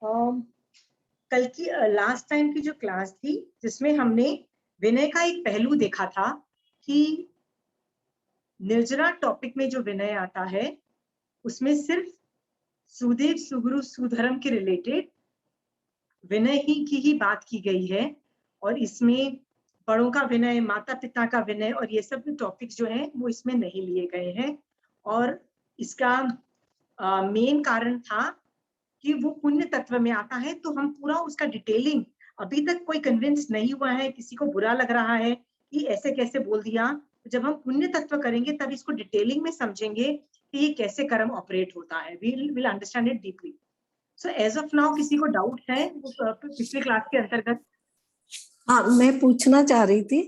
कल की last time की जो क्लास थी जिसमें हमने विनय का एक पहलू देखा था कि निर्जरा टॉपिक में जो विनय आता है उसमें सिर्फ सुदेव सुगुरु सुधर्म के रिलेटेड विनय ही की ही बात की गई है, और इसमें बड़ों का विनय, माता पिता का विनय और ये सब टॉपिक्स जो हैं वो इसमें नहीं लिए गए हैं। और इसका मेन कारण था कि वो पुण्य तत्व में आता है, तो हम पूरा उसका डिटेलिंग, अभी तक कोई कन्विंस नहीं हुआ है, किसी को बुरा लग रहा है कि ऐसे कैसे बोल दिया, जब हम पुण्य तत्व करेंगे तब इसको डिटेलिंग में समझेंगे कि ये कैसे कर्म ऑपरेट होता है, will understand it deeply. So as of now किसी को डाउट है पिछले क्लास के अंतर्गत? हाँ, मैं पूछना चाह रही थी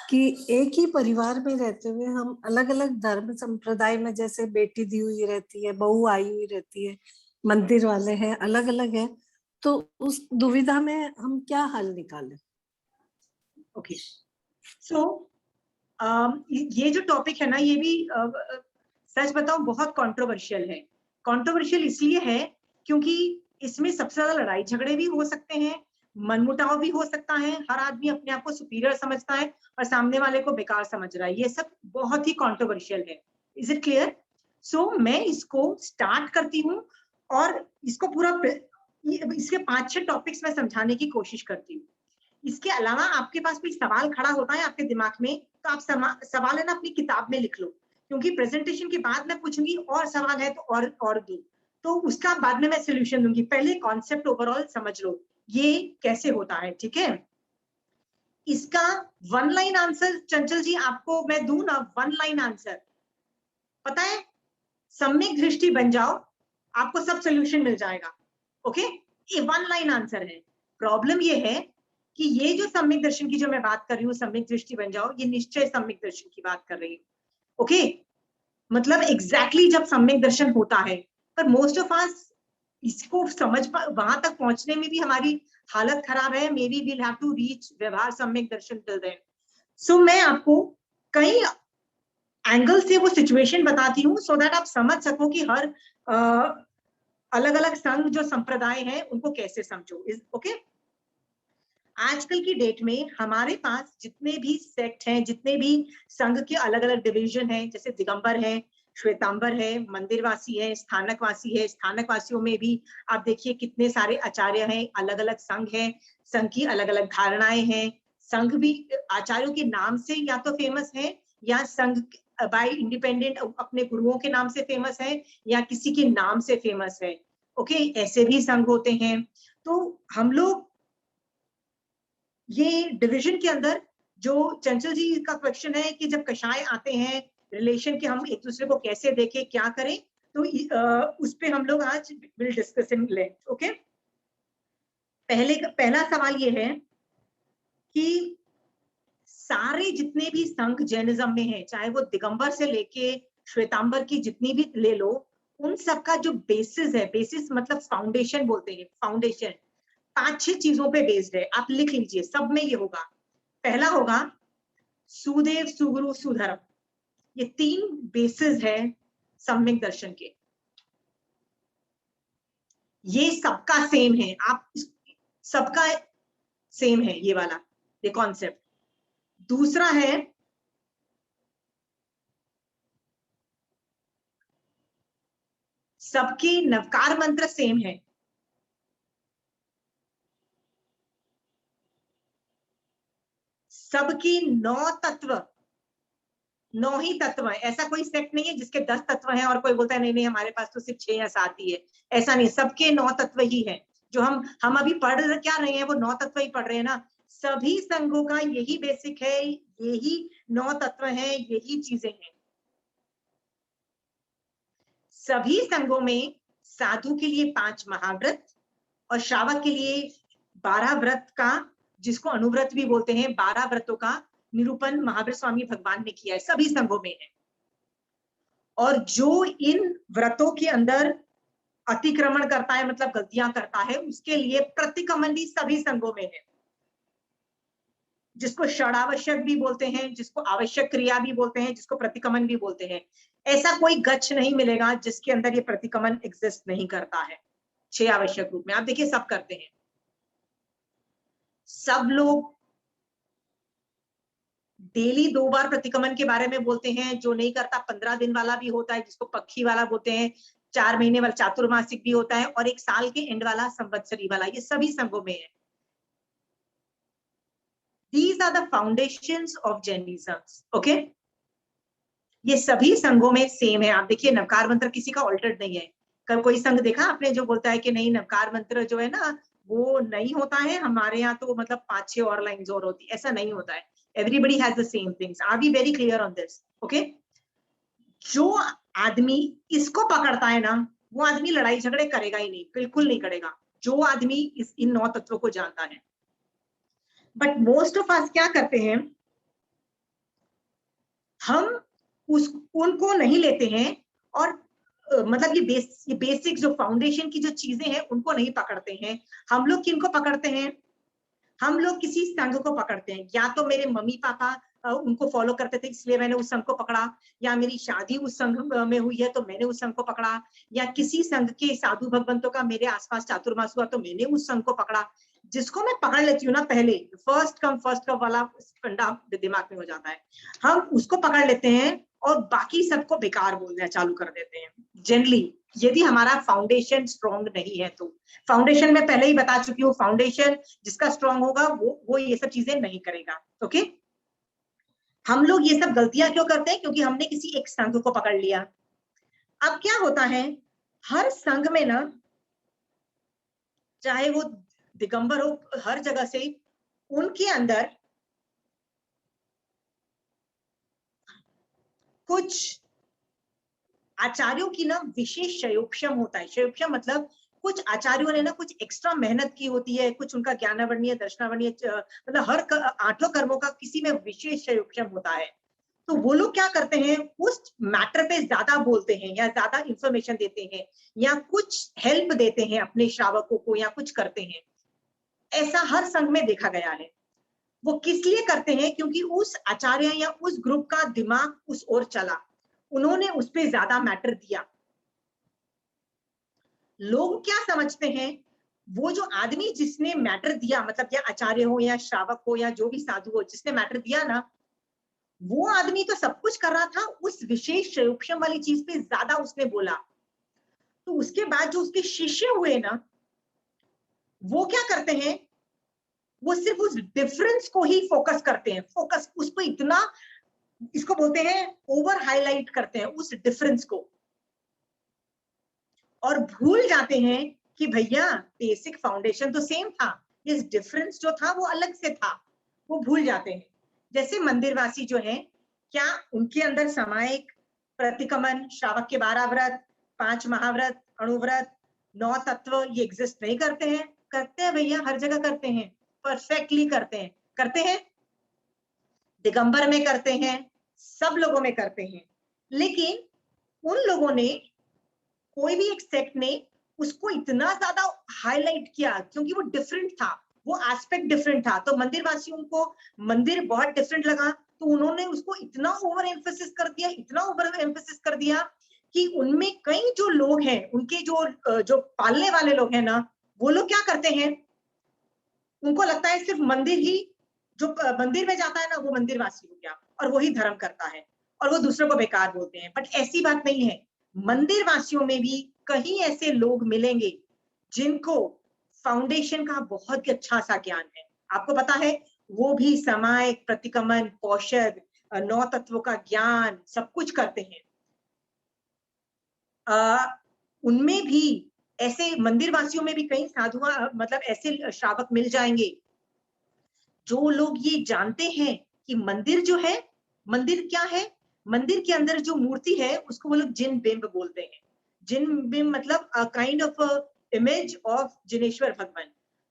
कि एक ही परिवार में रहते हुए हम अलग अलग धर्म संप्रदाय में, जैसे बेटी दी हुई रहती है, बहू आई हुई रहती है, मंदिर वाले हैं, अलग अलग है, तो उस दुविधा में हम क्या हल निकालें? ओके, सो ये जो टॉपिक है ना, ये भी सच बताऊं बहुत कंट्रोवर्शियल है। कंट्रोवर्शियल इसलिए है क्योंकि इसमें सबसे ज्यादा लड़ाई झगड़े भी हो सकते हैं, मनमुटाव भी हो सकता है, हर आदमी अपने आप को सुपीरियर समझता है और सामने वाले को बेकार समझ रहा है, ये सब बहुत ही कंट्रोवर्शियल है। Is it clear? सो मैं इसको स्टार्ट करती हूँ और इसको पूरा इसके 5-6 टॉपिक्स में समझाने की कोशिश करती हूँ। इसके अलावा आपके पास कोई सवाल खड़ा होता है आपके दिमाग में, तो आप सवाल है ना अपनी किताब में लिख लो, क्योंकि प्रेजेंटेशन के बाद मैं पूछूंगी और सवाल है तो और दो, तो उसका बाद में मैं सोल्यूशन दूंगी। पहले कॉन्सेप्ट ओवरऑल समझ लो ये कैसे होता है, ठीक है? इसका 1 लाइन आंसर चंचल जी आपको मैं दूं ना, 1 लाइन आंसर पता है? सम्यक दृष्टि बन जाओ, आपको सब सोल्यूशन मिल जाएगा। ओके, ये 1 लाइन आंसर है। प्रॉब्लम ये है कि ये जो सम्यक दर्शन की जो मैं बात कर रही हूँ, सम्यक दृष्टि बन जाओ, ये निश्चय सम्यक दर्शन की बात कर रही हूँ। ओके, मतलब एग्जैक्टली जब सम्यक दर्शन होता है, पर मोस्ट ऑफ अस इसको समझ वहां तक पहुंचने में भी हमारी हालत खराब है। Maybe we'll have to reach व्यवहार सम्यक दर्शन टिल देन। सो मैं आपको कई एंगल से वो सिचुएशन बताती हूँ सो दैट आप समझ सको कि हर अलग अलग संघ जो संप्रदाय है उनको कैसे समझो। ओके, आजकल की डेट में हमारे पास जितने भी सेक्ट हैं, जितने भी संघ के अलग अलग डिवीजन हैं, जैसे दिगंबर है, श्वेतांबर है, मंदिरवासी है, स्थानकवासी है, स्थानकवासियों में भी आप देखिए कितने सारे आचार्य हैं, अलग अलग संघ है, संघ की अलग अलग धारणाएं हैं। संघ भी आचार्यों के नाम से या तो फेमस है, या संघ बाय इंडिपेंडेंट अपने गुरुओं के नाम से फेमस है, या किसी के नाम से फेमस है। ओके, ऐसे भी संघ होते हैं। तो हम लोग ये डिवीजन के अंदर, जो चंचल जी का क्वेश्चन है कि जब कषाय आते हैं रिलेशन के, हम एक दूसरे को कैसे देखें, क्या करें, तो उस पे हम लोग आज will discuss in length. Okay, पहला सवाल ये है कि सारे जितने भी संघ जैनिज्म में है, चाहे वो दिगंबर से लेके श्वेतांबर की जितनी भी ले लो, उन सबका जो बेसिस है, बेसिस मतलब फाउंडेशन बोलते हैं, फाउंडेशन 5-6 चीजों पे बेस्ड है। आप लिख लीजिए, सब में ये होगा। पहला होगा सुदेव सुगुरु सुधर्म, ये 3 बेसिस है सम्यक दर्शन के, ये सबका सेम है, आप सबका सेम है ये वाला, ये कॉन्सेप्ट। दूसरा है सबके नवकार मंत्र सेम है, सबके 9 तत्व, 9 ही तत्व है। ऐसा कोई सेक्ट नहीं है जिसके 10 तत्व हैं और कोई बोलता है नहीं नहीं हमारे पास तो सिर्फ 6 या 7 ही है। ऐसा नहीं, सबके 9 तत्व ही है। जो हम अभी पढ़ क्या रहे हैं वो 9 तत्व ही पढ़ रहे हैं ना। सभी संघों का यही बेसिक है, यही 9 तत्व हैं, यही चीजें हैं। सभी संघों में साधु के लिए 5 महाव्रत और श्रावक के लिए 12 व्रत का, जिसको अनुव्रत भी बोलते हैं, 12 व्रतों का निरूपण महावीर स्वामी भगवान ने किया है, सभी संघों में है। और जो इन व्रतों के अंदर अतिक्रमण करता है, मतलब गलतियां करता है, उसके लिए प्रतिक्रमण भी सभी संघों में है, जिसको षडावश्यक भी बोलते हैं, जिसको आवश्यक क्रिया भी बोलते हैं, जिसको प्रतिक्रमण भी बोलते हैं। ऐसा कोई गच्छ नहीं मिलेगा जिसके अंदर ये प्रतिक्रमण एग्जिस्ट नहीं करता है। 6 आवश्यक रूप में। आप देखिए सब करते हैं, सब लोग डेली 2 बार प्रतिक्रमण के बारे में बोलते हैं। जो नहीं करता 15 दिन वाला भी होता है, जिसको पक्षी वाला बोलते हैं, 4 महीने वाला चातुर्मासिक भी होता है, और 1 साल के एंड वाला संवत्सरी वाला, ये सभी संघों में है। These are the foundations of Jainism, okay? ये सभी संघों में सेम है। आप देखिए नवकार मंत्र किसी का ऑल्टर्ड नहीं है। कल कोई संघ देखा आपने जो बोलता है कि नहीं नवकार मंत्र जो है ना वो नहीं होता है, हमारे यहाँ तो मतलब 5-6 और लाइन्स और होती, ऐसा नहीं होता है। Everybody has the same things. R be very clear on this, okay? जो आदमी इसको पकड़ता है ना, वो आदमी लड़ाई झगड़े करेगा ही नहीं, बिल्कुल नहीं करेगा, जो आदमी इन 9 तत्वों को जानता है। बट मोस्ट ऑफ अस क्या करते हैं, हम उनको नहीं लेते हैं, और मतलब ये बेसिक जो फाउंडेशन की जो चीजें हैं उनको नहीं पकड़ते हैं। हम लोग किनको पकड़ते हैं? हम लोग किसी संघ को पकड़ते हैं। या तो मेरे मम्मी पापा उनको फॉलो करते थे इसलिए मैंने उस संघ को पकड़ा, या मेरी शादी उस संघ में हुई है तो मैंने उस संघ को पकड़ा, या किसी संघ के साधु भगवंतों का मेरे आसपास चातुर्मास हुआ तो मैंने उस संघ को पकड़ा। जिसको मैं पकड़ लेती हूँ ना, पहले फर्स्ट कम वाला फंडा दिमाग में हो जाता है, हम उसको पकड़ लेते हैं और बाकी सबको बेकार बोलना चालू कर देते हैं जनरली, यदि हमारा फाउंडेशन स्ट्रॉन्ग नहीं है तो। फाउंडेशन में पहले ही बता चुकी हूँ, फाउंडेशन जिसका स्ट्रॉन्ग होगा वो ये सब चीजें नहीं करेगा, ओके? हम लोग ये सब गलतियां क्यों करते हैं? क्योंकि हमने किसी एक संघ को पकड़ लिया। अब क्या होता है, हर संघ में ना, चाहे वो दिगंबर हो, हर जगह से उनके अंदर कुछ आचार्यों की ना विशेष शयोक्षम होता है। शयोक्षम मतलब कुछ आचार्यों ने ना कुछ एक्स्ट्रा मेहनत की होती है, कुछ उनका ज्ञानावर्णीय दर्शनावर्णीय मतलब हर 8 कर्मों का किसी में विशेष शयोक्षम होता है। तो वो लोग क्या करते हैं, उस मैटर पे ज्यादा बोलते हैं या ज्यादा इंफॉर्मेशन देते हैं या कुछ हेल्प देते हैं अपने श्रावकों को या कुछ करते हैं। ऐसा हर संघ में देखा गया है। वो किस लिए करते हैं? क्योंकि उस आचार्य या उस ग्रुप का दिमाग उस ओर चला, उन्होंने उस पर ज्यादा मैटर दिया। लोग क्या समझते हैं, वो जो आदमी जिसने मैटर दिया, मतलब या आचार्य हो या श्रावक हो या जो भी साधु हो, जिसने मैटर दिया ना, वो आदमी तो सब कुछ कर रहा था, उस विशेष शयोक्षम वाली चीज पे ज्यादा उसने बोला। तो उसके बाद जो उसके शिष्य हुए ना, वो क्या करते हैं, वो सिर्फ उस डिफरेंस को ही फोकस करते हैं, फोकस उस पर इतना, इसको बोलते हैं ओवर हाईलाइट करते हैं उस डिफरेंस को, और भूल जाते हैं कि भैया बेसिक फाउंडेशन तो सेम था, इस डिफरेंस जो था वो अलग से था, वो भूल जाते हैं। जैसे मंदिरवासी जो है, क्या उनके अंदर सामायिक प्रतिक्रमण, श्रावक के 12 व्रत, 5 महाव्रत, अणुव्रत, 9 तत्व ये एग्जिस्ट नहीं करते हैं? करते हैं भैया, हर जगह करते हैं, परफेक्टली करते हैं, करते हैं, दिगंबर में करते हैं, सब लोगों में करते हैं। लेकिन उन लोगों ने, कोई भी एक सेक्ट ने उसको इतना ज्यादा हाईलाइट किया क्योंकि वो डिफरेंट था, वो एस्पेक्ट डिफरेंट था। तो मंदिर वासियों को मंदिर बहुत डिफरेंट लगा, तो उन्होंने उसको इतना ओवर एम्फेसिस कर दिया, इतना ओवर एम्फेसिस कर दिया कि उनमें कई जो लोग हैं, उनके जो पालने वाले लोग हैं ना, वो लोग क्या करते हैं, उनको लगता है सिर्फ मंदिर ही, जो मंदिर में जाता है ना वो मंदिर वासी हो गया और वही धर्म करता है, और वो दूसरों को बेकार बोलते हैं। बट ऐसी बात नहीं है, मंदिर वासियों में भी कहीं ऐसे लोग मिलेंगे जिनको फाउंडेशन का बहुत ही अच्छा सा ज्ञान है। आपको पता है, वो भी सामायिक, प्रतिक्रमण, कौशल, 9 तत्वों का ज्ञान सब कुछ करते हैं। उनमें भी ऐसे मंदिर वासियों में भी कई साधु, मतलब ऐसे श्रावक मिल जाएंगे जो लोग ये जानते हैं कि मंदिर जो है, मंदिर क्या है, मंदिर के अंदर जो मूर्ति है उसको वो लोग जिन बिंब बोलते हैं। जिन बिंब मतलब kind of image of Jineshwar भगवान।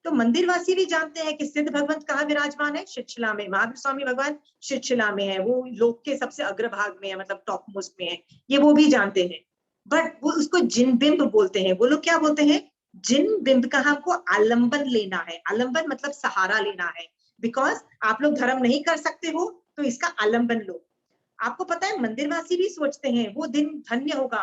तो मंदिरवासी भी जानते हैं कि सिद्ध भगवंत कहाँ विराजमान है, शिवशिला में। महावीर स्वामी भगवान शिवशिला में है, वो लोक के सबसे अग्रभाग में है, मतलब टॉप मोस्ट में है, ये वो भी जानते हैं। बट वो उसको जिन बिंब बोलते हैं। वो लोग क्या बोलते हैं, जिन बिंब का हमको आलंबन लेना है। आलंबन मतलब सहारा लेना है, बिकॉज आप लोग धर्म नहीं कर सकते हो तो इसका आलंबन लो। आपको पता है मंदिरवासी भी सोचते हैं वो दिन धन्य होगा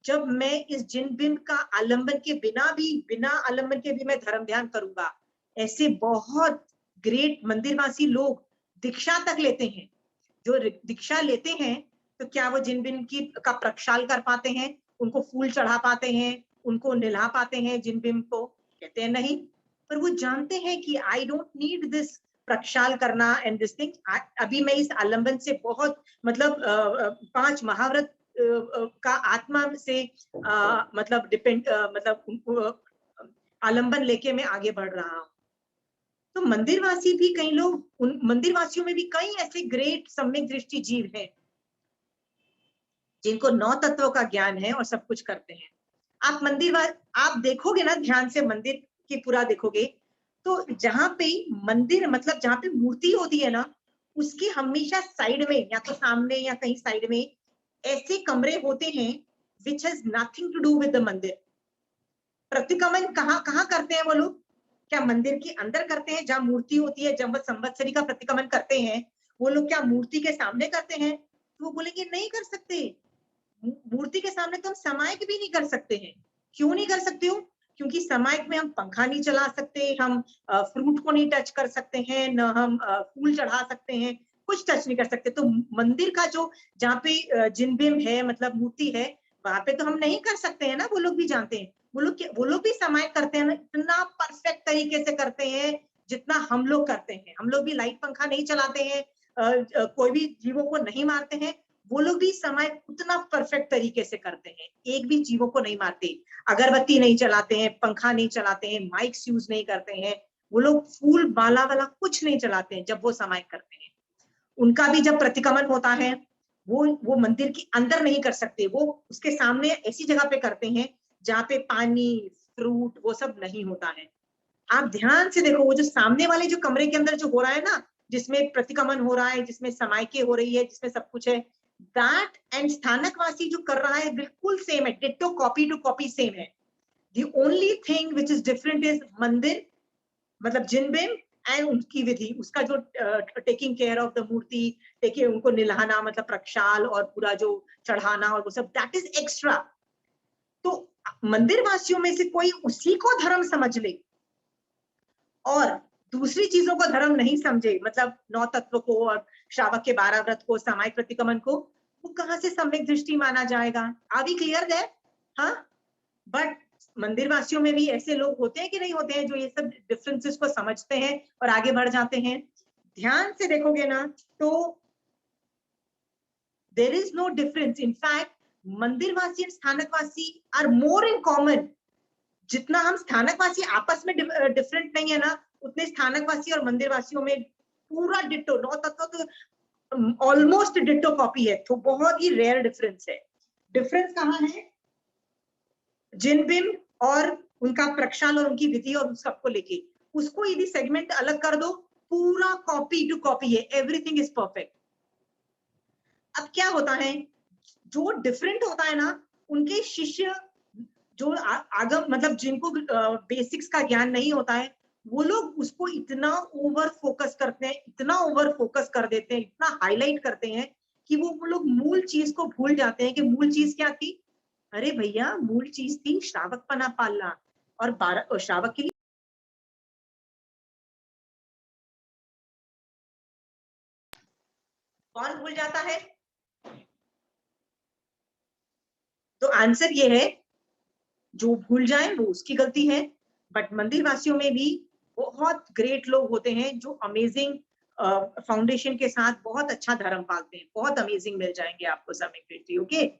जब मैं इस जिन बिंब का आलंबन के बिना आलंबन के भी मैं धर्म ध्यान करूंगा। ऐसे बहुत ग्रेट मंदिरवासी लोग दीक्षा तक लेते हैं। जो दीक्षा लेते हैं तो क्या वो जिन बिंब की का प्रक्षाल कर पाते हैं, उनको फूल चढ़ा पाते हैं, उनको निला पाते हैं जिन बिंब को? कहते हैं नहीं। पर वो जानते हैं कि आई डोंट नीड दिस प्रक्षाल करना एंड दिस थिंग। अभी मैं इस आलंबन से बहुत मतलब 5 महाव्रत का आत्मा से मतलब डिपेंड मतलब उनको आलंबन लेके मैं आगे बढ़ रहा हूँ। तो मंदिरवासी भी कई लोग, उन मंदिरवासियों में भी कई ऐसे ग्रेट सम्यक दृष्टि जीव हैं जिनको 9 तत्वों का ज्ञान है और सब कुछ करते हैं। आप देखोगे ना ध्यान से, मंदिर की पूरा देखोगे तो जहां पे मंदिर मतलब जहां पे मूर्ति होती है ना, उसकी हमेशा साइड में या तो सामने या कहीं साइड में ऐसे कमरे होते हैं which has nothing to do with the mandir. प्रतिक्रमण कहाँ कहाँ करते हैं वो लोग? क्या मंदिर के अंदर करते हैं जहां मूर्ति होती है? जब संवत्सरी का प्रतिक्रमण करते हैं वो लोग क्या मूर्ति के सामने करते हैं? तो वो बोलेंगे नहीं कर सकते। मूर्ति के सामने तो हम समायक भी नहीं कर सकते हैं। क्यों नहीं कर सकते हो? क्योंकि समायक में हम पंखा नहीं चला सकते, हम फ्रूट को नहीं टच कर सकते हैं, न हम फूल चढ़ा सकते हैं, कुछ टच नहीं कर सकते। तो मंदिर का जो जहाँ पे जिन बिंब है मतलब मूर्ति है, वहां पे तो हम नहीं कर सकते हैं ना। वो लोग भी जानते हैं। वो लोग भी समायक करते हैं ना, इतना परफेक्ट तरीके से करते हैं जितना हम लोग करते हैं। हम लोग भी लाइट पंखा नहीं चलाते हैं, कोई भी जीवों को नहीं मारते हैं। वो लोग भी समय उतना परफेक्ट तरीके से करते हैं, एक भी जीवों को नहीं मारते, अगरबत्ती नहीं चलाते हैं, पंखा नहीं चलाते हैं, माइक्स यूज नहीं करते हैं। वो लोग फूल माला वाला कुछ नहीं चलाते हैं जब वो समय करते हैं। उनका भी जब प्रतिक्रमण होता है वो मंदिर के अंदर नहीं कर सकते, वो उसके सामने ऐसी जगह पे करते हैं जहाँ पे पानी फ्रूट वो सब नहीं होता है। आप ध्यान से देखो, वो जो सामने वाले जो कमरे के अंदर जो हो रहा है ना, जिसमें प्रतिक्रमण हो रहा है, जिसमें समायके हो रही है, जिसमें सब कुछ है, दैट एंड स्थानकवासी जो कर रहा है बिल्कुल सेम है, ditto copy to copy same है। The only thing which is different is mandir मतलब जिन बिंब एंड उनकी विधि, उसका जो taking care of the murti, टेके उनको निलाना मतलब प्रक्षाल और पूरा जो चढ़ाना और वो सब, दैट इज एक्स्ट्रा। तो मंदिर वासियों में से कोई उसी को धर्म समझ ले और दूसरी चीजों को धर्म नहीं समझे, मतलब 9 तत्व को और श्रावक के 12 व्रत को, सामायिक प्रतिक्रमण को, वो कहाँ से सम्यक दृष्टि माना जाएगा? Are we clear that? हाँ, बट मंदिर वासियों में भी ऐसे लोग होते हैं कि नहीं होते हैं जो ये सब डिफरेंसेस को समझते हैं और आगे बढ़ जाते हैं। ध्यान से देखोगे ना तो there is no difference. In fact Mandirvasi और Sthanakvasi are more in common. जितना हम स्थानकवासी आपस में डिफरेंट नहीं है ना, उतने स्थानकवासी और मंदिरवासियों में पूरा डिट्टो। 9 तत्व तो ऑलमोस्ट डिट्टो कॉपी है, तो बहुत ही रेयर डिफरेंस है। डिफरेंस कहाँ है? जिन बिंब और उनका प्रक्षाल और उनकी विधि और सबको लेके, उसको यदि सेगमेंट अलग कर दो, पूरा कॉपी टू कॉपी है, एवरीथिंग इज परफेक्ट। अब क्या होता है, जो डिफरेंट होता है ना, उनके शिष्य जो आगम मतलब जिनको बेसिक्स का ज्ञान नहीं होता है, वो लोग उसको इतना ओवर फोकस करते हैं, इतना ओवर फोकस कर देते हैं, इतना हाईलाइट करते हैं कि वो लोग मूल चीज को भूल जाते हैं कि मूल चीज क्या थी। अरे भैया, मूल चीज थी श्रावक पना पालना। और 12 श्रावक के लिए कौन भूल जाता है? तो आंसर ये है, जो भूल जाए वो उसकी गलती है। बट मंदिर वासियों में भी बहुत ग्रेट लोग होते हैं जो अमेजिंग फाउंडेशन के साथ बहुत अच्छा धर्म पालते हैं। बहुत अमेजिंग मिल जाएंगे आपको समय। ओके,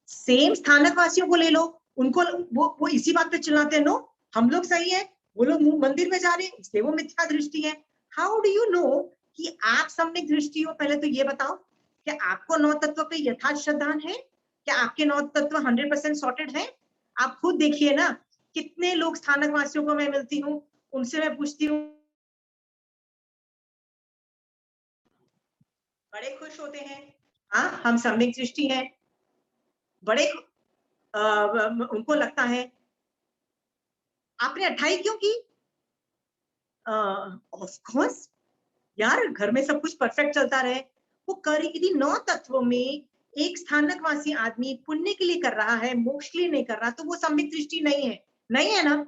सेम स्थानक वासियों को ले लो, उनको वो इसी बात पे चिल्लाते हैं, नो हम लोग सही है, वो लोग मंदिर में जा रहे हैं इसलिए वो मिथ्या दृष्टि है। हाउ डू यू नो कि आप सम्यक दृष्टि हो? पहले तो ये बताओ, क्या आपको 9 तत्व पे यथार्थ श्रद्धा है? क्या आपके 9 तत्व 100% सॉर्टेड है? आप खुद देखिए ना, कितने लोग स्थानक वासियों को मैं मिलती हूँ, उनसे मैं पूछती हूँ, बड़े खुश होते हैं, हाँ हम सम्यक दृष्टि हैं, बड़े उनको लगता है आपने 28 क्यों की? ऑफ कोर्स यार, घर में सब कुछ परफेक्ट चलता रहे। वो कर यदि 9 तत्वों में एक स्थानकवासी आदमी पुण्य के लिए कर रहा है, मोक्ष के लिए नहीं कर रहा, तो वो सम्यक दृष्टि नहीं है, नहीं है ना?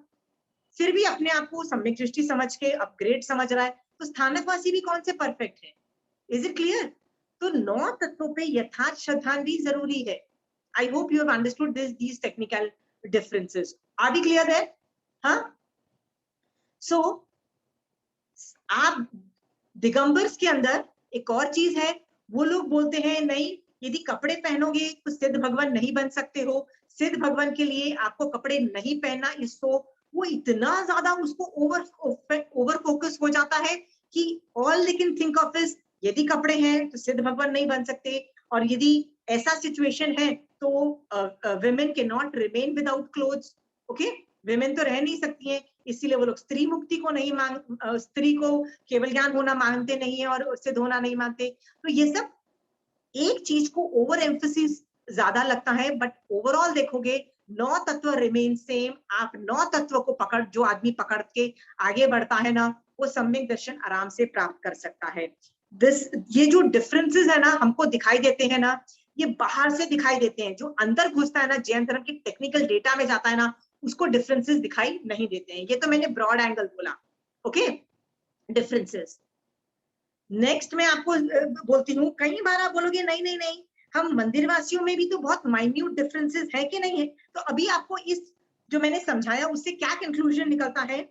फिर भी अपने आप को सम्यक दृष्टि समझ के अपग्रेड समझ रहा है, तो स्थानकवासी भी कौन से परफेक्ट है? Is it clear? तो 9 तत्वों पे यथार्थ श्रद्धांजलि जरूरी है। I hope you have understood these technical differences. Are we clear है? हाँ, सो आप दिगंबर्स के अंदर एक और चीज है, वो लोग बोलते हैं नहीं, यदि कपड़े पहनोगे तो सिद्ध भगवान नहीं बन सकते हो, सिद्ध भगवान के लिए आपको कपड़े नहीं पहनना। इसको वो इतना ज्यादा उसको ओवर फोकस हो जाता है कि all they can think of is यदि कपड़े हैं तो सिद्ध भगवान नहीं बन सकते, और यदि ऐसा सिचुएशन है तो women can not remain without clothes. Okay, women तो रह नहीं सकती हैं, इसीलिए वो लोग स्त्री मुक्ति को नहीं स्त्री को केवल ज्ञान होना मानते नहीं है और सिद्ध होना नहीं मानते। तो ये सब एक चीज को ओवर एम्फोसिस ज्यादा लगता है, बट ओवरऑल देखोगे 9 तत्व रिमेन सेम। आप 9 तत्व को पकड़, जो आदमी पकड़ के आगे बढ़ता है ना, वो सम्यक दर्शन आराम से प्राप्त कर सकता है। ये जो डिफरेंसेस है ना हमको दिखाई देते हैं ना, ये बाहर से दिखाई देते हैं, जो अंदर घुसता है ना, जैन धर्म की टेक्निकल डेटा में जाता है ना, उसको डिफरेंसेस दिखाई नहीं देते हैं। ये तो मैंने ब्रॉड एंगल बोला, ओके, डिफरेंसेस। नेक्स्ट मैं आपको बोलती हूँ, कई बार आप बोलोगे नहीं नहीं नहीं, हम मंदिर वासियों में भी तो बहुत माइन्यूट डिफरेंसेस है कि नहीं है? तो अभी आपको इस जो मैंने समझाया उससे क्या कंक्लूजन निकलता है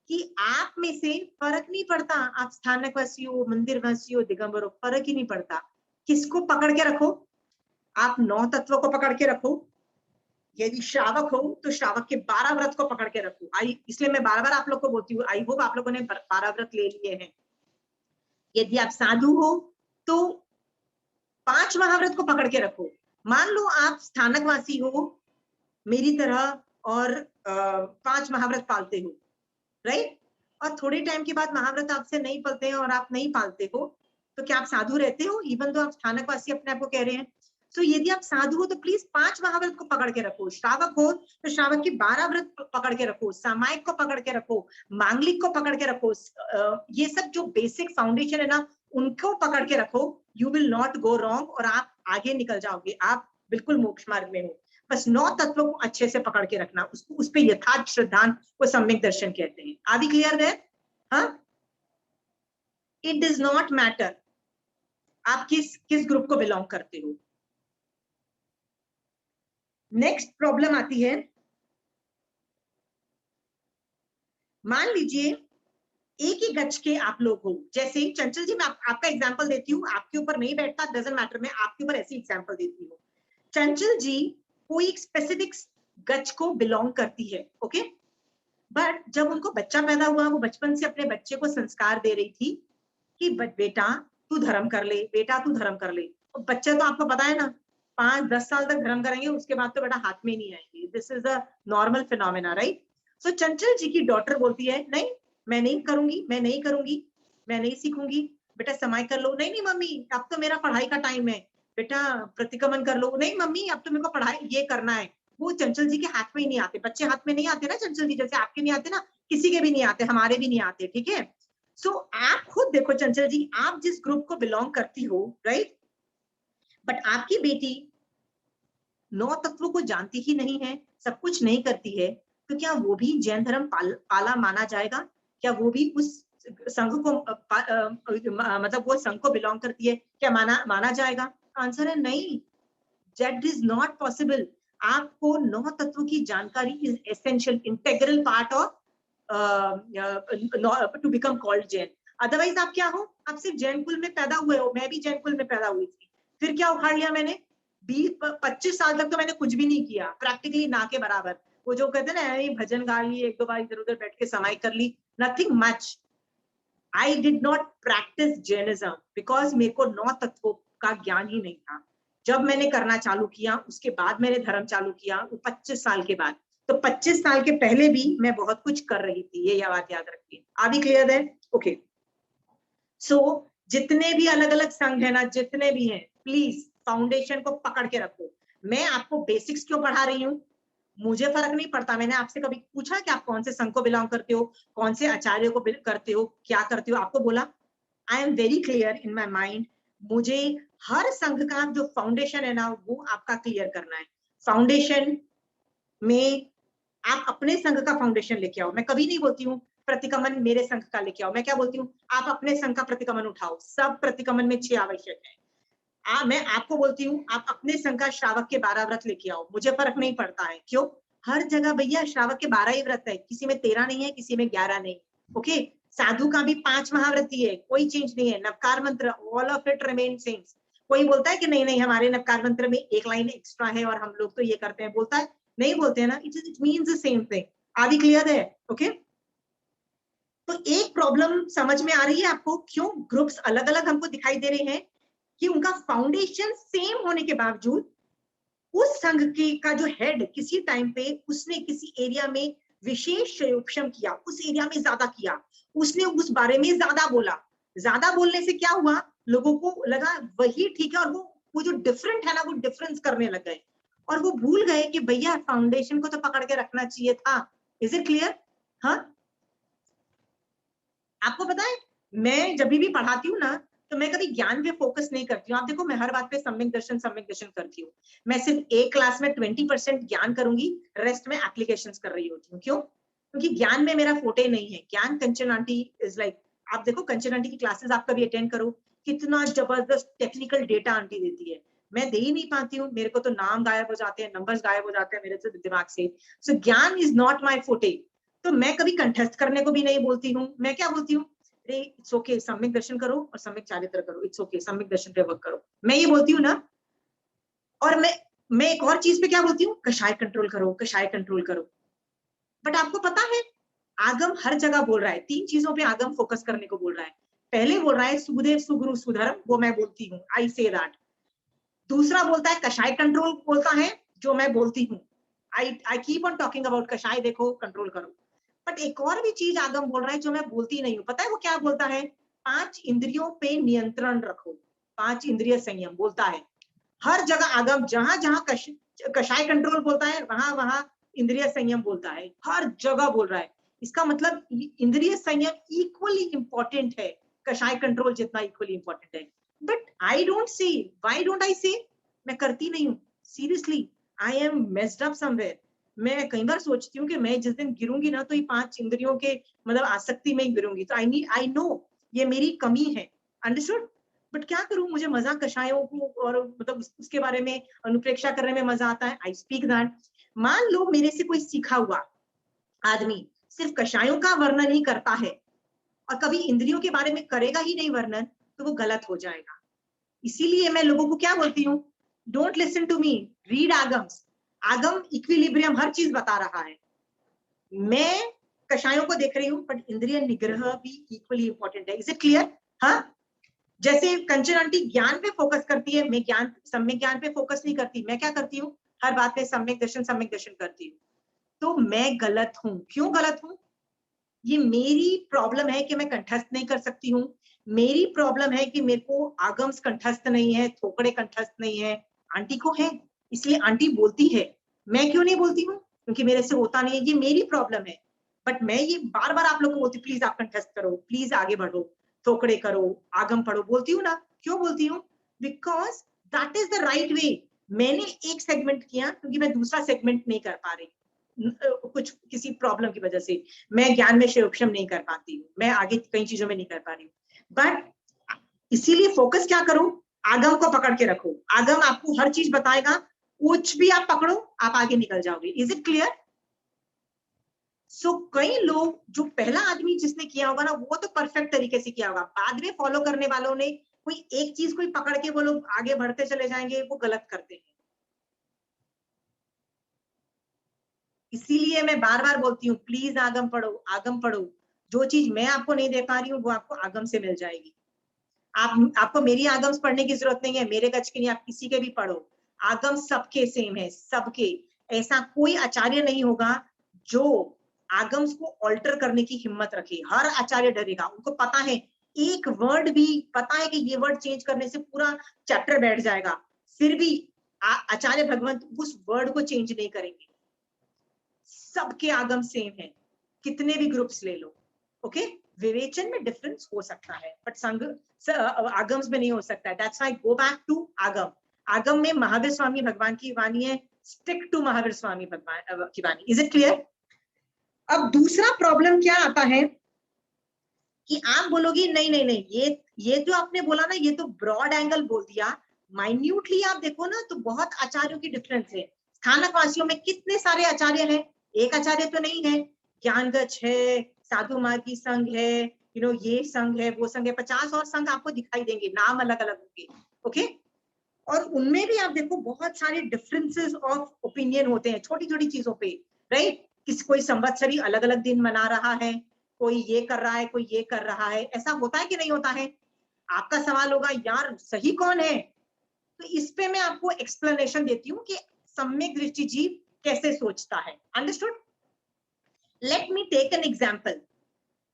कि आप में से फर्क नहीं पड़ता, आप स्थानकवासी हो, मंदिरवासी हो, दिगंबर हो, फर्क ही नहीं पड़ता। किसको पकड़ के रखो? आप 9 तत्वों को पकड़ के रखो। यदि श्रावक हो तो श्रावक के 12 व्रत को पकड़ के रखो। इसलिए मैं बार बार आप लोग को बोलती हूँ, आई होप आप लोगों ने 12 व्रत ले लिए हैं। यदि आप साधु हो तो 5 महाव्रत को पकड़ के रखो। मान लो आप स्थानकवासी हो मेरी तरह और 5 महाव्रत पालते हो, राइट? और थोड़े टाइम के बाद महाव्रत आपसे नहीं पलते हैं और आप नहीं पालते हो, तो क्या आप साधु रहते हो इवन तो आप स्थानकवासी अपने आप को कह रहे हैं? तो यदि आप साधु हो तो प्लीज 5 महाव्रत को पकड़ के रखो। श्रावक हो तो श्रावक के 12 व्रत पकड़ के रखो, सामायिक को पकड़ के रखो, मांगलिक को पकड़ के रखो। ये सब जो बेसिक फाउंडेशन है ना, उनको पकड़ के रखो। You will not go wrong और आप आगे निकल जाओगे, आप बिल्कुल मोक्ष मार्ग में हो। बस 9 तत्वों को अच्छे से पकड़ के रखना, उसको उस पे यथार्थ श्रद्धान को सम्यक दर्शन कहते हैं। आदि क्लियर है? हाँ, इट डज नॉट मैटर आप किस ग्रुप को बिलोंग करते हो। नेक्स्ट प्रॉब्लम आती है, मान लीजिए एक ही गच्छ के आप लोग हो, जैसे चंचल जी मैं आपका एग्जांपल देती हूँ, आपके ऊपर नहीं बैठता, डजंट मैटर, मैं आपके ऊपर ऐसी एग्जांपल देती हूँ। चंचल जी कोई एक स्पेसिफिक गच्छ को बिलोंग करती है, ओके, बट जब उनको बच्चा पैदा हुआ, वो बचपन से अपने बच्चे को संस्कार दे रही थी कि बेटा तू धर्म कर ले, बेटा तू धर्म कर ले। और बच्चे तो आपको पता है ना 5-10 साल तक धर्म करेंगे, उसके बाद तो बेटा हाथ में नहीं आएंगे। This is a normal phenomena, right? So Chanchal ji की डॉटर बोलती है नहीं मैं नहीं करूंगी, मैं नहीं करूंगी, मैं नहीं सीखूंगी। बेटा समाई कर लो। नहीं नहीं मम्मी अब तो मेरा पढ़ाई का टाइम है। बेटा प्रतिक्रमण कर लो। नहीं मम्मी अब तो मेरे को पढ़ाई ये करना है। वो चंचल जी के हाथ में ही नहीं आते, बच्चे हाथ में नहीं आते ना चंचल जी, जैसे आपके नहीं आते ना, किसी के भी नहीं आते, हमारे भी नहीं आते, ठीक है? सो आप खुद देखो चंचल जी, आप जिस ग्रुप को बिलोंग करती हो, राइट, बट आपकी बेटी 9 तत्वों को जानती ही नहीं है, सब कुछ नहीं करती है, तो क्या वो भी जैन धर्म पाला माना जाएगा? क्या वो भी उस संघ को मतलब वो संघ को बिलोंग करती है, क्या माना जाएगा? आंसर है नहीं, दैट इज नॉट पॉसिबल। आपको 9 तत्वों की जानकारी is essential, integral part of to become called Jain. अदरवाइज आप क्या हो? आप सिर्फ जैन कुल में पैदा हुए हो, मैं भी जैन कुल में पैदा हुई थी, फिर क्या उखाड़ लिया मैंने? 20-25 साल तक तो मैंने कुछ भी नहीं किया, प्रैक्टिकली ना के बराबर। वो जो कहते हैं ना भजन गा लिए, 1-2 बार इधर उधर बैठ के समाई कर ली, nothing much. I did not practise Jainism because मेरे को 9 तत्वों का ज्ञान ही नहीं था। जब मैंने करना चालू किया उसके बाद मैंने धर्म चालू किया, वो 25 साल के बाद। तो 25 साल के पहले भी मैं बहुत कुछ कर रही थी, ये बात याद रखिए। अभी क्लियर है? ओके, सो जितने भी अलग अलग संघ है ना, जितने भी हैं, प्लीज फाउंडेशन को पकड़ के रखो। मैं आपको बेसिक्स क्यों पढ़ा रही हूँ? मुझे फर्क नहीं पड़ता, मैंने आपसे कभी पूछा कि आप कौन से संघ को बिलोंग करते हो, कौन से आचार्य को करते हो, क्या करते हो? आपको बोला? I am very clear in my mind मुझे हर संघ का जो फाउंडेशन है ना वो आपका क्लियर करना है। फाउंडेशन में आप अपने संघ का फाउंडेशन लेके आओ। मैं कभी नहीं बोलती हूँ प्रतिक्रमण मेरे संघ का लेके आओ, मैं क्या बोलती हूँ आप अपने संघ का प्रतिक्रमण उठाओ। सब प्रतिक्रमण में 6 आवश्यक है। मैं आपको बोलती हूँ आप अपने संघ का श्रावक के 12 व्रत लेके आओ, मुझे फर्क नहीं पड़ता है। क्यों? हर जगह भैया श्रावक के 12 ही व्रत है, किसी में 13 नहीं है, किसी में 11 नहीं। ओके, साधु का भी 5 महाव्रती है, कोई चेंज नहीं है। नवकार मंत्र all of it remain same. कोई बोलता है कि नहीं नहीं हमारे नवकार मंत्र में एक लाइन एक्स्ट्रा है और हम लोग तो ये करते हैं, बोलता है? नहीं बोलते हैं ना, it means the same thing. Are we clear है? ओके, तो एक प्रॉब्लम समझ में आ रही है आपको, क्यों ग्रुप्स अलग अलग हमको दिखाई दे रहे हैं? कि उनका फाउंडेशन सेम होने के बावजूद उस संघ के का जो हेड किसी टाइम पे उसने किसी एरिया में विशेष प्रयोगक्षम किया, उस एरिया में ज्यादा किया, उसने उस बारे में ज्यादा बोला। ज्यादा बोलने से क्या हुआ, लोगों को लगा वही ठीक है, और वो जो डिफरेंट है ना वो डिफरेंस करने लग गए, और वो भूल गए कि भैया फाउंडेशन को तो पकड़ के रखना चाहिए था। Is it clear? हाँ, आपको पता है मैं जब भी पढ़ाती हूँ ना तो मैं कभी ज्ञान पे फोकस नहीं करती हूँ। आप देखो मैं हर बात पे सम्यक दर्शन करती हूँ। मैं सिर्फ एक क्लास में 20% ज्ञान करूंगी, रेस्ट में एप्लीकेशंस कर रही होती हूँ। क्यों? क्योंकि ज्ञान में मेरा फोटे नहीं है। ज्ञान कंचन आंटी इज लाइक, आप देखो कंचन आंटी की क्लासेस आप कभी अटेंड करो, कितना जबरदस्त टेक्निकल डेटा आंटी देती है। मैं दे ही नहीं पाती हूँ, मेरे को तो नाम गायब हो जाते हैं, नंबर्स गायब हो जाते हैं मेरे दिमाग से। सो ज्ञान इज नॉट माई फोटे। तो मैं कभी कंठस्थ करने को भी नहीं बोलती हूँ। मैं क्या बोलती हूँ, अरे इट्स ओके सम्यक दर्शन करो और सम्यक चारित्र करो, इट्स ओके सम्यक दर्शन पे वर्क करो, मैं ये बोलती हूँ ना। और मैं एक और चीज पे क्या बोलती हूँ, कषाय कंट्रोल करो, कषाय कंट्रोल करो। बट आपको पता है आगम हर जगह बोल रहा है, 3 चीजों पे आगम फोकस करने को बोल रहा है। पहले बोल रहा है सुखदेव सुगुरु सुधर्म, वो मैं बोलती हूँ, आई से दैट। दूसरा बोलता है कषाय कंट्रोल, बोलता है जो मैं बोलती हूँ, I keep on talking about कषाय देखो कंट्रोल करो। बट एक और भी चीज आगम बोल रहा है जो मैं बोलती नहीं हूँ, पता है वो क्या बोलता है? 5 इंद्रियों पे नियंत्रण रखो, 5 इंद्रिय संयम बोलता है। हर जगह आगम जहां जहां कषाय कंट्रोल बोलता है वहां वहां इंद्रिय संयम बोलता है, हर जगह बोल रहा है। इसका मतलब इंद्रिय संयम इक्वली इंपॉर्टेंट है, कषाय कंट्रोल जितना इक्वली इंपॉर्टेंट है। But I don't say, why don't I से? मैं करती नहीं हूँ। Seriously I am messed up somewhere. मैं कई बार सोचती हूँ कि मैं जिस दिन गिरूंगी ना तो ये 5 इंद्रियों के मतलब आसक्ति में ही गिरूंगी। तो आई नो ये मेरी कमी है, अंडरस्टूड। बट क्या करूं, मुझे मजा कषायों को और मतलब उसके बारे में अनुप्रेक्षा करने में मजा आता है। I speak that. मान लो मेरे से कोई सीखा हुआ आदमी सिर्फ कषायों का वर्णन ही करता है और कभी इंद्रियों के बारे में करेगा ही नहीं वर्णन, तो वो गलत हो जाएगा। इसीलिए मैं लोगों को क्या बोलती हूँ, don't listen to me, read Agams. Agam equilibrium हर चीज बता रहा है। मैं कषायों को देख रही हूँ बट इंद्रिय निग्रह भी इक्वली इंपॉर्टेंट है। Is it clear? हाँ, जैसे कंचन आंटी ज्ञान पे फोकस करती है, मैं ज्ञान सम्यक ज्ञान पे फोकस नहीं करती। मैं क्या करती हूँ, हर बात पे सम्यक दर्शन करती हूँ। तो मैं गलत हूँ। क्यों गलत हूँ? ये मेरी प्रॉब्लम है कि मैं कंठस्थ नहीं कर सकती हूँ। मेरी प्रॉब्लम है कि मेरे को आगम्स कंठस्थ नहीं है, थोकड़े कंठस्थ नहीं है। आंटी को है, इसलिए आंटी बोलती है। मैं क्यों नहीं बोलती हूँ? क्योंकि मेरे से होता नहीं है, ये मेरी प्रॉब्लम है। बट मैं ये बार बार आप लोग को बोलती हूँ, प्लीज आप कंठस्थ करो, प्लीज आगे बढ़ो, थोकड़े करो, आगम पढ़ो, बोलती हूँ ना। क्यों बोलती हूँ? Because that is the right way. मैंने एक सेगमेंट किया क्योंकि मैं दूसरा सेगमेंट नहीं कर पा रही, कुछ किसी प्रॉब्लम की वजह से मैं ज्ञान में क्षयोक्षम नहीं कर पाती हूँ, मैं आगे कई चीजों में नहीं कर पा रही हूँ। बट इसीलिए फोकस क्या करो, आगम को पकड़ के रखो। आगम आपको हर चीज बताएगा, कुछ भी आप पकड़ो आप आगे निकल जाओगे। Is it clear? सो कई लोग, जो पहला आदमी जिसने किया होगा ना वो तो परफेक्ट तरीके से किया होगा, बाद में फॉलो करने वालों ने कोई एक चीज कोई पकड़ के वो लोग आगे बढ़ते चले जाएंगे, वो गलत करते हैं। इसीलिए मैं बार बार बोलती हूँ प्लीज आगम पढ़ो, आगम पढ़ो। जो चीज मैं आपको नहीं दे पा रही हूँ वो आपको आगम से मिल जाएगी। आपको मेरी आगम्स पढ़ने की जरूरत नहीं है, मेरे गज के नहीं, आप किसी के भी पढ़ो। आगम सबके सेम है, सबके। ऐसा कोई आचार्य नहीं होगा जो आगम्स को ऑल्टर करने की हिम्मत रखे। हर आचार्य डरेगा, उनको पता है एक वर्ड भी पता है कि ये वर्ड चेंज करने से पूरा चैप्टर बैठ जाएगा, फिर भी आचार्य भगवंत उस वर्ड को चेंज नहीं करेंगे। सबके आगम सेम है, कितने भी ग्रुप्स ले लो। ओके, विवेचन में डिफरेंस हो सकता है, बट संग आगम्स में नहीं हो सकता है। That's why go back to Agam. आगम में महावीर स्वामी भगवान की वाणी है, स्टिक टू महावीर स्वामी भगवान की वाणी। Is it clear? अब दूसरा प्रॉब्लम क्या आता है कि आप बोलोगे नहीं नहीं नहीं, ये जो आपने बोला ना, ये तो ब्रॉड एंगल बोल दिया। माइन्यूटली आप देखो ना तो बहुत आचार्यों की डिफरेंस है। स्थानक वासियों में कितने सारे आचार्य हैं, एक आचार्य तो नहीं है। ज्ञानगच्छ है, साधु मार्गी संघ है, ये संघ है, वो संघ है, 50 और संघ आपको दिखाई देंगे, नाम अलग अलग होंगे। ओके, और उनमें भी आप देखो बहुत सारे डिफरेंसेस ऑफ ओपिनियन होते हैं छोटी छोटी चीजों पे, राइट? कोई संवत्सरी अलग अलग दिन मना रहा है, कोई ये कर रहा है, कोई ये कर रहा है, ऐसा होता है कि नहीं होता है? आपका सवाल होगा यार सही कौन है? तो इस पे मैं आपको एक्सप्लेनेशन देती हूँ कि सम्यक दृष्टि जीव कैसे सोचता है। Understood? Let me take an example.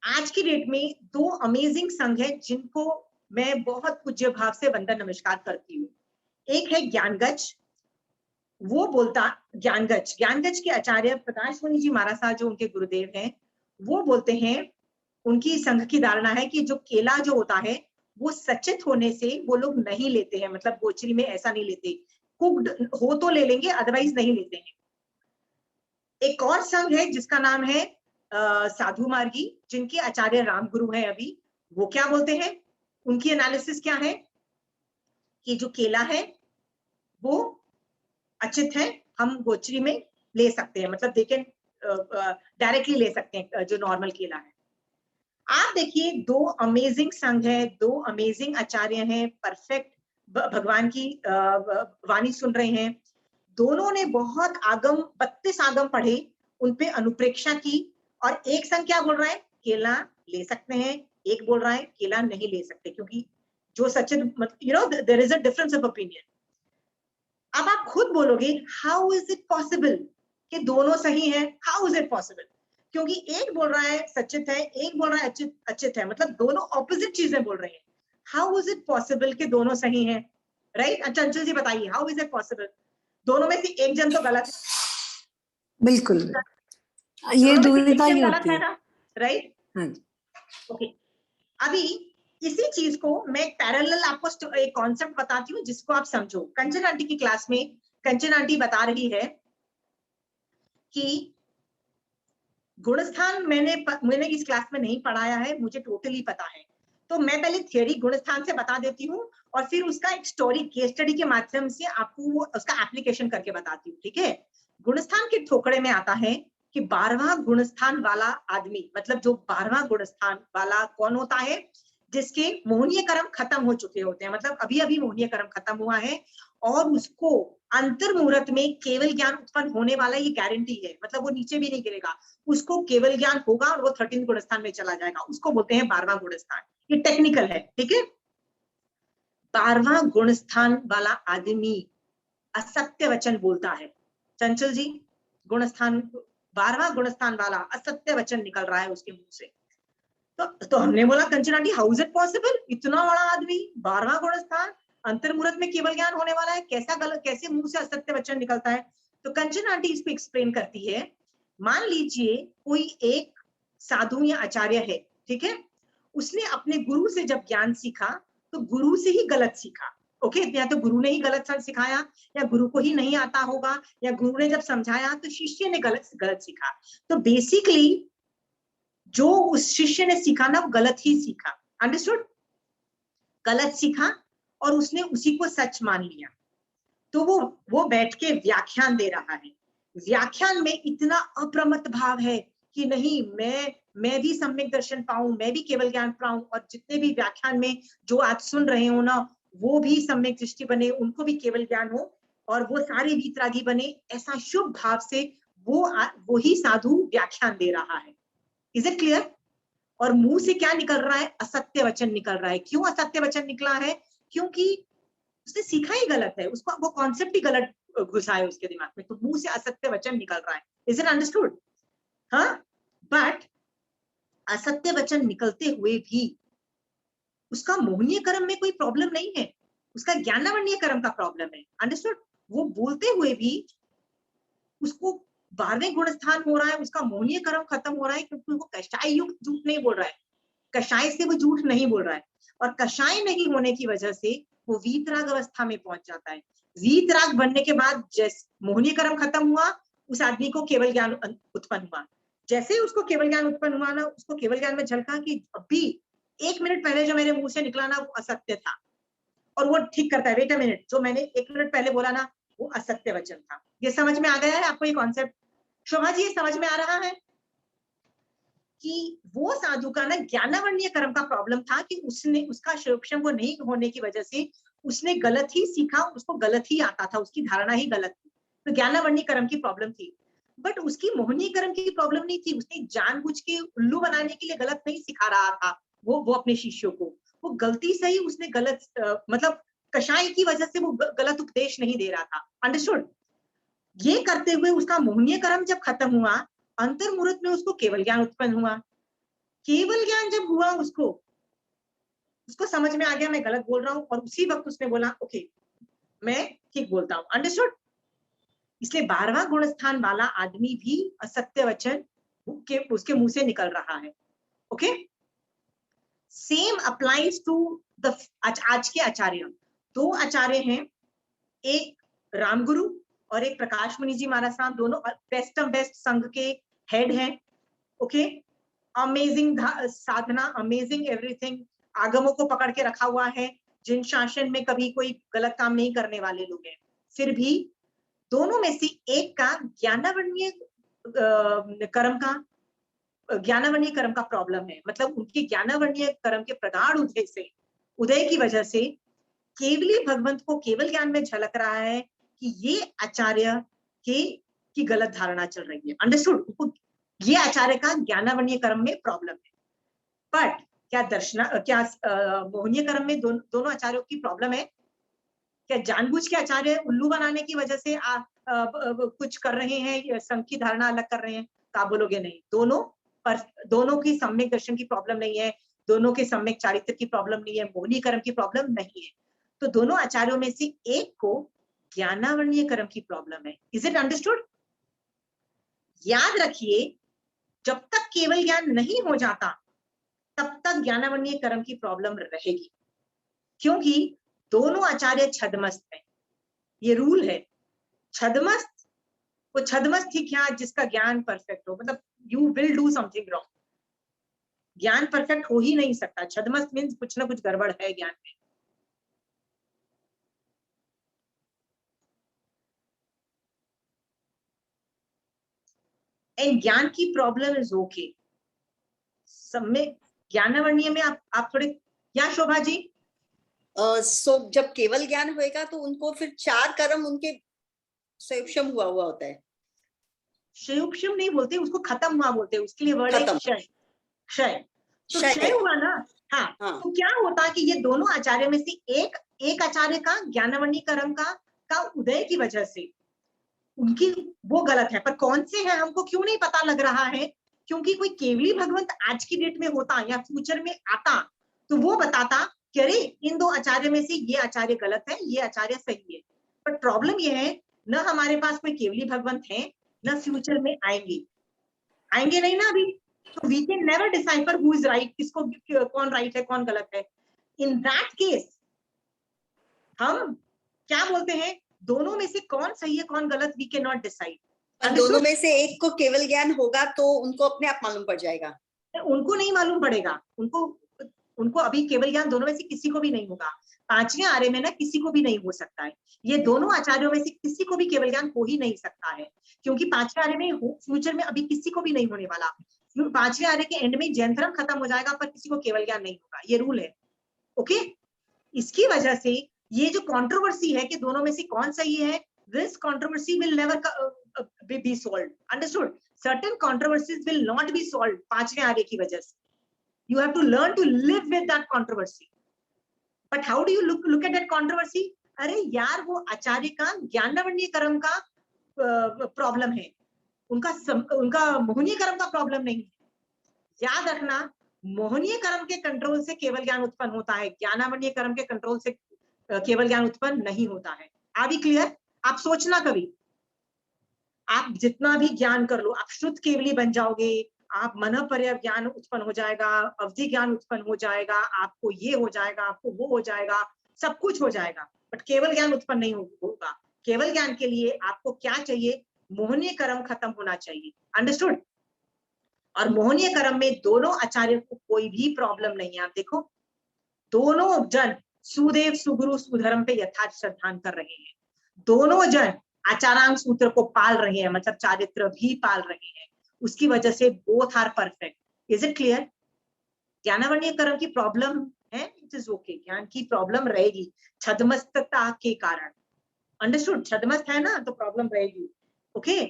आज की डेट में 2 अमेजिंग संघ है जिनको मैं बहुत पूज्य भाव से वंदन नमस्कार करती हूँ। एक है ज्ञानगच्छ, वो बोलता, ज्ञानगच्छ के आचार्य प्रकाश मुनि जी महाराज साहब जो उनके गुरुदेव हैं, वो बोलते हैं, उनकी संघ की धारणा है कि जो केला जो होता है वो सचेत होने से वो लोग नहीं लेते हैं, मतलब गोचरी में ऐसा नहीं लेते, कुक्ड हो तो ले लेंगे, अदरवाइज नहीं लेते हैं। एक और संघ है जिसका नाम है साधु मार्गी, जिनके आचार्य रामगुरु हैं अभी। वो क्या बोलते हैं, उनकी एनालिसिस क्या है कि जो केला है वो अचित है, हम गोचरी में ले सकते हैं, मतलब देखें डायरेक्टली ले सकते हैं जो नॉर्मल केला है। आप देखिए 2 अमेजिंग संघ है, 2 अमेजिंग आचार्य हैं, परफेक्ट भगवान की वाणी सुन रहे हैं। दोनों ने बहुत आगम 32 आगम पढ़े, उनपे अनुप्रेक्षा की, और एक संघ क्या बोल रहा है, केला ले सकते हैं, एक बोल रहा है केला नहीं ले सकते, क्योंकि जो सचित there is a difference of opinion. अब आप खुद बोलोगे हाउ इज इट पॉसिबल कि दोनों सही हैं? How is it possible? क्योंकि एक बोल रहा है सचित है, एक बोल रहा है अचित है, मतलब दोनों ऑपोजिट चीजें बोल रहे हैं। हाउ इज इट पॉसिबल कि दोनों सही हैं? राइट? चंचल जी बताइए, हाउ इज इट पॉसिबल? दोनों में से एक जन तो गलत है। बिल्कुल, ये दोनों में से दुविधा एक ही जन गलत होती है है। ना, राइट? हाँ जी। ओके, अभी इसी चीज को मैं एक पैरेलल आपको एक कॉन्सेप्ट बताती हूँ जिसको आप समझो। कंचन आंटी की क्लास में कंचन आंटी बता रही है कि गुणस्थान मैंने इस क्लास में नहीं पढ़ाया है, मुझे टोटली पता है, तो मैं पहले थियरी गुणस्थान से बता देती हूँ और फिर उसका एक स्टोरी केस स्टडी के माध्यम से आपको वो उसका एप्लीकेशन करके बताती हूँ, ठीक है? गुणस्थान के ठोकड़े में आता है कि 12वां गुणस्थान वाला आदमी, मतलब जो 12वां गुणस्थान वाला कौन होता है, जिसके मोहनीय कर्म खत्म हो चुके होते हैं, मतलब अभी अभी मोहनीय कर्म खत्म हुआ है और उसको अंतर मुहूर्त में केवल ज्ञान उत्पन्न होने वाला, ये गारंटी है, मतलब वो नीचे भी नहीं गिरेगा, उसको केवल ज्ञान होगा और वो 13 गुणस्थान में चला जाएगा, उसको बोलते हैं 12वां गुणस्थान। ये टेक्निकल है, ठीक है? 12वां गुणस्थान वाला आदमी असत्य वचन बोलता है। चंचल जी, गुणस्थान 12वां गुणस्थान वाला असत्य वचन निकल रहा है उसके मुंह से। तो हमने बोला Kanchan aunty how is it possible, इतना बड़ा आदमी 12वां गुणस्थान, अंतर्मुहूर्त में केवल ज्ञान होने वाला है, कैसा गलत, कैसे मुंह से असत्य वचन निकलता है? तो कंचन आंटी इसको एक्सप्लेन करती है। मान लीजिए कोई एक साधु या आचार्य है, ठीक है, उसने अपने गुरु से जब ज्ञान सीखा तो गुरु से ही गलत सीखा। ओके, या तो गुरु ने ही गलत सिखाया, या गुरु को ही नहीं आता होगा, या गुरु ने जब समझाया तो शिष्य ने गलत गलत सीखा। तो बेसिकली जो उस शिष्य ने सीखा ना वो गलत ही सीखा। अंडरस्टूड? गलत सीखा और उसने उसी को सच मान लिया। तो वो बैठ के व्याख्यान दे रहा है, व्याख्यान में इतना अप्रमत्त भाव है कि नहीं, मैं भी सम्यक दर्शन पाऊं, मैं भी केवल ज्ञान पाऊं, और जितने भी व्याख्यान में जो आज सुन रहे हो ना वो भी सम्यक दृष्टि बने, उनको भी केवल ज्ञान हो और वो सारे वीतरागी बने, ऐसा शुभ भाव से वो ही साधु व्याख्यान दे रहा है। Is it clear? और मुंह से क्या निकल रहा है? असत्य वचन निकल रहा है। क्यों असत्य वचन निकला है? क्योंकि उसने सीखा ही गलत है, उसको वो कॉन्सेप्ट ही गलत घुसा है उसके दिमाग में, तो मुंह से असत्य वचन निकल रहा है। Is it understood? हाँ, बट असत्य वचन निकलते हुए भी उसका मोहनीय कर्म में कोई प्रॉब्लम नहीं है, उसका ज्ञानावरणीय कर्म का प्रॉब्लम है। अंडरस्टूड? वो बोलते हुए भी उसको 12वें गुण स्थान हो रहा है, उसका मोहनीय कर्म खत्म हो रहा है, क्योंकि वो कष्टाय युक्त झूठ नहीं बोल रहा है, कषाय से वो झूठ नहीं बोल रहा है, और कषाय नहीं होने की वजह से वो वीतराग अवस्था में पहुंच जाता है। वीतराग बनने के बाद जैसे मोहिनी कर्म खत्म हुआ, उस आदमी को केवल ज्ञान उत्पन्न हुआ। जैसे ही उसको केवल ज्ञान उत्पन्न हुआ ना, उसको केवल ज्ञान में झलका कि अभी 1 मिनट पहले जो मेरे मुंह से निकला ना वो असत्य था, और वो ठीक करता है, वेट अ मिनट, जो मैंने 1 मिनट पहले बोला ना वो असत्य वचन था। ये समझ में आ गया है आपको ये कॉन्सेप्ट? शोभा जी, ये समझ में आ रहा है कि वो साधु का ना ज्ञानावरणीय कर्म का प्रॉब्लम था कि उसने उसका शिवक्षम को नहीं होने की वजह से उसने गलत ही सीखा, उसको गलत ही आता था, उसकी धारणा ही गलत थी, तो ज्ञानावरणीय कर्म की प्रॉब्लम थी। बट उसकी मोहनीय कर्म की प्रॉब्लम नहीं थी, उसने जानबूझ के उल्लू बनाने के लिए गलत नहीं सिखा रहा था वो अपने शिष्यों को, वो गलती से ही उसने गलत मतलब कषाय की वजह से वो गलत उपदेश नहीं दे रहा था। अंडरस्टूड? ये करते हुए उसका मोहनीय कर्म जब खत्म हुआ, अंतर मुहूर्त में उसको केवल ज्ञान उत्पन्न हुआ। केवल ज्ञान जब हुआ उसको समझ में आ गया मैं गलत बोल रहा हूँ, और उसी वक्त उसने बोला ओके मैं ठीक बोलता हूँ। अंडरस्टूड? इसलिए 12वां गुण स्थान वाला आदमी भी असत्य वचन उसके मुंह से निकल रहा है। Okay, same applies to the आज के आचार्य। 2 आचार्य हैं, एक रामगुरु और एक प्रकाश मुनि जी महाराज साहब, दोनों बेस्ट ऑफ बेस्ट संघ के हेड हैं। ओके, अमेजिंग साधना, अमेजिंग एवरीथिंग, आगमों को पकड़ के रखा हुआ है, जिन शासन में कभी कोई गलत काम नहीं करने वाले लोग हैं। फिर भी दोनों में से एक का ज्ञानावरणीय कर्म का प्रॉब्लम है, मतलब उनके ज्ञानावरणीय कर्म के प्रगाढ़ उदय की वजह से केवली भगवंत को केवल ज्ञान में झलक रहा है कि ये आचार्य की गलत धारणा चल रही है। अंडरस्टूड? ये आचार्य का ज्ञानावरणीय कर्म में प्रॉब्लम है। बट क्या मोहनीय कर्म में दोनों आचार्यों की प्रॉब्लम है? क्या जानबूझ के आचार्य उल्लू बनाने की वजह से कुछ कर रहे हैं, संघ की धारणा अलग कर रहे हैं? तो आप बोलोगे नहीं, दोनों की सम्यक दर्शन की प्रॉब्लम नहीं है, दोनों के सम्यक चारित्र की प्रॉब्लम नहीं है, मोहनीय कर्म की प्रॉब्लम नहीं है। तो दोनों आचार्यों में से एक को ज्ञानावरणीय कर्म की प्रॉब्लम है। Is it understood? याद रखिए, जब तक केवल ज्ञान नहीं हो जाता तब तक ज्ञानावरणीय कर्म की प्रॉब्लम रहेगी, क्योंकि दोनों आचार्य छदमस्त हैं। ये रूल है, छदमस्त, वो छदमस्त ही क्या जिसका ज्ञान परफेक्ट हो, मतलब you will do something wrong. ज्ञान परफेक्ट हो ही नहीं सकता, छदमस्त मीन्स कुछ ना कुछ गड़बड़ है ज्ञान में। एंड ज्ञान की प्रॉब्लम इज ओके। सब में ज्ञानावरणीय में आप थोड़े, या शोभा जी? सो जब केवल ज्ञान होएगा तो उनको फिर 4 कर्म उनके संयुक्षम हुआ होता है। संयुक्षम नहीं बोलते उसको, खत्म हुआ बोलते हैं, उसके लिए वर्ड है क्षय। क्षय तो क्षय हुआ ना। हाँ, तो क्या होता कि ये दोनों आचार्य में से एक आचार्य का ज्ञानावरणीय कर्म का उदय की वजह से उनकी वो गलत है, पर कौन से है हमको क्यों नहीं पता लग रहा है? क्योंकि कोई केवली भगवंत आज की डेट में होता या फ्यूचर में आता तो वो बताता कि अरे इन 2 आचार्य में से ये आचार्य गलत है, ये आचार्य सही है। पर प्रॉब्लम ये है, न हमारे पास कोई केवली भगवंत है, न फ्यूचर में आएंगे नहीं ना अभी, तो we can never decipher who is right, किसको कौन राइट है कौन गलत है। इन दैट केस हम क्या बोलते हैं, दोनों में से कौन सही है कौन गलत, वी कैन नॉट डिसाइड। दोनों में से एक को केवल ज्ञान होगा तो उनको अपने आप मालूम पड़ जाएगा। उनको नहीं मालूम पड़ेगा, उनको अभी केवल ज्ञान दोनों में से किसी को भी नहीं होगा। 5वें आर्य में ना किसी को भी नहीं हो सकता है, ये दोनों आचार्यों में से किसी को भी केवल ज्ञान हो ही नहीं सकता है, क्योंकि 5वें आर्य में फ्यूचर में अभी किसी को भी नहीं होने वाला। 5वें आर्य के एंड में जैन धर्म खत्म हो जाएगा, पर किसी को केवल ज्ञान नहीं होगा, ये रूल है। ओके, इसकी वजह से ये जो कंट्रोवर्सी है कि दोनों में से कौन सही है, this controversy will never be solved. Understood? Certain controversies will not be solved 5वें आर्य की वजह से। You have to learn to live with that controversy. But how do you look at that controversy? अरे यार, वो आचार्य का ज्ञानावरणीय कर्म का प्रॉब्लम है, उनका मोहनीय कर्म का प्रॉब्लम नहीं है। याद रखना, मोहनीय कर्म के कंट्रोल से केवल ज्ञान उत्पन्न होता है, ज्ञानावरणीय कर्म के कंट्रोल से केवल ज्ञान उत्पन्न नहीं होता है। Are we clear? आप सोचना, कभी आप जितना भी ज्ञान कर लो, आप शुद्ध केवली बन जाओगे, आप मन पर्याप्त ज्ञान उत्पन्न हो जाएगा, अवधि ज्ञान उत्पन्न हो जाएगा, आपको ये हो जाएगा, आपको वो हो जाएगा, सब कुछ हो जाएगा, बट केवल ज्ञान उत्पन्न नहीं होगा। केवल ज्ञान के लिए आपको क्या चाहिए? मोहनीय कर्म खत्म होना चाहिए। अंडरस्टूड? और मोहनीय कर्म में दोनों आचार्य को कोई भी प्रॉब्लम नहीं है। आप देखो, दोनों जन सुदेव सुगुरु सुधर्म पे यथार्थ श्रद्धान कर रहे हैं। दोनों जन आचारांग सूत्र को पाल रहे हैं, मतलब चारित्र भी पाल रहे हैं। उसकी वजह से both are perfect. Is it clear? ज्ञानावरणीय कर्म की प्रॉब्लम है, इट इज ओके। ज्ञान की प्रॉब्लम रहेगी छदमस्तता के कारण। अंडरस्टूड? छदमस्त है ना, तो प्रॉब्लम रहेगी। ओके?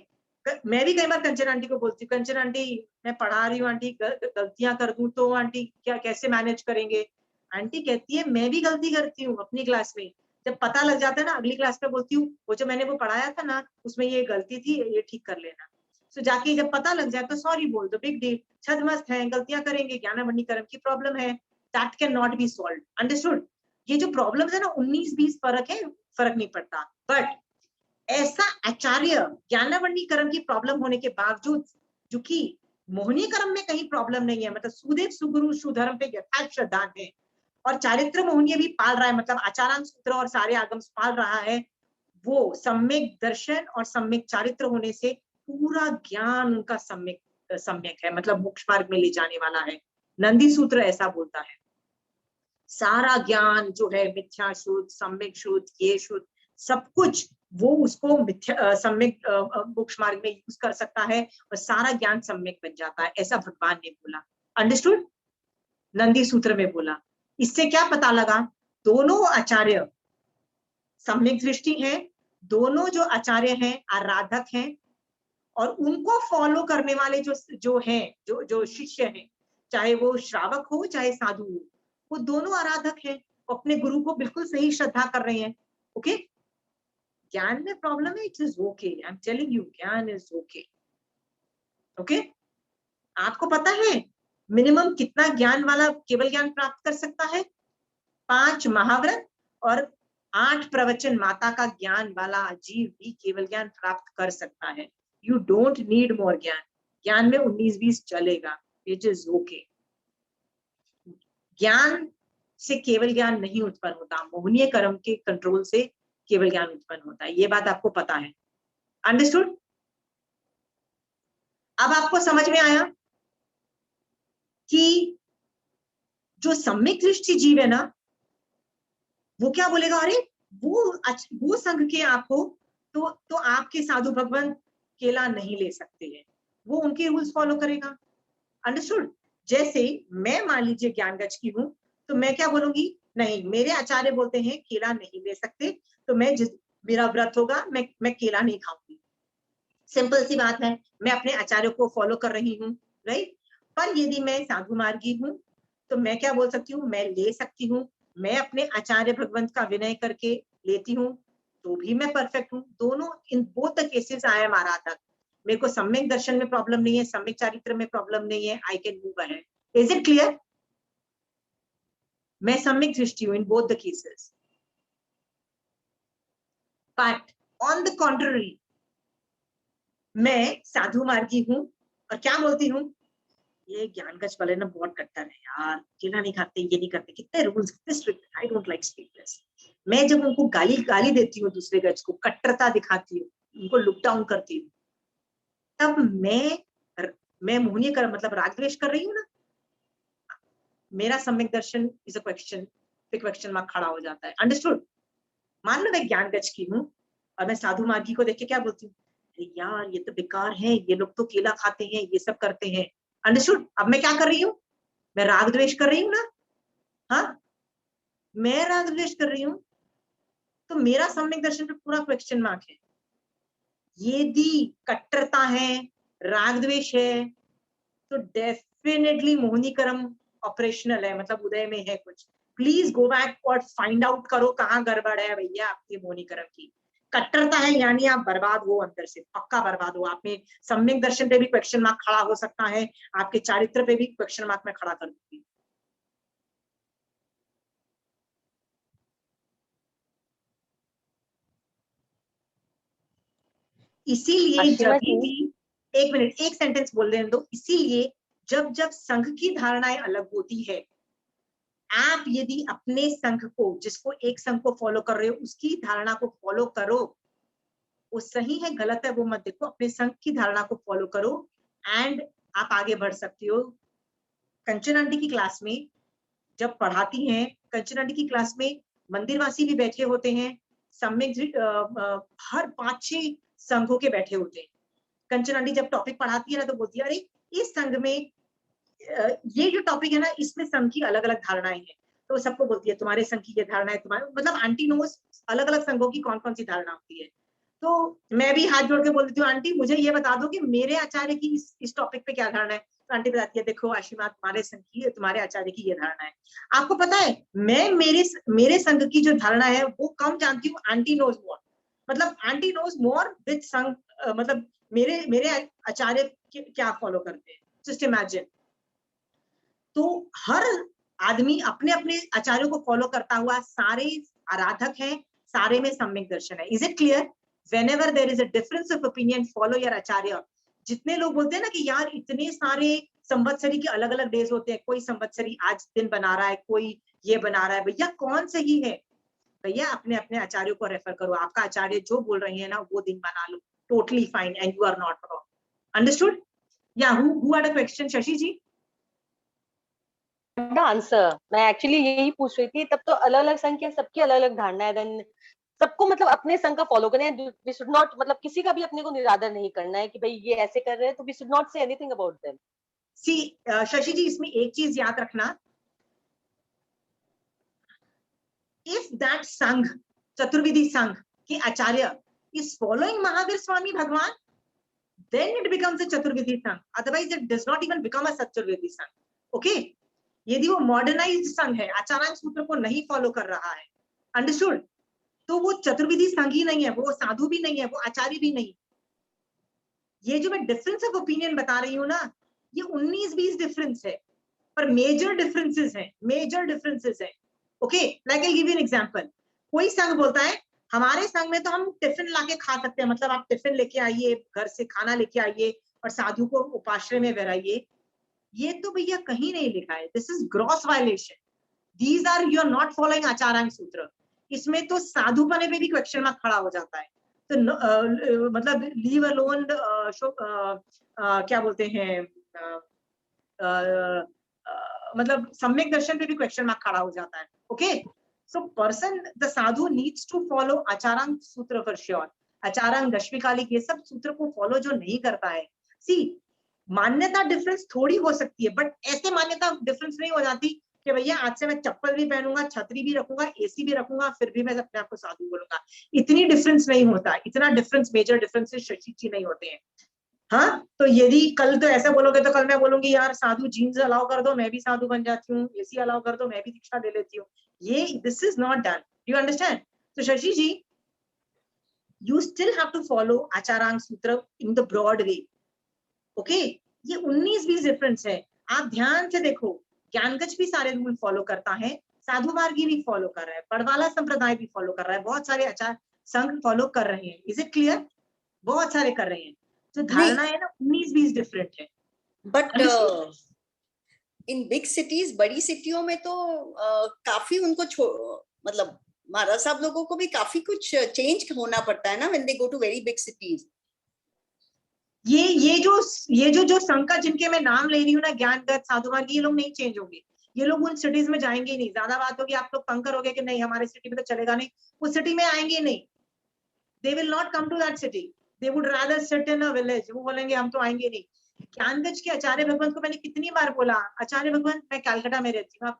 मैं भी कई बार कंचन आंटी को बोलती हूँ, कंचन आंटी मैं पढ़ा रही हूँ आंटी, गलतियां कर दूं तो आंटी क्या कैसे मैनेज करेंगे? आंटी कहती है मैं भी गलती करती हूँ अपनी क्लास में। जब पता लग जाता है ना, अगली क्लास में बोलती हूँ वो जो मैंने वो पढ़ाया था ना, उसमें ये गलती थी, ये ठीक कर लेना। तो जाके जब पता लग जाए तो सॉरी बोल दो, बिग डील। छदमस्त है, गलतियां करेंगे, ज्ञानावरणीय कर्म की प्रॉब्लम है, that can not be solve. Understood? ये जो प्रॉब्लम है ना, 19-20 फर्क है, फर्क नहीं पड़ता। बट ऐसा आचार्य ज्ञानावरणीय कर्म की प्रॉब्लम होने के बावजूद, जो कि मोहनीय कर्म में कहीं प्रॉब्लम नहीं है, मतलब सुदेव सुगुरु सुधर्म पे यथार्थ श्रद्धान है, और चारित्र मोहनीय भी पाल रहा है, मतलब आचारांग सूत्र और सारे आगम पाल रहा है, वो सम्यक दर्शन और सम्यक चारित्र होने से पूरा ज्ञान उनका सम्यक सम्यक है, मतलब मोक्ष मार्ग में ले जाने वाला है। नंदी सूत्र ऐसा बोलता है। सारा ज्ञान जो है मिथ्या शुद्ध, सम्यक शुद्ध, ये शुद्ध, सब कुछ वो उसको मिथ्या सम्यक मोक्ष मार्ग में यूज कर सकता है, और सारा ज्ञान सम्यक बन जाता है, ऐसा भगवान ने बोला। अंडरस्टूड? नंदी सूत्र में बोला। इससे क्या पता लगा? दोनों आचार्य सम्यक दृष्टि है, दोनों जो आचार्य हैं आराधक हैं, और उनको फॉलो करने वाले जो जो हैं, जो शिष्य हैं, चाहे वो श्रावक हो चाहे साधु हो, वो दोनों आराधक हैं, अपने गुरु को बिल्कुल सही श्रद्धा कर रहे हैं। ओके? ज्ञान में प्रॉब्लम है, it is okay, I am telling you, ज्ञान इज ओके। ओके? आपको पता है मिनिमम कितना ज्ञान वाला केवल ज्ञान प्राप्त कर सकता है? 5 महाव्रत और 8 प्रवचन माता का ज्ञान वाला जीव भी केवल ज्ञान प्राप्त कर सकता है। यू डोंट नीड मोर ज्ञान। ज्ञान में 19-20 चलेगा, इट इज ओके। ज्ञान से केवल ज्ञान नहीं उत्पन्न होता, मोहनीय कर्म के कंट्रोल से केवल ज्ञान उत्पन्न होता है। ये बात आपको पता है। अंडरस्टूड? अब आपको समझ में आया कि जो सम्यक दृष्टि जीव है ना, वो क्या बोलेगा? अरे वो संघ के आपको, तो आपके साधु भगवान केला नहीं ले सकते हैं, वो उनके रूल्स फॉलो करेगा। अंडरस्टूड? जैसे मैं मान लीजिए ज्ञान गज की हूं, तो मैं क्या बोलूंगी? नहीं, मेरे आचार्य बोलते हैं केला नहीं ले सकते, तो मैं जिस मेरा व्रत होगा मैं केला नहीं खाऊंगी। सिंपल सी बात है, मैं अपने आचार्य को फॉलो कर रही हूँ, राइट? पर यदि मैं साधु मार्गी हूँ, तो मैं क्या बोल सकती हूँ? मैं ले सकती हूँ, मैं अपने आचार्य भगवंत का विनय करके लेती हूँ, तो भी मैं परफेक्ट हूँ। दोनों, in both the cases I am आराधक। मेरे को सम्यक दर्शन में प्रॉब्लम नहीं है, सम्यक चारित्र में प्रॉब्लम नहीं है, I can move ahead. Is it clear? मैं सम्यक दृष्टि हूँ इन both the cases. But on the contrary, मैं साधु मार्गी हूँ और क्या बोलती हूँ? ये ज्ञान गज वाले ना बहुत कट्टर है यार, केला नहीं खाते, ये नहीं करते, कितने रूल्स, कितने strict, I don't like strictness. मैं जब उनको गाली गाली देती हूँ, दूसरे गज को कट्टरता दिखाती हूँ, उनको लुक डाउन करती हूँ, तब मैं मोहनीय कर मतलब राग द्वेष कर रही हूँ ना। मेरा सम्यक दर्शन इज अ क्वेश्चन, फिर क्वेश्चन मार्क खड़ा हो जाता है। अंडरस्टूड? मान लो मैं ज्ञान गज की हूँ और मैं साधु मार्गी को देख के क्या बोलती हूँ? अरे यार ये तो बेकार है, ये लोग तो केला खाते हैं, ये सब करते हैं। अंडरस्टूड? अब मैं क्या कर रही हूँ? मैं राग द्वेष कर रही हूँ ना। हाँ, मैं राग द्वेष कर रही हूँ, तो मेरा सम्यक दर्शन पे पूरा क्वेश्चन मार्क है। यदि कट्टरता है, राग द्वेष है, तो डेफिनेटली मोहनी कर्म ऑपरेशनल है, मतलब उदय में है कुछ। प्लीज गो बैक और फाइंड आउट करो कहाँ गड़बड़ है भैया आपकी मोहनी कर्म की। कट्टरता है यानी आप बर्बाद हो, अंदर से पक्का बर्बाद हो। आप में सम्यक दर्शन पे भी क्वेश्चन मार्क खड़ा हो सकता है, आपके चारित्र पे भी क्वेश्चन मार्क में खड़ा कर दूंगी। इसीलिए जब असीमा जी, भी एक मिनट, एक सेंटेंस बोल देने दो। इसीलिए जब जब संघ की धारणाएं अलग होती है, आप यदि अपने संघ को, जिसको एक संघ को फॉलो कर रहे हो, उसकी धारणा को फॉलो करो, वो सही है गलत है वो मत देखो, अपने संघ की धारणा को फॉलो करो एंड आप आगे बढ़ सकते हो। कंचन आंटी की क्लास में जब पढ़ाती हैं, कंचन आंटी की क्लास में मंदिरवासी भी बैठे होते हैं, सम्यक हर 5-6 संघों के बैठे होते हैं। कंचन आंटी जब टॉपिक पढ़ाती है ना तो बोलती है अरे इस संघ में ये जो टॉपिक है ना, इसमें संघ की अलग अलग धारणाएं हैं, तो सबको बोलती है तुम्हारे संघ की ये धारणा है, तुम्हारे, मतलब आंटी नोस अलग अलग संघों की कौन कौन सी धारणा होती है। तो मैं भी हाथ जोड़ के बोल देती हूँ आंटी मुझे ये बता दो कि मेरे आचार्य की इस टॉपिक पे क्या धारणा है। तो आंटी बताती है देखो आशीमा तुम्हारे संघ की, तुम्हारे आचार्य की ये धारणा है। आपको पता है मैं मेरे संघ की जो धारणा है वो कम जानती हूँ, आंटी नोज मोर, मतलब आंटी नोज मोर विद संघ, मतलब मेरे आचार्य क्या फॉलो करते हैं, जस्ट इमेजिन। तो हर आदमी अपने अपने आचार्यों को फॉलो करता हुआ, सारे आराधक हैं, सारे में सम्यक दर्शन है। Is it clear? whenever there is a difference of opinion follow your acharya। जितने लोग बोलते हैं ना कि यार इतने सारे संवत्सरी के अलग अलग डेज होते हैं, कोई संवत्सरी आज दिन बना रहा है, कोई ये बना रहा है, भैया कौन सही है? भैया अपने अपने आचार्यों को रेफर करो, आपका आचार्य जो बोल रही है ना वो दिन बना लो, totally fine and you are not wrong. Understood? या who had a question? Shashi ji the answer, मैं एक्चुअली यही पूछ रही थी। तब तो अलग अलग संघ के सबकी अलग अलग धारणा है, देन सबको मतलब अपने संघ का फॉलो करें। वी शुड नॉट, मतलब किसी का भी अपने को निरादर नहीं करना है कि भाई ये ऐसे कर रहे हैं तो we should not say anything about them. See Shashi ji इसमें एक चीज याद रखना, इफ दैट संघ, चतुर्विधि संघ के आचार्य is following Mahavir Swami Bhagwan, then it becomes a Chaturvidhi Sangh. Otherwise, it does not even become a Chaturvidhi Sangh. Okay? यदि वो मॉडर्नाइज्ड संघ है, आचारांग सूत्र को नहीं फॉलो कर रहा है, अंडरस्टूड, तो वो चतुर्विधि संघ ही नहीं है, वो साधु भी नहीं है, वो आचार्य भी नहीं। ये जो मैं डिफरेंस ऑफ ओपिनियन बता रही हूँ ना, ये 19-20 डिफरेंस है, पर मेजर डिफरेंसेस हैं, मेजर डिफरेंसेस हैं। Okay, like I give you an example. कोई संघ बोलता है हमारे संघ में तो हम टिफिन लाके खा सकते हैं, मतलब आप टिफिन लेके आइए, घर से खाना लेके आइए और साधु को उपाश्रय में बैठाइए। ये तो भैया कहीं नहीं लिखा है, this is gross violation, these are you are not following Acharang Sutra. इसमें तो साधुपने पे भी क्वेश्चन मार्क खड़ा हो जाता है। तो मतलब लीव अलोन, क्या बोलते हैं, मतलब सम्यक दर्शन पे भी क्वेश्चन मार्क खड़ा हो जाता है। Okay, so person, the sadhu needs to follow Acharang Sutra for sure. Acharanga, दशविकालिक, ये सब सूत्र को फॉलो जो नहीं करता है, सी मान्यता डिफरेंस थोड़ी हो सकती है, बट ऐसे मान्यता डिफरेंस नहीं हो जाती कि भैया आज से मैं चप्पल भी पहनूंगा, छतरी भी रखूंगा, एसी भी रखूंगा, फिर भी मैं अपने आप को साधु बोलूंगा। इतनी डिफरेंस नहीं होता, इतना डिफरेंस, मेजर डिफरेंसेस शशि जी नहीं होते हैं। हाँ, तो यदि कल तो ऐसा बोलोगे तो कल मैं बोलूंगी यार साधु जीन्स अलाउ कर दो, मैं भी साधु बन जाती हूँ, एसी अलाउ कर दो, मैं भी दीक्षा ले लेती हूँ। ये this is not done, you understand? तो शशि जी you still have to follow Acharanga सूत्र in the broad way. Okay, ये 19-20 डिफरेंस है। आप ध्यान से देखो, ज्ञानगज भी सारे रूल फॉलो करता है, साधु मार्गी भी फॉलो कर रहा है, पड़वाला संप्रदाय भी फॉलो कर रहा है, बहुत सारे आचार संघ फॉलो कर रहे हैं। Is it clear? बहुत सारे कर रहे हैं। तो धारणा है ना 19-20 डिफरेंट है। बट इन बिग सिटीज, बड़ी सिटियों में तो काफी उनको मतलब महाराज साहब लोगों को भी काफी कुछ चेंज होना पड़ता है ना when they go to very big cities. ये जो संघ का जिनके मैं नाम ले रही हूँ ना, ज्ञानगत, साधु मार्गी, ये लोग नहीं चेंज होंगे। ये लोग उन सिटीज में जाएंगे ही नहीं। ज्यादा बात होगी आप लोग तंग करोगे कि नहीं हमारे सिटी में तो चलेगा नहीं, उस सिटी में आएंगे नहीं। They will not come to that city, they would rather sit in a village. वो बोलेंगे हम तो आएंगे नहीं। ज्ञानगंज के आचार्य भगवंत को मैंने कितनी बार बोला, आचार्य भगवंत मैं कलकत्ता में रहती हूँ,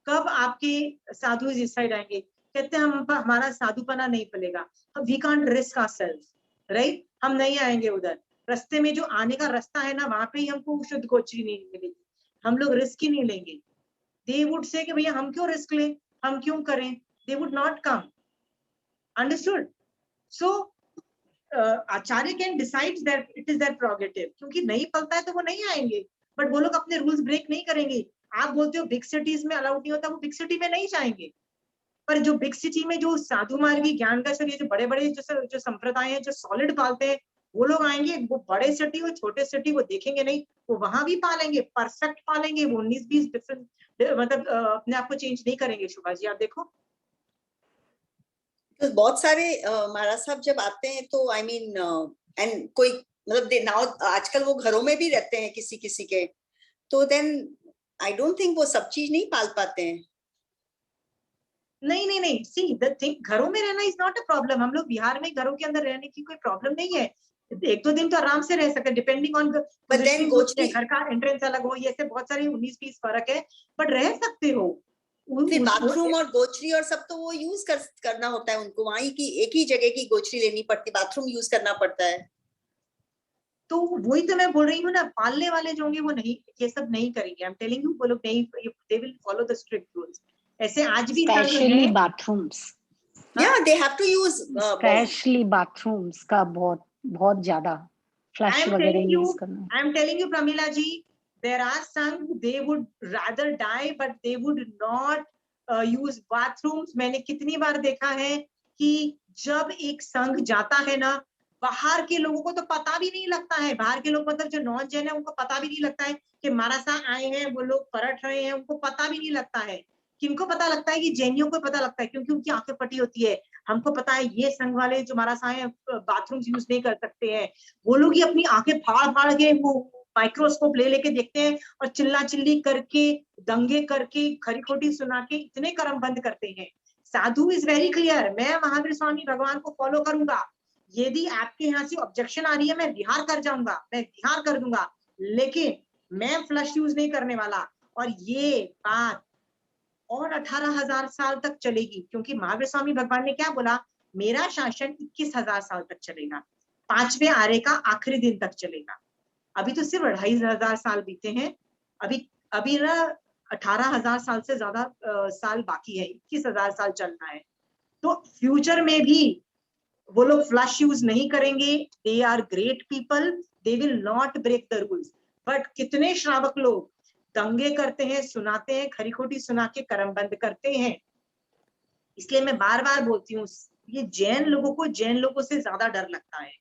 कब आपके साधु इस साइड आएंगे? कहते हैं हमारा साधुपना नहीं पलेगा, we can't risk ourselves, right? हम नहीं आएंगे उधर। रास्ते में जो आने का रास्ता है ना, वहां पे ही हमको शुद्ध गोचरी नहीं मिलेगी, हम लोग रिस्क ही नहीं लेंगे। दे वुड से कि भैया हम क्यों रिस्क लें, हम क्यों करें? They would not come. Understood? So acharya can decide that it is their prerogative, क्योंकि नहीं पलता है तो वो नहीं आएंगे, बट वो लोग अपने रूल्स ब्रेक नहीं करेंगे। आप बोलते हो बिग सिटीज में अलाउड नहीं होता, वो बिग सिटी में नहीं जाएंगे। पर जो बिग सिटी में जो साधु मार्गी, ज्ञानगज और ये जो बड़े बड़े जो संप्रदाय हैं, जो सॉलिड पालते हैं, वो लोग आएंगे, वो बड़े सिटी और छोटे सिटी वो देखेंगे नहीं, वो वहां भी पालेंगे, परफेक्ट पालेंगे, वो 19-20 डिफरेंट मतलब अपने आप को चेंज नहीं करेंगे। शुभा जी आप देखो, तो बहुत सारे महाराज साहब जब आते हैं तो आई मीन एंड कोई मतलब नाउ आजकल वो घरों में भी रहते हैं किसी किसी के, तो देन आई डोंट थिंक वो सब चीज नहीं पाल पाते हैं। नहीं नहीं नहीं, सी द थिंग, घरों में रहना इज नॉट अ प्रॉब्लम। हम लोग बिहार में घरों के अंदर रहने की कोई प्रॉब्लम नहीं है, 1-2 दिन तो आराम से रह सकते, डिपेंडिंग ऑन But then गोचरी, घर का एंट्रेंस अलग हो, ये से बहुत सारी 19-20 फर्क है, बट रह सकते हो। फिर बाथरूम और गोचरी और सब तो वो यूज करना होता है उनको, वहीं की एक ही जगह की गोचरी लेनी पड़ती, बाथरूम यूज करना पड़ता है। तो वही तो मैं बोल रही हूँ ना, पालने वाले जो होंगे वो नहीं, ये सब नहीं करेंगे। आई एम टेलिंग यू, वो लोग नहीं, they will follow the strict rules. ऐसे आज भी संघ स्पेशली है, bathrooms, Yeah, they have to use specially bathrooms का बहुत बहुत ज्यादा I फ्लश am वगैरह telling यूज you, करना। I am telling you, Pramila ji, there are some they would rather die, but they would not use bathrooms. मैंने कितनी बार देखा है कि जब एक संघ जाता है ना, बाहर के लोगों को तो पता भी नहीं लगता है, बाहर के लोग मतलब जो नॉन जैन है उनको पता भी नहीं लगता है कि महाराज आए हैं, वो लोग परट रहे हैं, उनको पता भी नहीं लगता है। किनको पता लगता है कि जैनियों को पता लगता है, क्योंकि उनकी आंखें फटी होती है। हमको पता है ये संघ वाले जो महाराज आए हैं बाथरूम यूज नहीं कर सकते हैं, वो लोग ही अपनी आंखें फाड़ फाड़ के वो माइक्रोस्कोप ले लेके देखते हैं और चिल्ला चिल्ली करके, दंगे करके, खरी खोटी सुना के इतने कर्म बंद करते हैं। साधु इज वेरी क्लियर, मैं महावीर स्वामी भगवान को फॉलो करूंगा, यदि आपके यहाँ से ऑब्जेक्शन आ रही है मैं बिहार कर जाऊंगा, मैं बिहार कर दूंगा, लेकिन मैं फ्लश यूज नहीं करने वाला। और ये बात और 18,000 साल तक चलेगी, क्योंकि महावीर स्वामी भगवान ने क्या बोला, मेरा शासन 21,000 साल तक चलेगा, 5वें आर्य का आखिरी दिन तक चलेगा। अभी तो सिर्फ 2,500 साल बीते हैं, अभी अभी ना 18,000 साल से ज्यादा साल बाकी है, 21,000 साल चलना है। तो फ्यूचर में भी वो लोग फ्लश यूज नहीं करेंगे, they are great people, they will not break the rules. But कितने श्रावक लोग दंगे करते हैं, सुनाते हैं, खरी खोटी सुना के कर्म बंद करते हैं। इसलिए मैं बार बार बोलती हूँ, ये जैन लोगों को जैन लोगों से ज्यादा डर लगता है,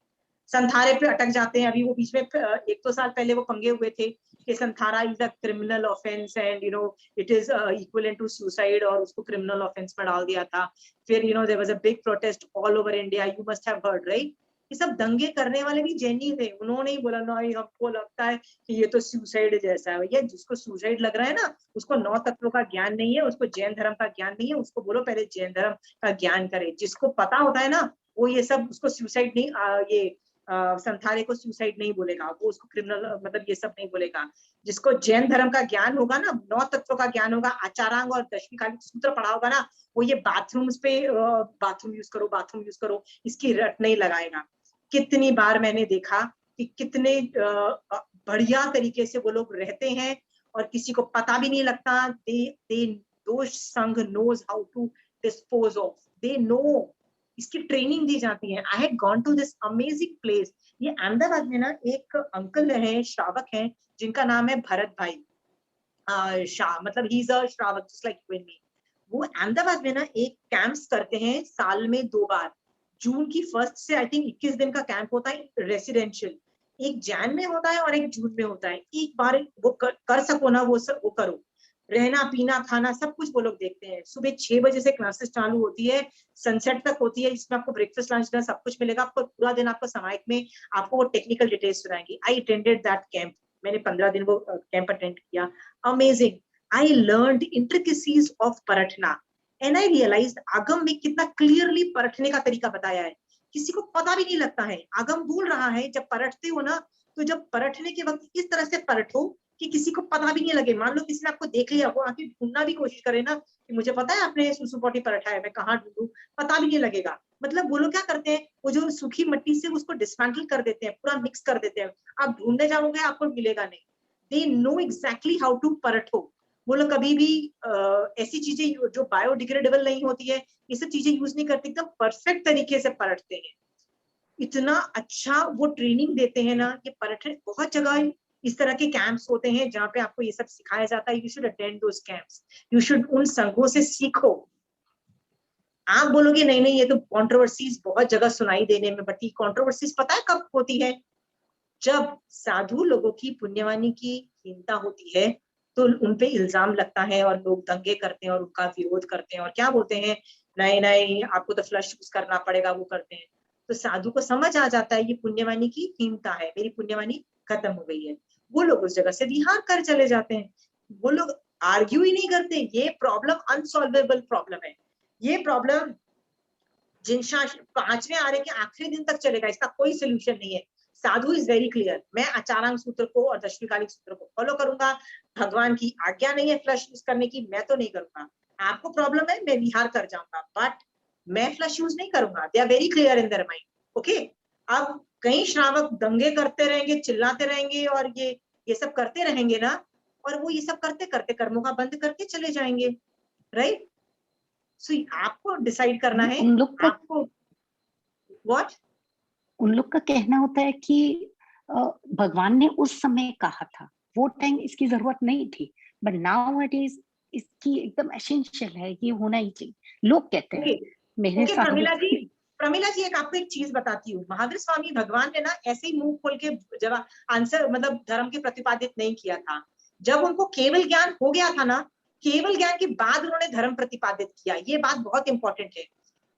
संथारे पे अटक जाते हैं। अभी वो बीच में 1-2 साल पहले वो पंगे हुए थे कि संथारा is a criminal offence and you know it is equivalent to suicide, और उसको क्रिमिनल ऑफेंस में डाल दिया था। फिर you know there was a big protest all over India, you must have heard right. ये सब दंगे करने वाले भी जैनी थे, उन्होंने ही बोला नहीं हमको लगता है कि ये तो सुसाइड जैसा है। भैया जिसको सुसाइड लग रहा है ना, उसको 9 तत्वों का ज्ञान नहीं है, उसको जैन धर्म का ज्ञान नहीं है, उसको बोलो पहले जैन धर्म का ज्ञान करे। जिसको पता होता है ना, वो ये सब उसको सुसाइड नहीं ये संथारे को सुसाइड नहीं बोलेगा, वो उसको क्रिमिनल मतलब ये सब नहीं बोलेगा। जिसको जैन धर्म का ज्ञान होगा ना, 9 तत्वों का ज्ञान होगा, आचारांग और दशमी कालिक सूत्र पढ़ा होगा ना, वो ये बाथरूम्स पे बाथरूम यूज करो इसकी रट नहीं लगाएगा। कितनी बार मैंने देखा कि कितने बढ़िया तरीके से वो लोग रहते हैं और किसी को पता भी नहीं लगता। दोष संघ knows how to dispose of, they know, इसकी ट्रेनिंग दी जाती है। I had gone to this amazing place. ये अहमदाबाद में ना एक अंकल है, श्रावक हैं, जिनका नाम है भरत भाई शाह, मतलब ही इज अ श्रावक just like you and me. वो अहमदाबाद में ना एक कैंप्स करते हैं साल में 2 बार, जून की 1 से आई थिंक 21 दिन का कैंप होता है रेसिडेंशियल, एक जैन में होता है और एक जून में होता है। एक बार वो कर सको ना, वो करो, रहना पीना खाना सब कुछ वो लोग देखते हैं। सुबह 6 बजे से क्लासेस चालू होती है, सनसेट तक होती है, इसमें आपको ब्रेकफास्ट लंच डिनर सब कुछ मिलेगा। आपको पूरा दिन आपको समाहिक में आपको वो टेक्निकल डिटेल्स सुनाएंगे। आई अटेंडेड दैट कैंप, मैंने 15 दिन वो कैंप अटेंड किया। Amazing, I learned intricacies of परठना एंड आई रियलाइज्ड आगम में कितना क्लियरली परठने का तरीका बताया है, किसी को पता भी नहीं लगता है। आगम बोल रहा है जब परठते हो ना, तो जब परठने के वक्त इस तरह से परठो कि किसी को पता भी नहीं लगे। मान लो किसी ने आपको देख लिया, वो आके ढूंढना भी कोशिश करे ना कि मुझे पता है आपने सुसु पोटी पराठा है, मैं कहाँ ढूंढूं, पता भी नहीं लगेगा। मतलब वो लोग क्या करते हैं, वो जो सूखी मिट्टी से उसको डिसमेंटल कर देते हैं, पूरा मिक्स कर देते हैं। आप ढूंढने जाओगे आपको मिलेगा नहीं। They know exactly how to परठो। वो लोग कभी भी ऐसी चीजें जो बायोडिग्रेडेबल नहीं होती है, ये सब चीजें यूज नहीं करते, एकदम परफेक्ट तरीके से परठते हैं। इतना अच्छा वो ट्रेनिंग देते हैं ना, ये पर्यटन बहुत जगह इस तरह के कैंप्स होते हैं जहाँ पे आपको ये सब सिखाया जाता है। You should attend those camps, you should उन संघों से सीखो। आप बोलोगे नहीं नहीं ये तो कंट्रोवर्सीज बहुत जगह सुनाई देने में, बट ये कंट्रोवर्सीज पता है कब होती है? जब साधु लोगों की पुण्यवानी की हीनता होती है तो उनपे इल्जाम लगता है और लोग दंगे करते हैं और उनका विरोध करते हैं और क्या बोलते हैं, नहीं नहीं आपको तो फ्लश यूज करना पड़ेगा, वो करते हैं। तो साधु को समझ आ जाता है ये पुण्यवानी की हीनता है, मेरी पुण्यवानी खत्म हो गई है। वो लोग उस जगह से विहार कर चले जाते हैं। वो लोग आर्ग्यू ही नहीं करते। ये प्रॉब्लम अनसॉल्वेबल प्रॉब्लम है। ये प्रॉब्लम जिन पांचवें आर्य के आखिरी दिन तक चलेगा, इसका कोई सोल्यूशन नहीं है। साधु इज वेरी क्लियर, मैं आचारांग सूत्र को और दशविकालिक सूत्र को फॉलो करूंगा। भगवान की आज्ञा नहीं है फ्लश यूज करने की, मैं तो नहीं करूंगा। आपको प्रॉब्लम है, मैं विहार कर जाऊंगा, बट मैं फ्लश यूज नहीं करूंगा। They are very clear in their mind. Okay, अब कई श्रावक दंगे करते रहेंगे, चिल्लाते रहेंगे और ये सब करते रहेंगे ना, और वो ये सब करते करते कर्मों का बंद करके चले जाएंगे, राइट? सो आपको डिसाइड करना है उन लोग का आपको व्हाट। उन लोग का कहना होता है कि भगवान ने उस समय कहा था, वो टाइम इसकी जरूरत नहीं थी, बट नाउ इट इज, इसकी एकदम एसेंशियल है, ये होना ही चाहिए, लोग कहते हैं। मेरे ओके साथ प्रमिला जी एक आपको एक चीज बताती हूँ। महावीर स्वामी भगवान ने ना ऐसे ही मुंह खोल के जब आंसर मतलब धर्म के प्रतिपादित नहीं किया था। जब उनको केवल ज्ञान हो गया था ना, केवल ज्ञान के बाद उन्होंने धर्म प्रतिपादित किया। ये बात बहुत इंपॉर्टेंट है।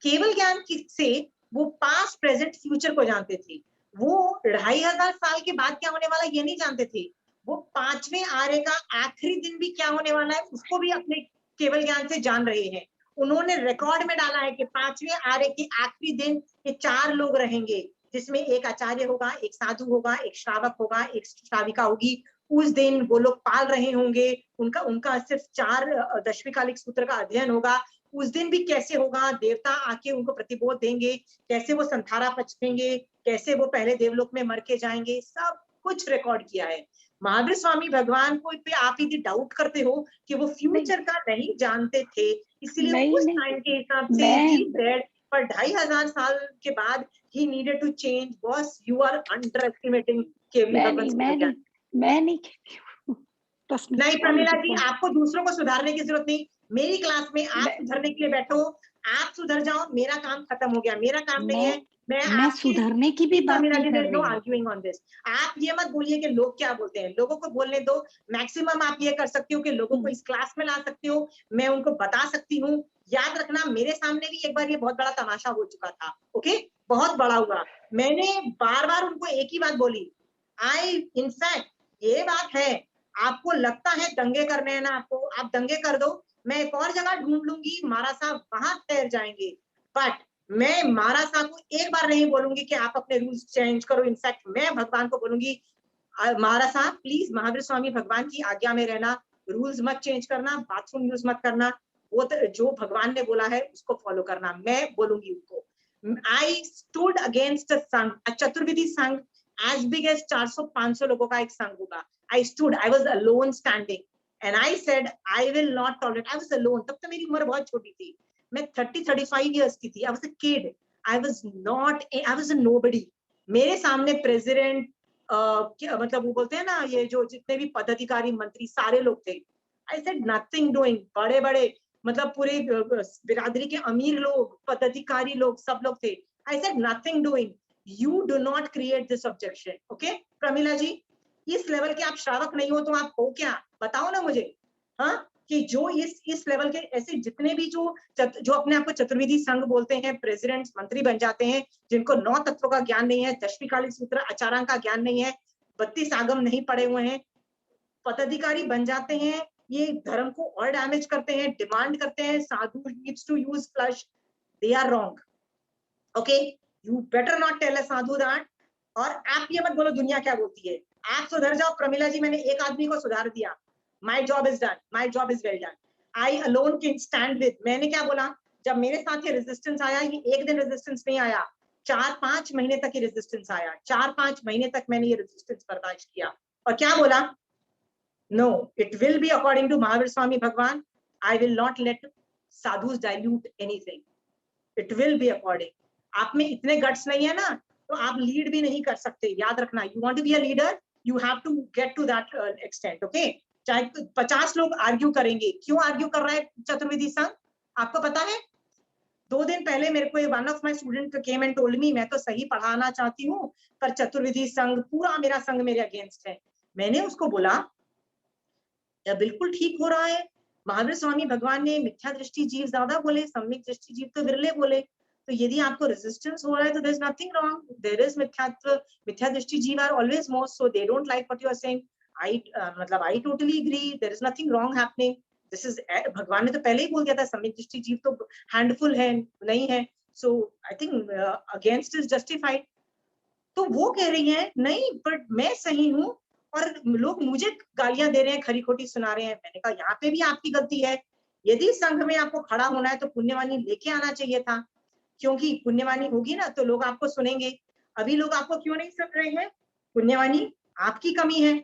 केवल ज्ञान से वो पास्ट प्रेजेंट फ्यूचर को जानते थे। वो 2500 साल के बाद क्या होने वाला ये नहीं जानते थे। वो पांचवें आर्य का आखिरी दिन भी क्या होने वाला है उसको भी अपने केवल ज्ञान से जान रहे हैं। उन्होंने रिकॉर्ड में डाला है कि पांचवें आर्य के आखिरी दिन ये 4 लोग रहेंगे, जिसमें एक आचार्य होगा, एक साधु होगा, एक श्रावक होगा, एक श्राविका होगी। उस दिन वो लोग पाल रहे होंगे, उनका उनका सिर्फ 4 दशविकालिक सूत्र का अध्ययन होगा। उस दिन भी कैसे होगा, देवता आके उनको प्रतिबोध देंगे, कैसे वो संथारा पचकेंगे, कैसे वो पहले देवलोक में मर के जाएंगे, सब कुछ रिकॉर्ड किया है। महावीर स्वामी भगवान को पे आप यदि डाउट करते हो कि वो फ्यूचर का नहीं जानते थे, इसलिए नहीं उस नहीं टाइम के हिसाब से मैं ही सेड पर 2500 साल के बाद ही needed to change. Boss you are underestimating केवल भगवान मैं नहीं मैं नहीं कहती हूँ। ट्रस्ट मी, नहीं ऑल प्रमिला जी, डिफरेंट। आपको दूसरों को सुधारने की जरूरत नहीं। मेरी क्लास में आप सुधरने के लिए बैठो, आप सुधर जाओ, मेरा काम खत्म हो गया। मेरा काम नहीं है मैं मैं आपकी सुधरने की भी बात प्रमिला नहीं जी कर देयर नो रही हूँ। Arguing on this. आप ये मत बोलिए कि लोग क्या बोलते हैं, लोगों को बोलने दो। मैक्सिमम आप ये कर सकते हो कि लोगों को इस क्लास में ला सकते हो, मैं उनको बता सकती हूँ। याद रखना मेरे सामने भी एक बार ये बहुत बड़ा तमाशा हो चुका था। ओके, बहुत बड़ा हुआ। मैंने बार बार उनको एक ही बात बोली। इनफैक्ट ये बात है, आपको लगता है दंगे करने हैं ना आपको, आप दंगे कर दो, मैं एक और जगह ढूंढ लूंगी, महाराज साहब वहां ठहर जाएंगे। बट मैं महाराज साहब को एक बार नहीं बोलूंगी कि आप अपने रूल्स चेंज करो। इनफैक्ट मैं भगवान को बोलूंगी, महाराज साहब प्लीज महावीर स्वामी भगवान की आज्ञा में रहना, रूल्स मत चेंज करना, बाथरूम यूज मत करना, वो तो जो भगवान ने बोला है उसको फॉलो करना, मैं बोलूंगी उनको। आई स्टूड अगेंस्ट संघ, चतुर्विधि संघ एज बिग एज 400-500 लोगों का एक संघ होगा। I stood, I was alone standing and I said I will not tolerate. I was alone. तब तो मेरी उम्र बहुत छोटी थी, मैं 30-35 years की थी। I was a kid. I was not, I was a nobody. मेरे सामने प्रेसिडेंट मतलब वो बोलते हैं ना, ये जो जितने भी पदाधिकारी मंत्री सारे लोग थे। I said nothing doing. बड़े बड़े मतलब पूरे बिरादरी के अमीर लोग, पदाधिकारी लोग, सब लोग थे। I said nothing doing. You do not create this objection. Okay, Pramila जी, इस लेवल के आप श्रावक नहीं हो तो आप हो क्या, बताओ ना मुझे। हाँ, कि जो इस लेवल के ऐसे जितने भी जो अपने आप को चतुर्विधि संघ बोलते हैं, प्रेसिडेंट मंत्री बन जाते हैं, जिनको 9 तत्वों का ज्ञान नहीं है, दशविकालिक सूत्र आचारांग का ज्ञान नहीं है, 32 आगम नहीं पढ़े हुए हैं, पदाधिकारी बन जाते हैं, ये धर्म को और डैमेज करते हैं, डिमांड करते हैं sadhu needs to use flush. They are wrong. Okay, you better not tell a sadhu that. और आप ये मत बोलो दुनिया क्या बोलती है। आप सुधर जाओ प्रमिला जी, मैंने एक आदमी को सुधार दिया, my job is done, my job is well done. I alone can stand with. मैंने क्या बोला, जब मेरे साथ ये रेजिस्टेंस आया, ये एक दिन रेजिस्टेंस नहीं आया, 4-5 महीने तक ये रेजिस्टेंस आया। 4-5 महीने तक मैंने ये रेजिस्टेंस बर्दाश्त किया और क्या बोला, no it will be according to Mahavir Swami Bhagwan, I will not let sadhus dilute anything, it will be according. आप में इतने गट्स नहीं है ना, तो आप लीड भी नहीं कर सकते। याद रखना, you want to be a leader, you have to get to that extent. Okay, चाहे 50 लोग आर्ग्यू करेंगे, क्यों आर्ग्यू कर रहा है चतुर्विधि संघ, आपको पता है? 2 दिन पहले मेरे को one of my student came and told me, मैं तो सही पढ़ाना चाहती हूँ पर चतुर्विधि संघ, पूरा मेरा संघ मेरे अगेंस्ट है। मैंने उसको बोला यह बिल्कुल ठीक हो रहा है, महावीर स्वामी भगवान ने मिथ्या दृष्टि जीव ज्यादा बोले, सम्यक दृष्टि जीव तो विरले बोले। तो यदि आपको रेजिस्टेंस हो रहा है तो there is nothing wrong, there is mithya drishti jeev are always most, so they don't like what you are saying. मतलब I totally agree, there is nothing wrong happening. This is, भगवान ने तो पहले ही बोल दिया था सम्यक दृष्टि जीव तो हैंडफुल है, नहीं है, so I think against is justified. तो वो कह रही है नहीं बट मैं सही हूँ और लोग मुझे गालियां दे रहे हैं, खरी खोटी सुना रहे हैं। मैंने कहा यहाँ पे भी आपकी गलती है, यदि संघ में आपको खड़ा होना है तो पुण्यवाणी लेके आना चाहिए था, क्योंकि पुण्यवाणी होगी ना तो लोग आपको सुनेंगे। अभी लोग आपको क्यों नहीं सुन रहे हैं? पुण्यवाणी आपकी कमी है।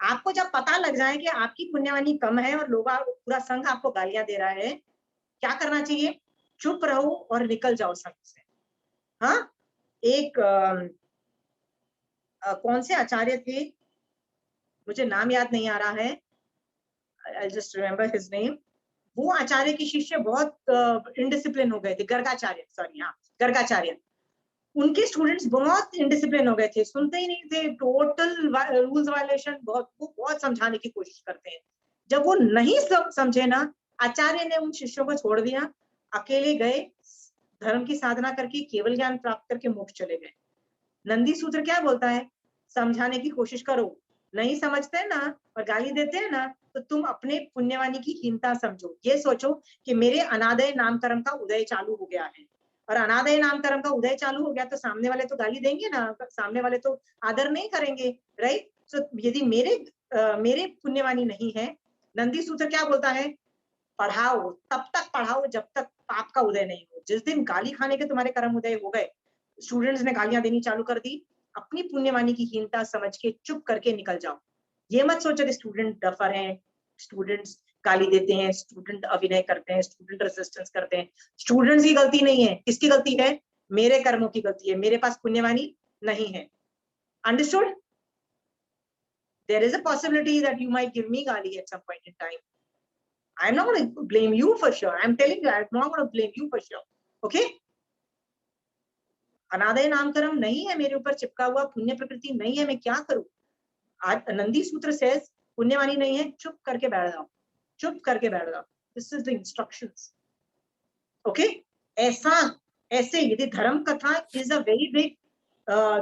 आपको जब पता लग जाए कि आपकी पुण्यवाणी कम है और लोग पूरा संघ आपको गालियां दे रहा है, क्या करना चाहिए? चुप रहो और निकल जाओ संघ से। हाँ, एक कौन से आचार्य थे, मुझे नाम याद नहीं आ रहा है, I'll just remember his name। वो आचार्य के शिष्य बहुत इनडिसिप्लिन हो गए थे, गर्गाचार्य, सॉरी, हाँ गर्गाचार्य। उनके स्टूडेंट्स बहुत इनडिसिप्लिन हो गए थे, सुनते ही नहीं थे, टोटल रूल्स वायलेशन, वो बहुत समझाने की कोशिश करते हैं। जब वो नहीं समझे ना, आचार्य ने उन शिष्यों को छोड़ दिया, अकेले गए, धर्म की साधना करके केवल ज्ञान प्राप्त करके मोक्ष चले गए। नंदी सूत्र क्या बोलता है? समझाने की कोशिश करो, नहीं समझते हैं ना और गाली देते हैं ना, तो तुम अपने पुण्यवाणी की हीनता समझो। ये सोचो कि मेरे अनादय नामकरण का उदय चालू हो गया है, और अनादय नामकरण का उदय चालू हो गया तो सामने वाले तो गाली देंगे ना, सामने वाले तो आदर नहीं करेंगे, राइट? सो यदि मेरे पुण्यवाणी नहीं है, नंदी सूत्र क्या बोलता है? पढ़ाओ, तब तक पढ़ाओ जब तक पाप का उदय नहीं हो। जिस दिन गाली खाने के तुम्हारे कर्म उदय हो गए, स्टूडेंट्स ने गालियां देनी चालू कर दी, अपनी पुण्यवाणी की हीनता समझ के चुप करके निकल जाओ। ये मत सोचो कि स्टूडेंट डफर हैं, स्टूडेंट्स गाली देते हैं, स्टूडेंट अभिनय करते हैं, स्टूडेंट रेजिस्टेंस करते हैं। स्टूडेंट्स की गलती नहीं है, किसकी गलती है? मेरे कर्मों की गलती है, मेरे पास पुण्यवाणी नहीं है। Understood? There is a possibility that you might give me gali at some point in time. I'm not going to blame you for sure. I'm telling you, I'm not going to blame you for sure. Okay? अनादय नामकरण नहीं है मेरे ऊपर चिपका हुआ, पुण्य प्रकृति नहीं है, मैं क्या करूं? आज नंदी सूत्र से पुण्यवाणी नहीं है, चुप करके बैठ जाओ, चुप करके बैठ जाओ। This is the instructions. Okay? ऐसे यदि धर्म कथा इज अ वेरी बिग,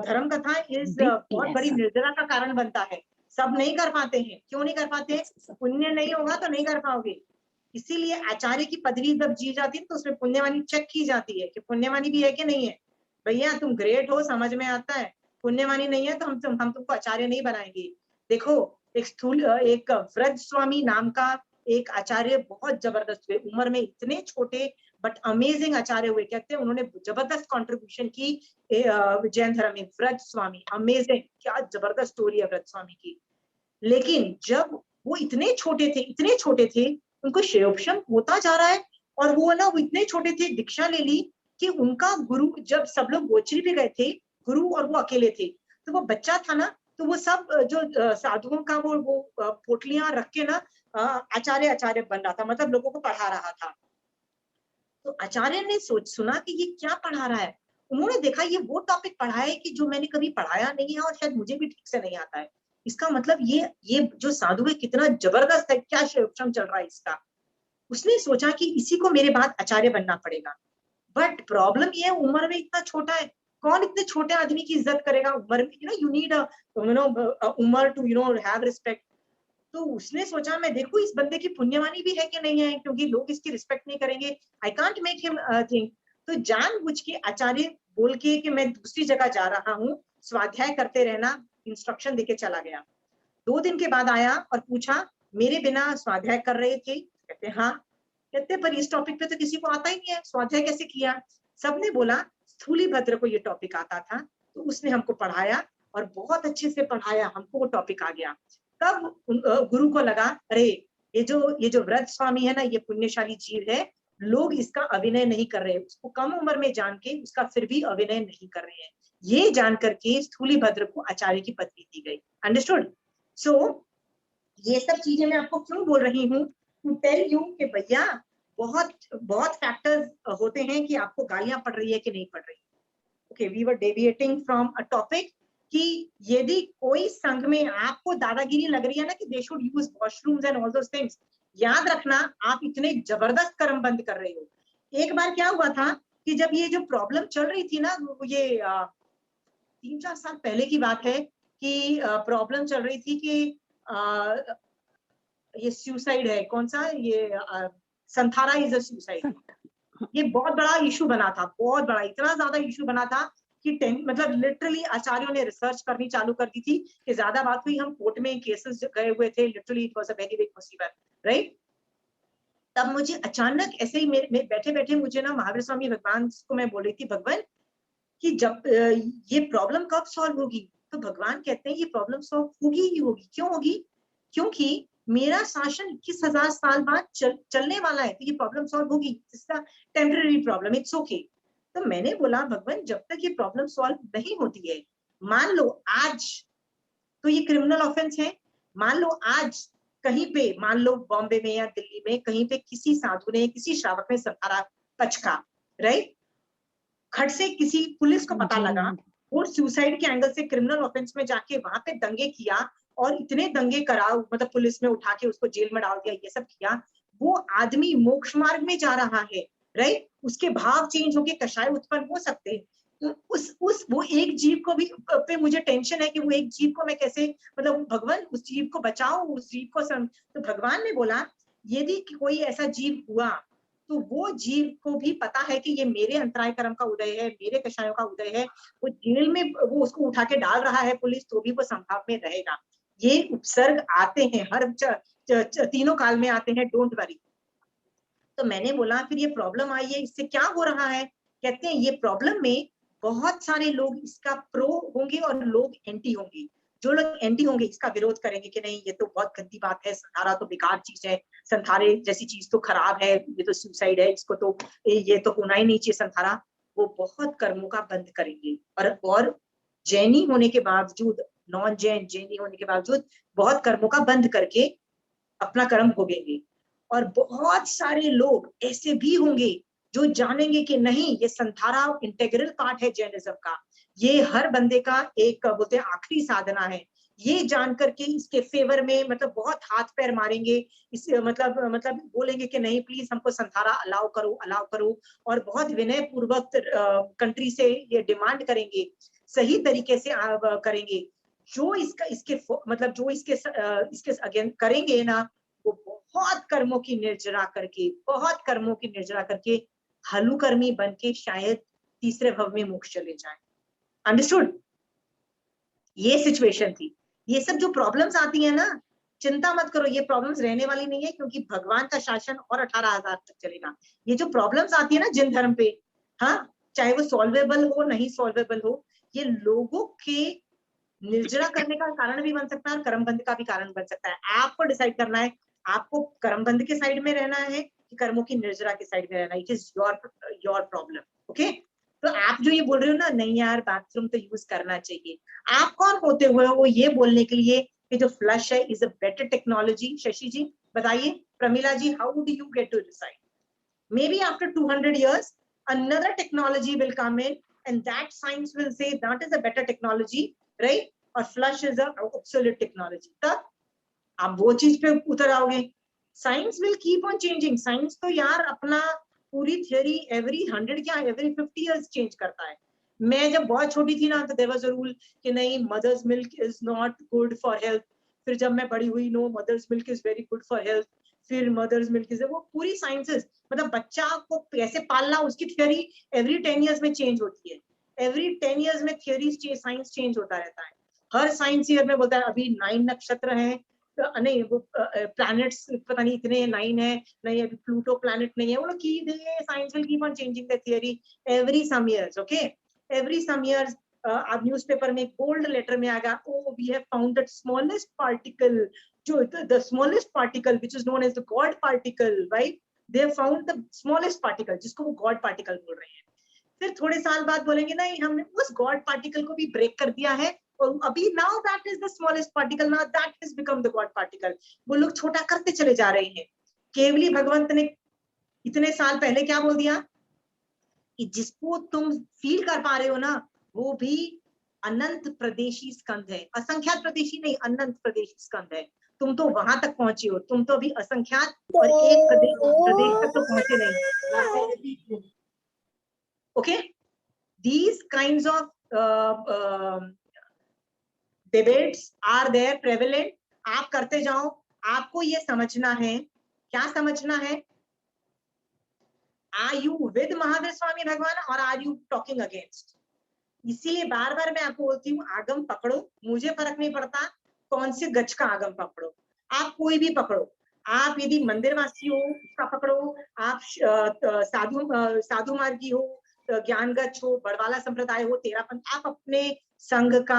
धर्म कथा इज बहुत बड़ी निर्जरा का कारण बनता है। सब नहीं कर पाते हैं, क्यों नहीं कर पाते? पुण्य नहीं होगा तो नहीं कर पाओगे। इसीलिए आचार्य की पदवी जब जी जाती है तो उसमें पुण्यवाणी चेक की जाती है कि पुण्यवाणी भी है कि नहीं है। भैया तुम ग्रेट हो, समझ में आता है, पुण्यवाणी नहीं है तो हम तुमको आचार्य नहीं बनाएंगे। देखो, एक व्रज स्वामी नाम का एक आचार्य बहुत जबरदस्त हुए, उम्र में इतने छोटे बट अमेजिंग आचार्य हुए। कहते हैं उन्होंने जबरदस्त कंट्रीब्यूशन की जैन धर्म में। व्रज स्वामी, अमेजिंग, क्या जबरदस्त स्टोरी है व्रज स्वामी की। लेकिन जब वो इतने छोटे थे, उनको शैवोपशम होता जा रहा है, और वो ना, वो इतने छोटे थे, दीक्षा ले ली कि उनका गुरु, जब सब लोग गोचरी पे गए थे, गुरु और वो अकेले थे, तो वो बच्चा था ना, तो वो सब जो साधुओं का वो पोटलियां रख के ना आचार्य बन रहा था, मतलब लोगों को पढ़ा रहा था। तो आचार्य ने सुना कि ये क्या पढ़ा रहा है। उन्होंने देखा ये वो टॉपिक पढ़ा है कि जो मैंने कभी पढ़ाया नहीं है और शायद मुझे भी ठीक से नहीं आता है। इसका मतलब ये जो साधु है कितना जबरदस्त है, क्या शैवोपशम चल रहा है इसका। उसने सोचा कि इसी को मेरे बाद आचार्य बनना पड़ेगा। बट प्रॉब्लम ये है, उम्र में इतना छोटा है, कौन इतने छोटे आदमी की इज्जत करेगा उम्र में? यू नीड उम्र टू हैव रिस्पेक्ट। तो उसने सोचा मैं देखूं इस बंदे की पुण्यवाणी भी है कि नहीं है, क्योंकि लोग इसकी रिस्पेक्ट नहीं करेंगे, I can't make him think. तो जानबूझ के आचार्य बोल के कि मैं दूसरी जगह जा रहा हूँ, स्वाध्याय करते रहना, इंस्ट्रक्शन देके चला गया। 2 दिन के बाद आया और पूछा मेरे बिना स्वाध्याय कर रहे थे? कहते हाँ। कहते पर इस टॉपिक पे तो किसी को आता ही नहीं है, स्वाध्याय कैसे किया? सबने बोला स्थूलीभद्र को ये टॉपिक आता था, तो उसने हमको पढ़ाया और बहुत अच्छे से पढ़ाया, हमको वो टॉपिक आ गया। तब गुरु को लगा अरे ये जो व्रज स्वामी है ना, ये पुण्यशाली जीव है, लोग इसका अभिनय नहीं कर रहे, उसको कम उम्र में जान के उसका फिर भी अभिनय नहीं कर रहे हैं। ये जान करके स्थूलीभद्र को आचार्य की पदवी दी गई। अंडरस्टूड? सो ये सब चीजें मैं आपको क्यों बोल रही हूँ? टू टेल यू कि भैया बहुत बहुत फैक्टर्स होते हैं कि आपको गालियां पड़ रही है कि नहीं पड़ रही। Okay, we were deviating from a topic कि यदि कोई संघ में आपको दादागिरी लग रही है ना कि they should use washrooms and all those things, याद रखना आप इतने जबरदस्त कर्म बंद कर रहे हो। एक बार क्या हुआ था कि जब ये जो प्रॉब्लम चल रही थी ना, ये 3-4 साल पहले की बात है कि प्रॉब्लम चल रही थी कि ये सुसाइड है, कौन सा ये संथारा इज अ सुसाइड, ये बहुत बड़ा इशू बना था, बहुत बड़ा, इतना ज्यादा इशू बना था कि मतलब लिटरली आचार्यों ने रिसर्च करनी चालू कर दी थी कि ज्यादा बात हुई, हम कोर्ट में केसेस गए हुए थे, literally it was a very big मुसीबत, राइट। तब मुझे अचानक ऐसे ही मेरे बैठे बैठे मुझे ना महावीर स्वामी भगवान को मैं बोल रही थी, भगवान कि जब ये प्रॉब्लम कब सॉल्व होगी, तो भगवान कहते हैं ये प्रॉब्लम सॉल्व होगी ही होगी। क्यों होगी? क्योंकि मेरा शासन 21,000 साल बाद चलने वाला है, तो ये प्रॉब्लम सॉल्व होगी, इसका टेम्पररी प्रॉब्लम, इट्स ओके। तो मैंने बोला भगवान जब तक ये प्रॉब्लम सॉल्व नहीं होती है, मान लो आज तो ये क्रिमिनल ऑफेंस है, मान लो आज कहीं पे, मान लो बॉम्बे में या दिल्ली में कहीं पे किसी साधु ने, किसी श्रावक ने संथारा पचका, राइट, खट से किसी पुलिस को पता लगा, वो सुसाइड के एंगल से क्रिमिनल ऑफेंस में जाके वहां पे दंगे किया और इतने दंगे करा, मतलब पुलिस में उठा के उसको जेल में डाल दिया, ये सब किया, वो आदमी मोक्ष मार्ग में जा रहा है, राइट, उसके भाव चेंज होके कषाय उत्पन्न हो सकते हैं। तो उस वो एक जीव को भी पे मुझे टेंशन है कि वो एक जीव को मैं कैसे, मतलब भगवान उस जीव को बचाओ, उस जीव को तो भगवान ने बोला यदि कोई ऐसा जीव हुआ तो वो जीव को भी पता है कि ये मेरे अंतराय कर्म का उदय है, मेरे कषायों का उदय है, वो जेल में वो उसको उठा के डाल रहा है पुलिस, तो भी वो संभाव में रहेगा। ये उपसर्ग आते हैं हर तीनों काल में आते हैं, डोंट वरी। तो मैंने बोला फिर ये प्रॉब्लम आई है, इससे क्या हो रहा है? कहते हैं ये प्रॉब्लम में बहुत सारे लोग इसका प्रो होंगे और लोग एंटी होंगे। जो लोग एंटी होंगे इसका विरोध करेंगे कि नहीं ये तो बहुत गंदी बात है, संथारा तो बेकार चीज है, संथारे जैसी चीज तो खराब है, ये तो सुसाइड है, इसको तो ये तो होना ही नहीं चाहिए संथारा। वो बहुत कर्मों का बंद करेंगे और जैनी होने के बावजूद, नॉन जैन जैनी होने के बावजूद बहुत कर्मों का बंद करके अपना कर्म भोगेंगे। और बहुत सारे लोग ऐसे भी होंगे जो जानेंगे कि नहीं ये संथारा इंटेग्रल पार्ट है जैनिज्म का, ये हर बंदे का एक बोलते हैं आखिरी साधना है, ये जान करके इसके फेवर में मतलब बहुत हाथ पैर मारेंगे, इस मतलब बोलेंगे कि नहीं प्लीज हमको संथारा अलाउ करो, और बहुत विनय पूर्वक कंट्री से ये डिमांड करेंगे, सही तरीके से करेंगे। जो इसके अगेंस्ट करेंगे ना, वो बहुत कर्मों की निर्जरा करके हलुकर्मी बन के शायद तीसरे भव में मोक्ष चले जाएं। अंडरस्टूड? ये सिचुएशन थी। ये सब जो प्रॉब्लम्स आती है ना, चिंता मत करो, ये प्रॉब्लम्स रहने वाली नहीं है, क्योंकि भगवान का शासन और 18,000 तक चलेगा। ये जो प्रॉब्लम्स आती है ना जिन धर्म पे, हाँ, चाहे वो सॉल्वेबल हो नहीं सॉल्वेबल हो, ये लोगों के निर्जरा करने का कारण भी बन सकता है और कर्मबंध का भी कारण बन सकता है। आपको डिसाइड करना है आपको कर्मबंध के साइड में रहना है कि कर्मों की निर्जरा के साइड में रहना है। It is your problem. Okay, तो आप जो ये बोल रहे हो ना, नहीं यार बाथरूम तो यूज करना चाहिए, आप कौन होते हुए वो ये बोलने के लिए कि जो फ्लश है is a better technology? Shashi ji बताइए, Pramila ji, how do you get to decide? Maybe after 200 years another technology will come in and that science will say that is a better technology, right? और flush is a obsolete technology। तब आप वो चीज पे उतर आओगे। Science will keep on changing. Science तो यार अपना पूरी थियोरी एवरी 100 क्या एवरी 50 इयर्स चेंज करता है। मैं जब बहुत छोटी थी ना तो देयर वाज अ रूल कि नहीं mother's milk is not good for health. फिर जब मैं बड़ी हुई, no mother's milk is very good for health. फिर मदर्स मिल्क इज, वो पूरी साइंसेस, मतलब बच्चा को कैसे पालना उसकी थ्योरी एवरी 10 इयर्स में चेंज होती है। एवरी 10 इयर्स में थ्योरी साइंस चेंज होता रहता है। हर साइंस ईयर में बोलता है अभी 9 नक्षत्र हैं, नहीं वो प्लैनेट्स पता नहीं इतने 9 है, नहीं अभी प्लूटो प्लैनेट नहीं है, वो लोग की science will keep on changing the theory every some years. Okay, every some years आप न्यूज़पेपर में गोल्ड लेटर में आएगा, oh we have found that smallest particle, जो the smallest particle which is known as the God particle, right? They have found the smallest particle, जिसको वो God particle बोल रहे हैं। फिर थोड़े साल बाद बोलेंगे नहीं हमने उस गॉड पार्टिकल को भी ब्रेक कर दिया है, और अभी now that is the smallest particle, now that has become the God particle. वो लोग छोटा करते चले जा रहे हैं। केवली भगवंत ने इतने साल पहले क्या बोल दिया कि जिसको तुम फील कर पा रहे हो ना, वो भी अनंत प्रदेशी स्कंद है, असंख्यात प्रदेशी नहीं, अनंत प्रदेशी स्कंद है। तुम तो वहां तक पहुंचे हो, तुम तो अभी असंख्यात और एक प्रदेश तक तो पहुंचे नहीं। Okay, these kinds of debates are there prevalent। आप करते जाओ, आपको ये समझना है, क्या समझना है, are you with Mahavir Swami Bhagwan और आर यू टॉकिंग अगेंस्ट। इसीलिए बार बार मैं आपको बोलती हूँ, आगम पकड़ो, मुझे फर्क नहीं पड़ता कौन से गज का आगम पकड़ो, आप कोई भी पकड़ो। आप यदि मंदिरवासी हो उसका पकड़ो, आप साधु मार्गी हो, ज्ञान गच्छ हो, बड़वाला संप्रदाय हो, तेरापंथ, आप अपने संघ का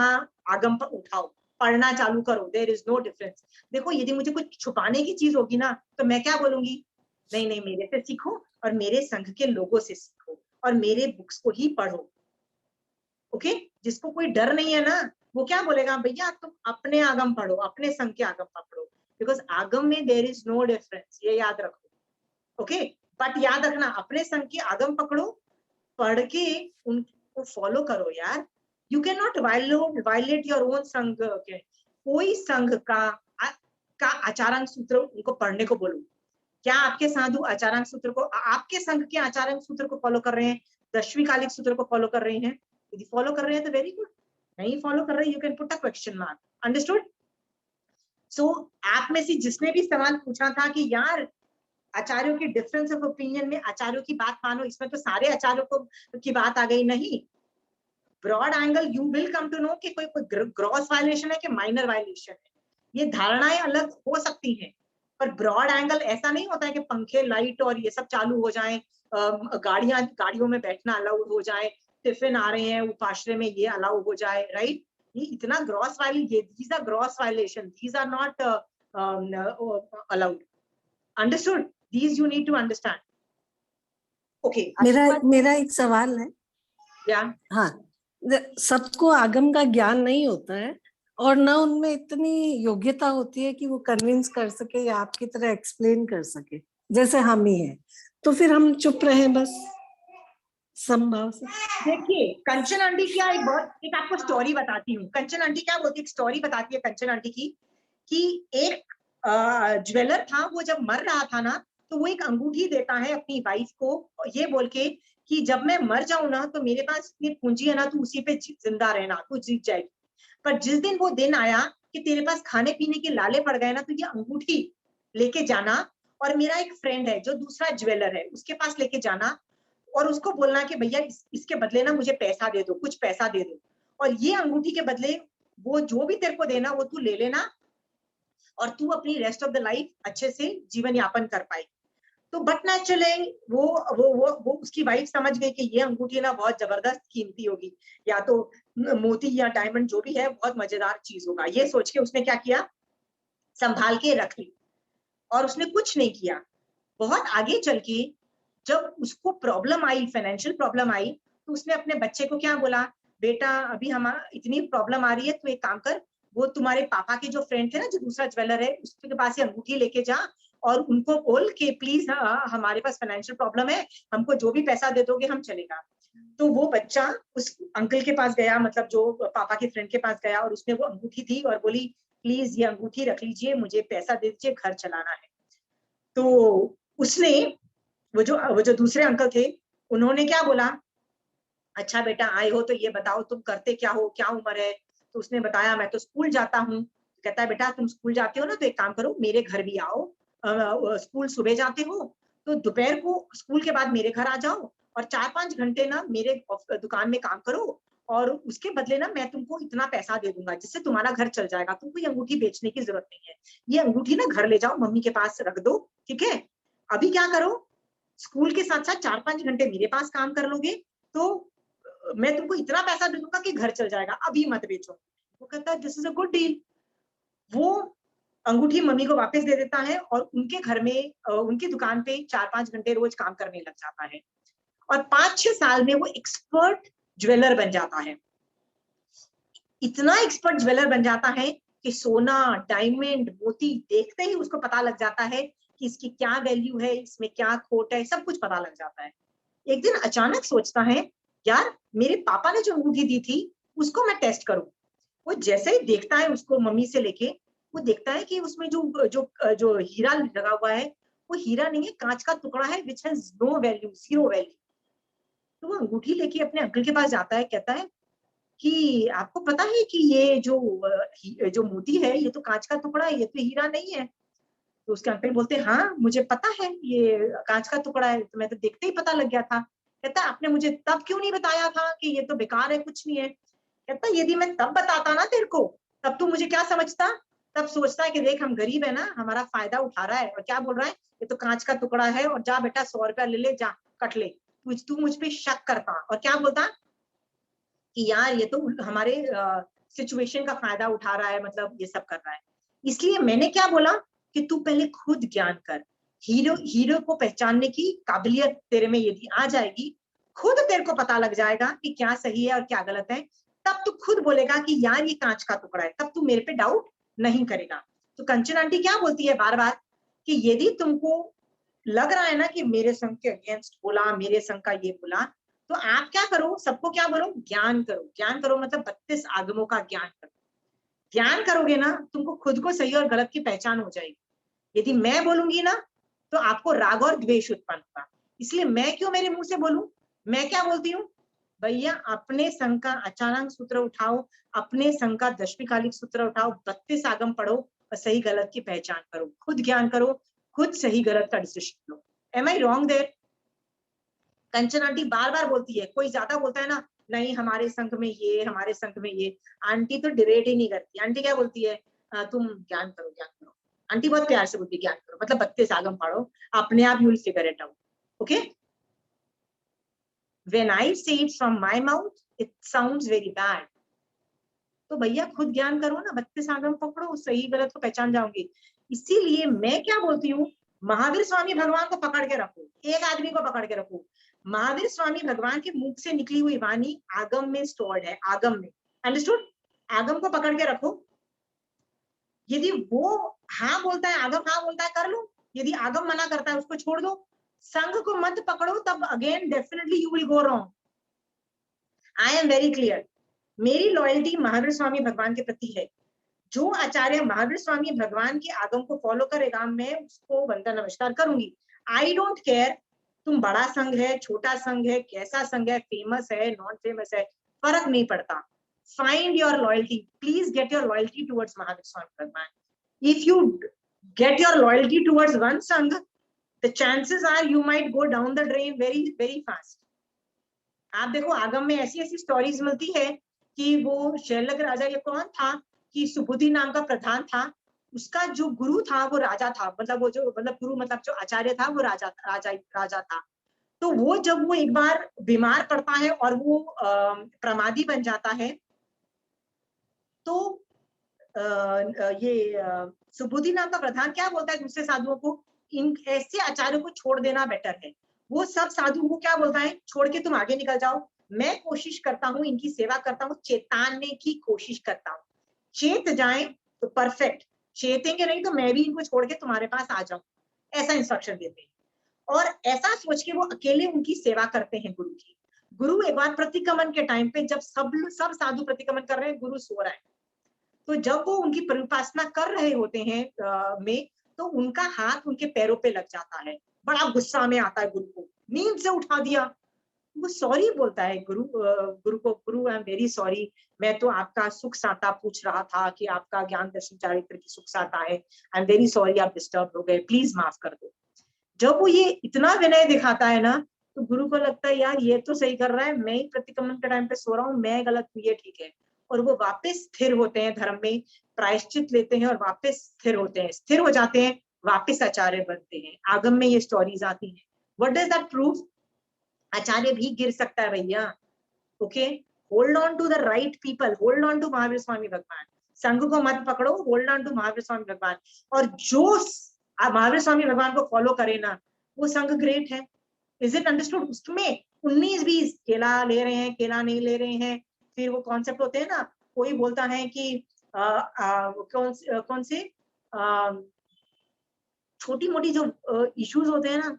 आगम पर उठाओ, पढ़ना चालू करो, देयर इज नो डिफरेंस। देखो यदि मुझे कुछ छुपाने की चीज होगी ना, तो मैं क्या बोलूंगी, नहीं नहीं मेरे से सीखो और मेरे संघ के लोगों से सीखो और मेरे बुक्स को ही पढ़ो। ओके, जिसको कोई डर नहीं है ना, वो क्या बोलेगा, भैया तुम अपने आगम पढ़ो, अपने संघ के आगम पकड़ो, बिकॉज आगम में देयर इज नो डिफरेंस, ये याद रखो। ओके, बट याद रखना, अपने संघ के आगम पकड़ो, पढ़ के उनको फॉलो करो यार। You can not violate your own sangh के। कोई संघ का आचारांग सूत्र उनको पढ़ने को बोलो। क्या आपके साधु आचारांग सूत्र को, आपके संघ के आचारांग सूत्र को फॉलो कर रहे हैं, 10वीं कालिक सूत्र को फॉलो कर रहे हैं? यदि फॉलो कर रहे हैं तो वेरी गुड, नहीं फॉलो कर रहे, you can put a question mark. Understood? So आप में से जिसने भी सवाल पूछा था कि यार आचार्यों की डिफरेंस ऑफ ओपिनियन में आचार्यों की बात मानो, इसमें तो सारे आचार्यों को की बात आ गई, नहीं। Broad angle you will come to know कि कोई ग्रॉस वायलेशन है कि माइनर वायलेशन है। ये धारणाएं अलग हो सकती हैं, पर ब्रॉड एंगल ऐसा नहीं होता है कि पंखे लाइट और ये सब चालू हो जाए, गाड़ियों में बैठना अलाउड हो जाए, टिफिन आ रहे हैं उपाश्रय में ये अलाउ हो जाए, राइट? ये इतना gross violation, these are gross violation, these are not allowed. Understood? These you need to understand. Okay, मेरा एक सवाल है। या हाँ, सबको आगम का ज्ञान नहीं होता है और ना उनमें इतनी योग्यता होती है कि वो कन्विंस कर सके या आपकी तरह एक्सप्लेन कर सके, जैसे हम ही हैं, तो फिर हम चुप रहे बस संभाव से। देखिए कंचन आंटी क्या, एक आपको स्टोरी बताती हूँ। कंचन आंटी क्या बोलती है, एक स्टोरी बताती है कंचन आंटी की, कि एक ज्वेलर था, वो जब मर रहा था ना, तो वो एक अंगूठी देता है अपनी वाइफ को, ये बोल के कि जब मैं मर जाऊं ना, तो मेरे पास इतनी पूंजी है ना, तू उसी पे जिंदा रहना, तू जीत जाएगी। पर जिस दिन वो दिन आया कि तेरे पास खाने पीने के लाले पड़ गए ना, तो ये अंगूठी लेके जाना, और मेरा एक फ्रेंड है जो दूसरा ज्वेलर है, उसके पास लेके जाना और उसको बोलना कि भैया इसके बदले ना मुझे पैसा दे दो, कुछ पैसा दे दो, और ये अंगूठी के बदले वो जो भी तेरे को देना वो तू ले लेना, और तू अपनी रेस्ट ऑफ द लाइफ अच्छे से जीवन यापन कर पाए। तो बट नेचुरली वो उसकी वाइफ समझ गई कि ये अंगूठी ना बहुत जबरदस्त कीमती होगी, या तो मोती या डायमंड जो भी है, बहुत मजेदार चीज होगा। ये सोच के उसने क्या किया, संभाल के रख ली और उसने कुछ नहीं किया। बहुत आगे चल के जब उसको प्रॉब्लम आई, फाइनेंशियल प्रॉब्लम आई, तो उसने अपने बच्चे को क्या बोला, बेटा अभी हम इतनी प्रॉब्लम आ रही है, तो एक काम कर, वो तुम्हारे पापा के जो फ्रेंड थे ना, जो दूसरा ज्वेलर है, उसके पास ये अंगूठी लेके जा और उनको बोल के प्लीज हमारे पास फाइनेंशियल प्रॉब्लम है, हमको जो भी पैसा दे दोगे हम चलेगा। तो वो बच्चा उस अंकल के पास गया, मतलब जो पापा के फ्रेंड के पास गया, और उसने वो अंगूठी दी और बोली प्लीज ये अंगूठी रख लीजिए, मुझे पैसा दे दीजिए, घर चलाना है। तो उसने वो जो दूसरे अंकल थे, उन्होंने क्या बोला, अच्छा बेटा आए हो तो ये बताओ तुम करते क्या हो, क्या उम्र है? तो उसने बताया मैं तो स्कूल जाता हूँ। कहता है बेटा तुम स्कूल जाते हो ना, तो एक काम करो मेरे घर भी आओ, स्कूल सुबह जाते हो तो दोपहर को स्कूल के बाद मेरे घर आ जाओ और 4-5 घंटे ना मेरे दुकान में काम करो, और उसके बदले ना मैं तुमको इतना पैसा दे दूंगा जिससे तुम्हारा घर चल जाएगा, तुमको ये अंगूठी बेचने की जरूरत नहीं है, ये अंगूठी ना घर ले जाओ, मम्मी के पास रख दो, ठीक है? अभी क्या करो, स्कूल के साथ साथ 4-5 घंटे मेरे पास काम कर लोगे, तो मैं तुमको इतना पैसा दे दूंगा कि घर चल जाएगा, अभी मत बेचो। वो कहता है this is a good deal. वो अंगूठी मम्मी को वापस दे देता है और उनके घर में उनकी दुकान पे 4-5 घंटे रोज काम करने लग जाता है, और 5-6 साल में वो एक्सपर्ट ज्वेलर बन जाता है। इतना एक्सपर्ट ज्वेलर बन जाता है कि सोना, डायमंड, मोती देखते ही उसको पता लग जाता है कि इसकी क्या वैल्यू है, इसमें क्या खोट है, सब कुछ पता लग जाता है। एक दिन अचानक सोचता है यार मेरे पापा ने जो अंगूठी दी थी उसको मैं टेस्ट करूं। वो जैसे ही देखता है उसको मम्मी से लेके, वो देखता है कि उसमें जो जो जो हीरा लगा हुआ है वो हीरा नहीं है, कांच का टुकड़ा है which has no value, zero value. तो वो अंगूठी लेके अपने अंकल के पास जाता है, कहता है कि आपको पता है कि ये जो मोती है ये तो कांच का टुकड़ा है, ये तो हीरा नहीं है। तो उसके अंकल बोलते हैं हाँ मुझे पता है ये कांच का टुकड़ा है, तो मैं तो देखते ही पता लग गया था। कहता आपने मुझे तब क्यों नहीं बताया था कि ये तो बेकार है, कुछ नहीं है। कहता यदि मैं तब बताता ना तेरे को, तब तू मुझे क्या समझता, तब सोचता है कि देख हम गरीब है ना, हमारा फायदा उठा रहा है और क्या बोल रहा है ये तो कांच का टुकड़ा है और जा बेटा 100 रुपया ले ले, जा कट ले। तू मुझ पे शक करता और क्या बोलता कि यार ये तो हमारे सिचुएशन का फायदा उठा रहा है, मतलब ये सब कर रहा है। इसलिए मैंने क्या बोला कि तू पहले खुद ज्ञान कर। हीरो को पहचानने की काबिलियत तेरे में यदि आ जाएगी, खुद तेरे को पता लग जाएगा कि क्या सही है और क्या गलत है, तब तू खुद बोलेगा कि यार ये कांच का टुकड़ा है, तब तू मेरे पे डाउट नहीं करेगा। तो कंचन आंटी क्या बोलती है बार बार कि यदि तुमको लग रहा है ना कि मेरे संघ के अगेंस्ट बोला, मेरे संघ का ये बोला, तो आप क्या करो, सबको क्या बोलो, ज्ञान करो। ज्ञान करो मतलब 32 आगमों का ज्ञान करो। ज्ञान करोगे ना तुमको खुद को सही और गलत की पहचान हो जाएगी। यदि मैं बोलूंगी ना तो आपको राग और द्वेष उत्पन्न होगा। इसलिए मैं क्यों मेरे मुंह से बोलूं, मैं क्या बोलती हूँ, भैया अपने संघ का अचानक सूत्र उठाओ, अपने संघ का दशमिकालिक सूत्र उठाओ, 32 आगम पढ़ो और सही गलत की पहचान करो, खुद ज्ञान करो, खुद सही गलत का डिसीजन लो। Am I wrong there? Kanchan aunty बार बार बोलती है, कोई ज्यादा बोलता है ना, नहीं हमारे संघ में ये, हमारे संघ में ये, आंटी तो डिबेट ही नहीं करती। आंटी क्या बोलती है, तुम ज्ञान करो, ज्ञान करो। आंटी बहुत प्यार से बोलती है ज्ञान करो मतलब 32 आगम पढ़ो, अपने आप you will figure it out. Okay, when I say it from my mouth it sounds very bad. तो भैया खुद ज्ञान करो ना, 32 आगम पकड़ो, सही गलत को पहचान जाओगे। इसीलिए मैं क्या बोलती हूँ, महावीर स्वामी भगवान को पकड़ के रखो, एक आदमी को पकड़ के रखो। महावीर स्वामी भगवान के मुख से निकली हुई वाणी आगम में स्टोर्ड है, आगम में, अंडरस्टूड? आगम को पकड़ के रखो। यदि वो हाँ बोलता है, आगम हाँ बोलता है, कर लो। यदि आगम मना करता है उसको छोड़ दो। संघ को मत पकड़ो, तब again definitely you will go wrong. I am very clear, मेरी लॉयल्टी महावीर स्वामी भगवान के प्रति है। जो आचार्य महावीर स्वामी भगवान के आगम को फॉलो करेगा, मैं उसको वंदन नमस्कार करूंगी। आई डोंट केयर तुम बड़ा संघ है, छोटा संघ है, कैसा संघ है, फेमस है, नॉन फेमस है, फर्क नहीं पड़ता। Find your loyalty, please get your loyalty towards Mahavir Swami Bhagwan. If you get your loyalty towards one Sangh, the chances are you might go down the drain very very fast. आप देखो आगम में ऐसी ऐसी स्टोरीज मिलती है कि वो शैलग राजा, ये कौन था कि सुबुद्धि नाम का प्रधान था, उसका जो गुरु था वो राजा था, मतलब वो जो मतलब गुरु मतलब जो आचार्य था वो राजा था। तो वो जब वो एक बार बीमार पड़ता है और वो प्रमादी बन जाता है, तो ये सुबुद्धि नाम का प्रधान क्या बोलता है दूसरे साधुओं को, इन ऐसे आचार्यों को छोड़ देना बेटर है। वो सब साधुओं को क्या बोलता है, छोड़ के तुम आगे निकल जाओ, मैं कोशिश करता हूँ, इनकी सेवा करता हूँ, चेताने की कोशिश करता हूँ। चेत जाए तो परफेक्ट, चेतेंगे नहीं तो मैं भी इनको छोड़ के तुम्हारे पास आ जाऊं, ऐसा इंस्ट्रक्शन देते हैं। और ऐसा सोच के वो अकेले उनकी सेवा करते हैं गुरु की। गुरु एक बार प्रतिक्रमण के टाइम पे, जब सब साधु प्रतिक्रमण कर रहे हैं, गुरु सो रहा है, तो जब वो उनकी परिपासना कर रहे होते हैं तो उनका हाथ उनके पैरों पे लग जाता है। बड़ा गुस्सा में आता है गुरु को, नींद से उठा दिया। वो सॉरी बोलता है गुरु को, गुरु आई एम वेरी सॉरी, मैं तो आपका सुख साता पूछ रहा था कि आपका ज्ञान दर्शन चारित्र की सुख साता है, आई एम वेरी सॉरी, आप डिस्टर्ब हो गए, प्लीज माफ कर दो। जब वो ये इतना विनय दिखाता है ना, तो गुरु को लगता है यार ये तो सही कर रहा है, मैं ही प्रतिक्रमण के टाइम पे सो रहा हूँ, मैं गलत हूँ, ये ठीक है। और वो वापस स्थिर होते हैं धर्म में, प्रायश्चित लेते हैं और वापस स्थिर होते हैं, स्थिर हो जाते हैं, वापस आचार्य बनते हैं। आगम में ये स्टोरीज आती हैं। What does that prove? आचार्य भी गिर सकता है भैया। Okay, hold on to the right people, hold on to Mahavir Swami Bhagwan. संघ को मत पकड़ो, hold on to Mahavir Swami Bhagwan. और जो महावीर स्वामी भगवान को फॉलो करे ना, वो संघ ग्रेट है। Is it understood? उसमें 19-20 केला ले रहे हैं, केला नहीं ले रहे हैं, फिर वो कॉन्सेप्ट होते हैं ना, कोई बोलता है कि कौन से छोटी मोटी जो इश्यूज होते हैं ना,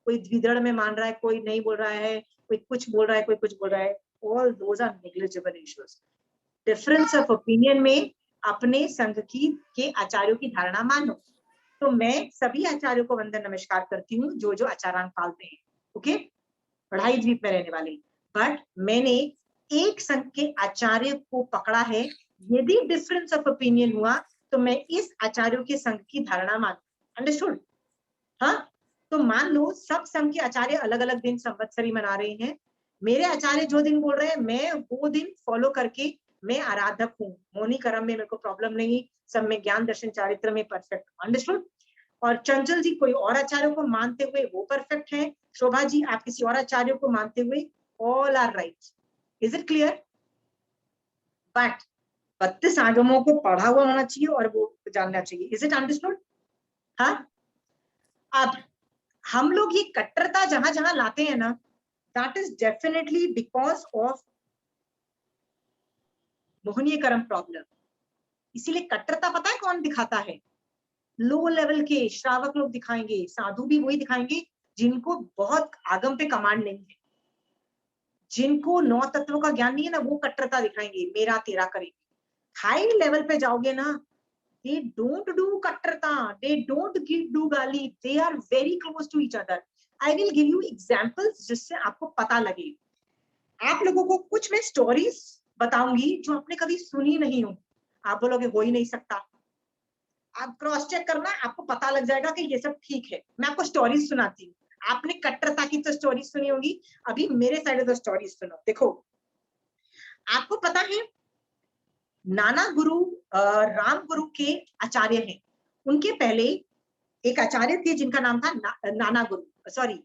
कोई द्विदड़ में मान रहा है, कोई नहीं बोल रहा है, कोई कुछ बोल रहा है, कोई कुछ बोल रहा है, all those are negligible issues. Difference of opinion में अपने संघ की के आचार्यों की धारणा मानो। तो मैं सभी आचार्यों को वंदन नमस्कार करती हूँ जो जो आचारांक पालते हैं, ओके, पढ़ाई द्वीप में रहने वाले। बट मैंने एक संघ के आचार्य को पकड़ा है, यदि डिफरेंस ऑफ ओपिनियन हुआ तो मैं इस आचार्यों के संघ की धारणा मानू। अंडरस्टूड? हाँ, तो मान लो सब संघ के आचार्य अलग अलग दिन संवत्सरी मना रहे हैं, मेरे आचार्य जो दिन बोल रहे हैं मैं वो दिन फॉलो करके मैं आराधक हूँ, मौनी कर्म में मेरे को प्रॉब्लम नहीं, सब में ज्ञान दर्शन चारित्र में परफेक्ट। अंडरस्टूड? और चंचल जी कोई और आचार्यों को मानते हुए वो परफेक्ट है, शोभा जी आप किसी और आचार्यों को मानते हुए, all are right. Is it clear? But 32 आगमों को पढ़ा हुआ होना चाहिए और वो जानना चाहिए। Is it understood? हाँ, अब हम लोग ये कट्टरता जहां जहां लाते हैं ना, that is definitely because of mohaniya karma problem. इसीलिए कट्टरता पता है कौन दिखाता है? लो लेवल के श्रावक लोग दिखाएंगे, साधु भी वही दिखाएंगे जिनको बहुत आगम पे कमांड नहीं है, जिनको 9 तत्वों का ज्ञान नहीं है ना, वो कट्टरता दिखाएंगे, मेरा तेरा करेंगे। हाई लेवल पे जाओगे ना, they don't do कट्टरता, they don't do गाली, they are very close to each other. I will give you examples जिससे आपको पता लगे। आप लोगों को कुछ मैं स्टोरीज बताऊंगी जो आपने कभी सुनी नहीं हो। आप बोलोगे हो ही नहीं सकता, आप क्रॉस चेक करना, आपको पता लग जाएगा कि ये सब ठीक है। मैं आपको स्टोरीज सुनाती हूँ, आपने कट्टरता की तो स्टोरी सुनी होगी, अभी मेरे साइड ऑफ द स्टोरीज सुनो। देखो, आपको पता है नाना गुरु राम गुरु के आचार्य हैं, उनके पहले एक आचार्य थे जिनका नाम था नाना गुरु, सॉरी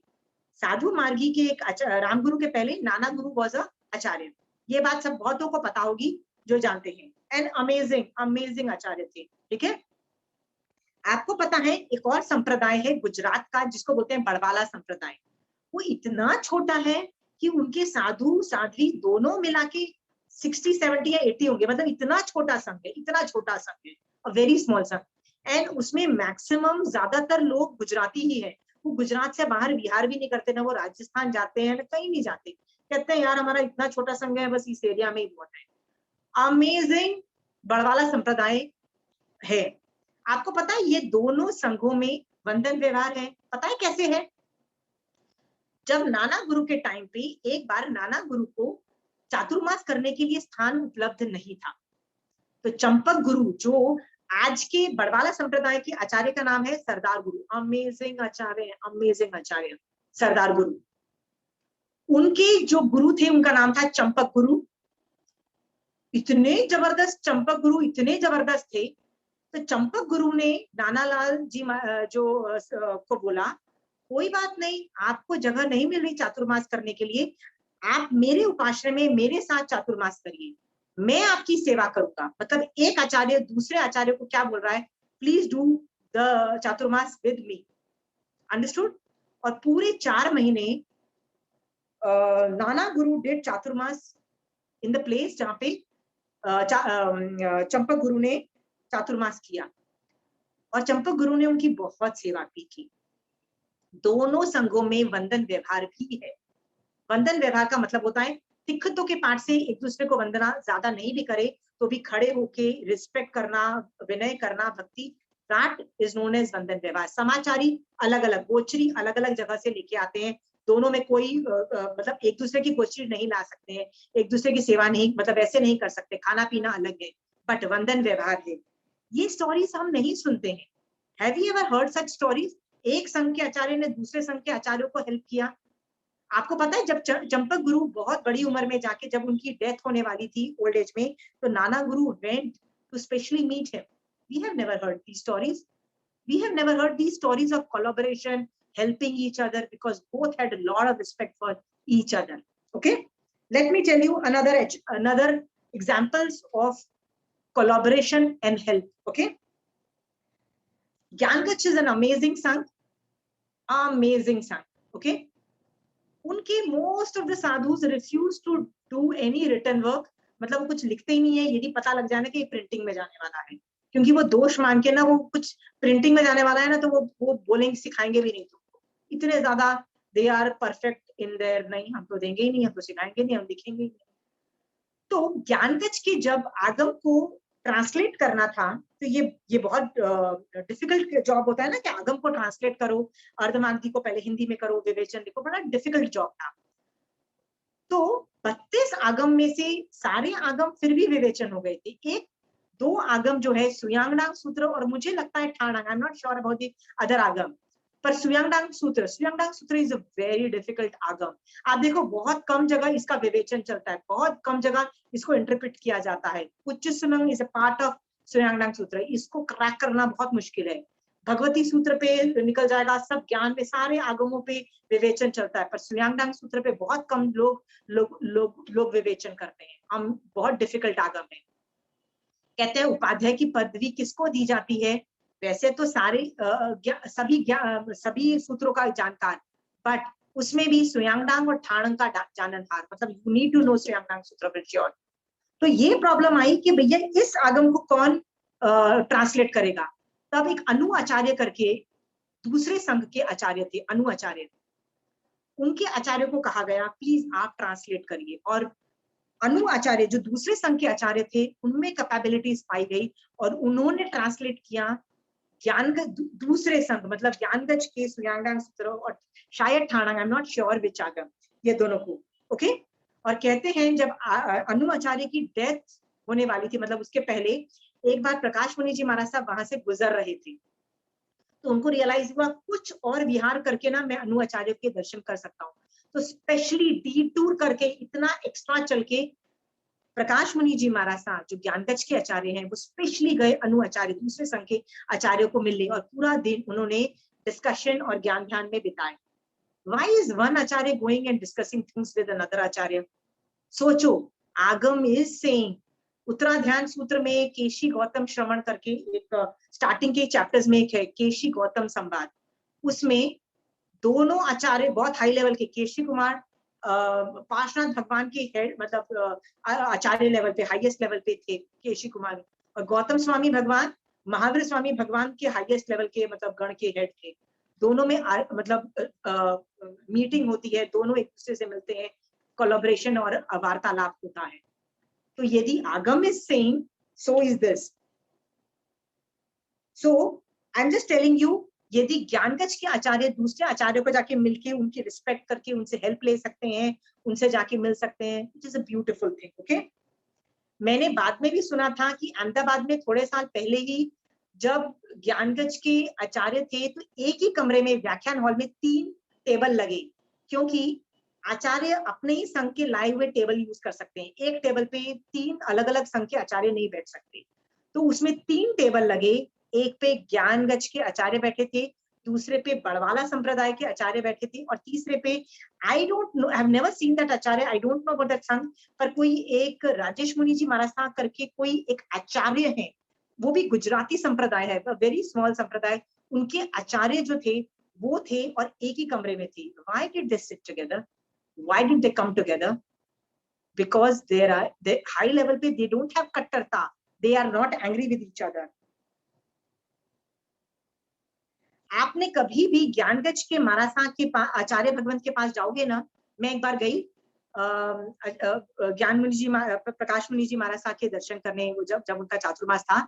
साधु मार्गी के एक राम गुरु के पहले नाना गुरु वॉज अ आचार्य। ये बात सब बहुतों को पता होगी जो जानते हैं। एंड अमेजिंग अमेजिंग आचार्य थे, ठीक है। आपको पता है एक और संप्रदाय है गुजरात का जिसको बोलते हैं बड़वाला संप्रदाय। वो इतना छोटा है कि उनके साधु साध्वी दोनों मिला के 60, 70 या 80 होंगे, मतलब इतना छोटा संघ है, इतना छोटा संघ है, वेरी स्मॉल संघ। एंड उसमें मैक्सिमम ज्यादातर लोग गुजराती ही है, वो गुजरात से बाहर विहार भी नहीं करते, ना वो राजस्थान जाते हैं, ना कहीं नहीं जाते, कहते हैं यार हमारा इतना छोटा संघ है, बस इस एरिया में ही बहुत है। अमेजिंग बड़वाला संप्रदाय है। आपको पता है ये दोनों संघों में वंदन व्यवहार है, पता है कैसे है? जब नाना गुरु के टाइम पे एक बार नाना गुरु को चातुर्मास करने के लिए स्थान उपलब्ध नहीं था, तो चंपक गुरु जो आज के बड़वाला संप्रदाय के आचार्य का नाम है सरदार गुरु, अमेजिंग आचार्य, अमेजिंग आचार्य सरदार गुरु, उनके जो गुरु थे उनका नाम था चंपक गुरु। इतने जबरदस्त चंपक गुरु, इतने जबरदस्त थे, तो चंपक गुरु ने नानालाल जी जो को बोला कोई बात नहीं, आपको जगह नहीं मिल रही चातुर्मास करने के लिए, आप मेरे उपाश्रय में मेरे साथ चातुर्मास करिए, मैं आपकी सेवा करूंगा। मतलब एक आचार्य दूसरे आचार्य को क्या बोल रहा है, please do the Chaturmas with me. Understood? और पूरे 4 महीने नाना गुरु did Chaturmas in the place जहां पे चंपक गुरु ने चातुर्मास किया, और चंपक गुरु ने उनकी बहुत सेवा की। दोनों संघों में वंदन व्यवहार भी है। वंदन व्यवहार का मतलब होता है तिक्खतों के पाठ से एक दूसरे को वंदना, ज्यादा नहीं भी करे तो भी खड़े होके रिस्पेक्ट करना, विनय करना, भक्ति, दैट इज नोन एज वंदन व्यवहार। समाचारी अलग अलग, गोचरी अलग अलग जगह से लेके आते हैं, दोनों में कोई मतलब एक दूसरे की गोचरी नहीं ला सकते हैं, एक दूसरे की सेवा नहीं, मतलब ऐसे नहीं कर सकते, खाना पीना अलग है, बट वंदन व्यवहार है। ये स्टोरीज हम नहीं सुनते हैं। Have you ever heard such stories? एक संघ के आचार्य ने दूसरे संघ के आचार्यों को हेल्प किया। आपको पता है जब चंपक गुरु बहुत बड़ी उम्र में जाके, जब उनकी डेथ होने वाली थी ओल्ड एज में, तो नाना गुरु went to specially meet him. We have never heard these stories, we have never heard these stories of collaboration, helping each other, because both had a lot of respect for each other. Okay, let me tell you another examples of collaboration and help. Okay, Gyangach is an amazing sangh, amazing sangh. Okay, उनके most of the sadhus refuse to do any written work, मतलब वो कुछ लिखते ही नहीं है, यदि पता लग जाए ना कि प्रिंटिंग में जाने वाला है, क्योंकि वो दोष मान के ना वो कुछ प्रिंटिंग में जाने वाला है ना, तो वो बोलेंगे, सिखाएंगे भी नहीं तुमको, इतने ज्यादा they are perfect in there, नहीं हम तो देंगे ही नहीं, हम तो सिखाएंगे नहीं, हम लिखेंगे ही नहीं। तो ज्ञानगज के जब आगम को ट्रांसलेट करना था, तो ये बहुत डिफिकल्ट जॉब होता है ना, कि आगम को ट्रांसलेट करो, अर्धमागधी को पहले हिंदी में करो, विवेचन लिखो, बड़ा डिफिकल्ट जॉब था। तो 32 आगम में से सारे आगम फिर भी विवेचन हो गए थे, एक दो आगम जो है सुयांगडांग सूत्र और मुझे लगता है Thanang, I am not sure about the other Agam, पर सुयांगडांग सूत्र इज अ वेरी डिफिकल्ट आगम। आप देखो बहुत कम जगह इसका विवेचन चलता है, बहुत कम जगह इसको इंटरप्रेट किया जाता है। उच्चसुनंग इज अ पार्ट ऑफ सुयांगडांग सूत्र, इसको क्रैक करना बहुत मुश्किल है। भगवती सूत्र पे निकल जाएगा, सब ज्ञान में सारे आगमों पे विवेचन चलता है, पर सुयांगडांग सूत्र पे बहुत कम लोग विवेचन करते हैं। हम बहुत डिफिकल्ट आगम है। कहते हैं उपाध्याय की पदवी किसको दी जाती है? वैसे तो सारे सभी सूत्रों का जानकार, बट उसमें भी सुयांगडांग और ठाणंग का जाननहार, मतलब यू नीड टू नो सुयांगडांग सूत्र फॉर श्योर। तो ये प्रॉब्लम आई कि भैया इस आगम को कौन ट्रांसलेट करेगा? तब एक अनु आचार्य करके दूसरे संघ के आचार्य थे, अनु आचार्य, उनके आचार्य को कहा गया प्लीज आप ट्रांसलेट करिए। और अनु आचार्य जो दूसरे संघ के आचार्य थे, उनमें कैपेबिलिटीज पाई गई और उन्होंने ट्रांसलेट किया दूसरे संघ, मतलब ज्ञानगज के सुयांगडांग सूत्र और शायद Thanang, I am not sure which Agam, ये दोनों को। ओके। और कहते हैं जब अनु आचार्य की डेथ होने वाली थी, मतलब उसके पहले एक बार प्रकाश मुनि जी महाराज साहब वहां से गुजर रहे थे, तो उनको रियलाइज हुआ कुछ और विहार करके ना मैं अनु आचार्य के दर्शन कर सकता हूँ। तो स्पेशली डिटूर करके, इतना एक्स्ट्रा चल के प्रकाश मुनि जी महाराज साहब जो ज्ञानगज के आचार्य हैं, वो स्पेशली गए अनु आचार्य दूसरे संघ के आचार्यों को मिलने, और पूरा दिन उन्होंने डिस्कशन और ज्ञान ध्यान में बिताए। Why is one acharya going and discussing things with another acharya? सोचो, आगम is saying, उत्तराध्यान सूत्र में केशी गौतम श्रवण करके एक स्टार्टिंग के चैप्टर्स में एक है केशी गौतम संवाद, उसमें दोनों आचार्य बहुत हाई लेवल के, केशी कुमार पार्श्वनाथ भगवान के हेड, मतलब आचार्य लेवल पे, हाईएस्ट लेवल पे थे केशी कुमार, और गौतम स्वामी भगवान, महावीर स्वामी भगवान के हाईएस्ट लेवल के, मतलब गण के हेड थे। दोनों में मतलब मीटिंग होती है, दोनों एक दूसरे से मिलते हैं, कोलैबोरेशन और वार्तालाप होता है। तो यदि आगम is saying, so is this. So I am just telling you, यदि ज्ञानगज के आचार्य दूसरे आचार्यों को जाके मिलके उनकी रिस्पेक्ट करके उनसे हेल्प ले सकते हैं, उनसे जाके मिल सकते हैं, it is a beautiful thing. Okay. मैंने बाद में भी सुना था कि अहमदाबाद में थोड़े साल पहले ही जब ज्ञानगज के आचार्य थे, तो एक ही कमरे में व्याख्यान हॉल में 3 टेबल लगे, क्योंकि आचार्य अपने ही संघ के लाए हुए टेबल यूज कर सकते हैं। एक टेबल पे 3 अलग अलग संघ के आचार्य नहीं बैठ सकते, तो उसमें 3 टेबल लगे। एक पे ज्ञानगज के आचार्य बैठे थे, दूसरे पे बड़वाला संप्रदाय के आचार्य बैठे थे, और तीसरे पे I don't know, I have never seen that Acharya, I don't know about that संघ, पर कोई एक राजेश मुनि जी महाराज साहब करके कोई एक आचार्य है, वो भी गुजराती संप्रदाय है, वेरी स्मॉल संप्रदाय, उनके आचार्य जो थे वो थे और एक ही कमरे में थे। Why did they sit together? Why did they come together? Because they high level पे they don't have कट्टरता, they are not angry with each other. आपने कभी भी ज्ञानगज के महाराज साहब के आचार्य भगवंत के पास जाओगे ना, मैं एक बार गई ज्ञान मुनि जी, प्रकाश मुनि जी महाराज साहब के दर्शन करने, जब उनका चातुर्मास था,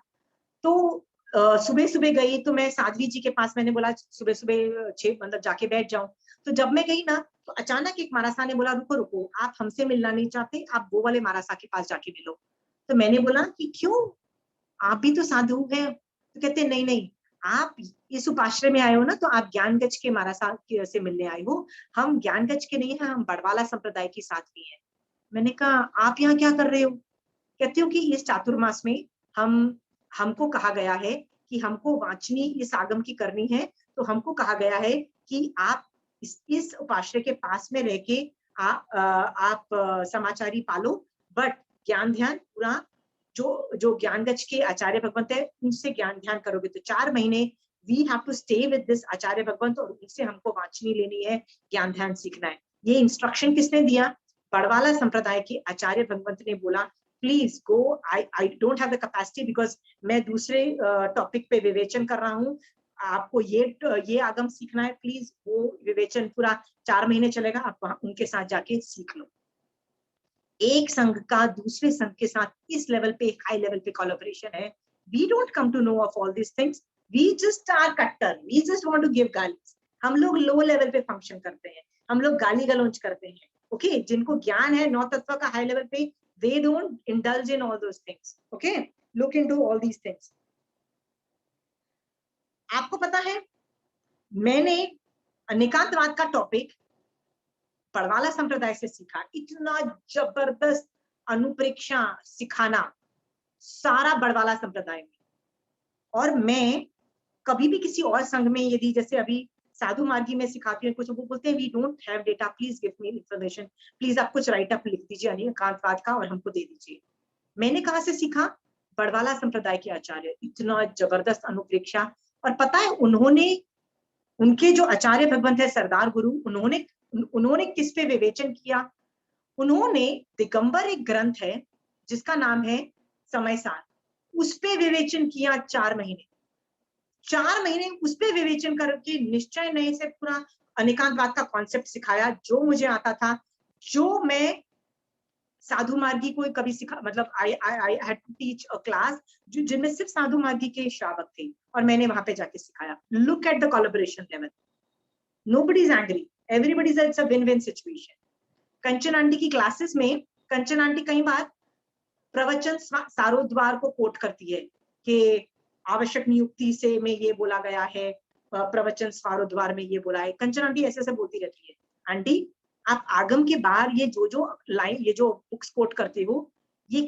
तो सुबह सुबह गई, तो मैं साध्वी जी के पास, मैंने बोला सुबह सुबह 6 मतलब जाके बैठ जाऊं। तो जब मैं गई ना, तो अचानक एक महाराज साहब ने बोला रुको रुको, आप हमसे मिलना नहीं चाहते, आप वो वाले महाराज साहब के पास जाके मिलो। तो मैंने बोला कि क्यों, आप भी तो साधु हैं। तो कहते नहीं नहीं, आप इस उपाश्रय में आए हो ना, तो आप ज्ञानगज के महाराज साहब से मिलने आए हो, हम ज्ञानगज के नहीं है, हम बड़वाला संप्रदाय की साध्वी हैं। मैंने कहा आप यहाँ क्या कर रहे हो? कहते हो कि इस चातुर्मास में हमको कहा गया है कि हमको वाचनी इस आगम की करनी है, तो हमको कहा गया है कि आप इस उपाश्रय के पास में रह के आप समाचारी पालो, बट ज्ञान ध्यान पूरा जो ज्ञानगज के आचार्य भगवंत है उनसे ज्ञान ध्यान करोगे, तो 4 महीने we have to stay with this Acharya Bhagwant, और उनसे हमको वाचनी लेनी है, ज्ञान ध्यान सीखना है। ये इंस्ट्रक्शन किसने दिया? बड़वाला संप्रदाय के आचार्य भगवंत ने बोला please go, I don't have the capacity because मैं दूसरे टॉपिक पे विवेचन कर रहा हूँ, आपको ये आगम सीखना है, प्लीज वो विवेचन पूरा 4 महीने चलेगा, आप वहां उनके साथ जाके सीख लो। एक संघ का दूसरे संघ के साथ इस लेवल पे, हाई लेवल पे कोलैबोरेशन है। We don't come to know of all this things, we just are kattar, we just want to give gaalis. हम लोग लो लेवल पे फंक्शन करते हैं, हम लोग गाली गलौज करते हैं। ओके, जिनको ज्ञान है नौ तत्व का हाई लेवल पे, they don't indulge in all those things. Okay, look into all these things. आपको पता है मैंने अनेकांतवाद का टॉपिक बड़वाला संप्रदाय से सीखा। इतना जबरदस्त अनुप्रेक्षा सिखाना सारा बड़वाला संप्रदाय में। और मैं कभी भी किसी और संघ में, यदि जैसे अभी साधु मार्गी में सिखाती हूँ, कुछ वो बोलते हैं we don't have data, please give me information, please आप कुछ राइट अप लिख दीजिए अनेकांतवाद का और हमको दे दीजिए। मैंने कहाँ से सीखा? बड़वाला संप्रदाय के आचार्य, इतना जबरदस्त अनुप्रेक्षा। और पता है उन्होंने, उनके जो आचार्य भगवंत है सरदार गुरु, उन्होंने किस पे विवेचन किया? उन्होंने दिगंबर एक ग्रंथ है जिसका नाम है समय सार, उस पे विवेचन किया 4 महीने। 4 महीने उस पे विवेचन करके निश्चय नए से पूरा अनेकांतवाद का कॉन्सेप्ट सिखाया, जो मुझे आता था, जो मैं साधु मार्गी को कभी सिखा, मतलब I had to teach a class जिनमें सिर्फ साधु मार्गी के श्रावक थे और मैंने वहां पे जाके सिखाया। Look at the collaboration level, nobody is angry, everybody is it's a win win situation. Kanchan aunty की क्लासेस में कंचन आंटी कई बार प्रवचन सारोद्वार को कोट करती है कि आवश्यक नियुक्ति से में ये बोला गया है, प्रवचन स्वारोद्वार में ये बोला है। कंचन आंटी ऐसे ऐसे बोलती रहती है। आंटी आप आगम के बाहर ये जो लाइन, ये जो बुक्स कोट करते हो, ये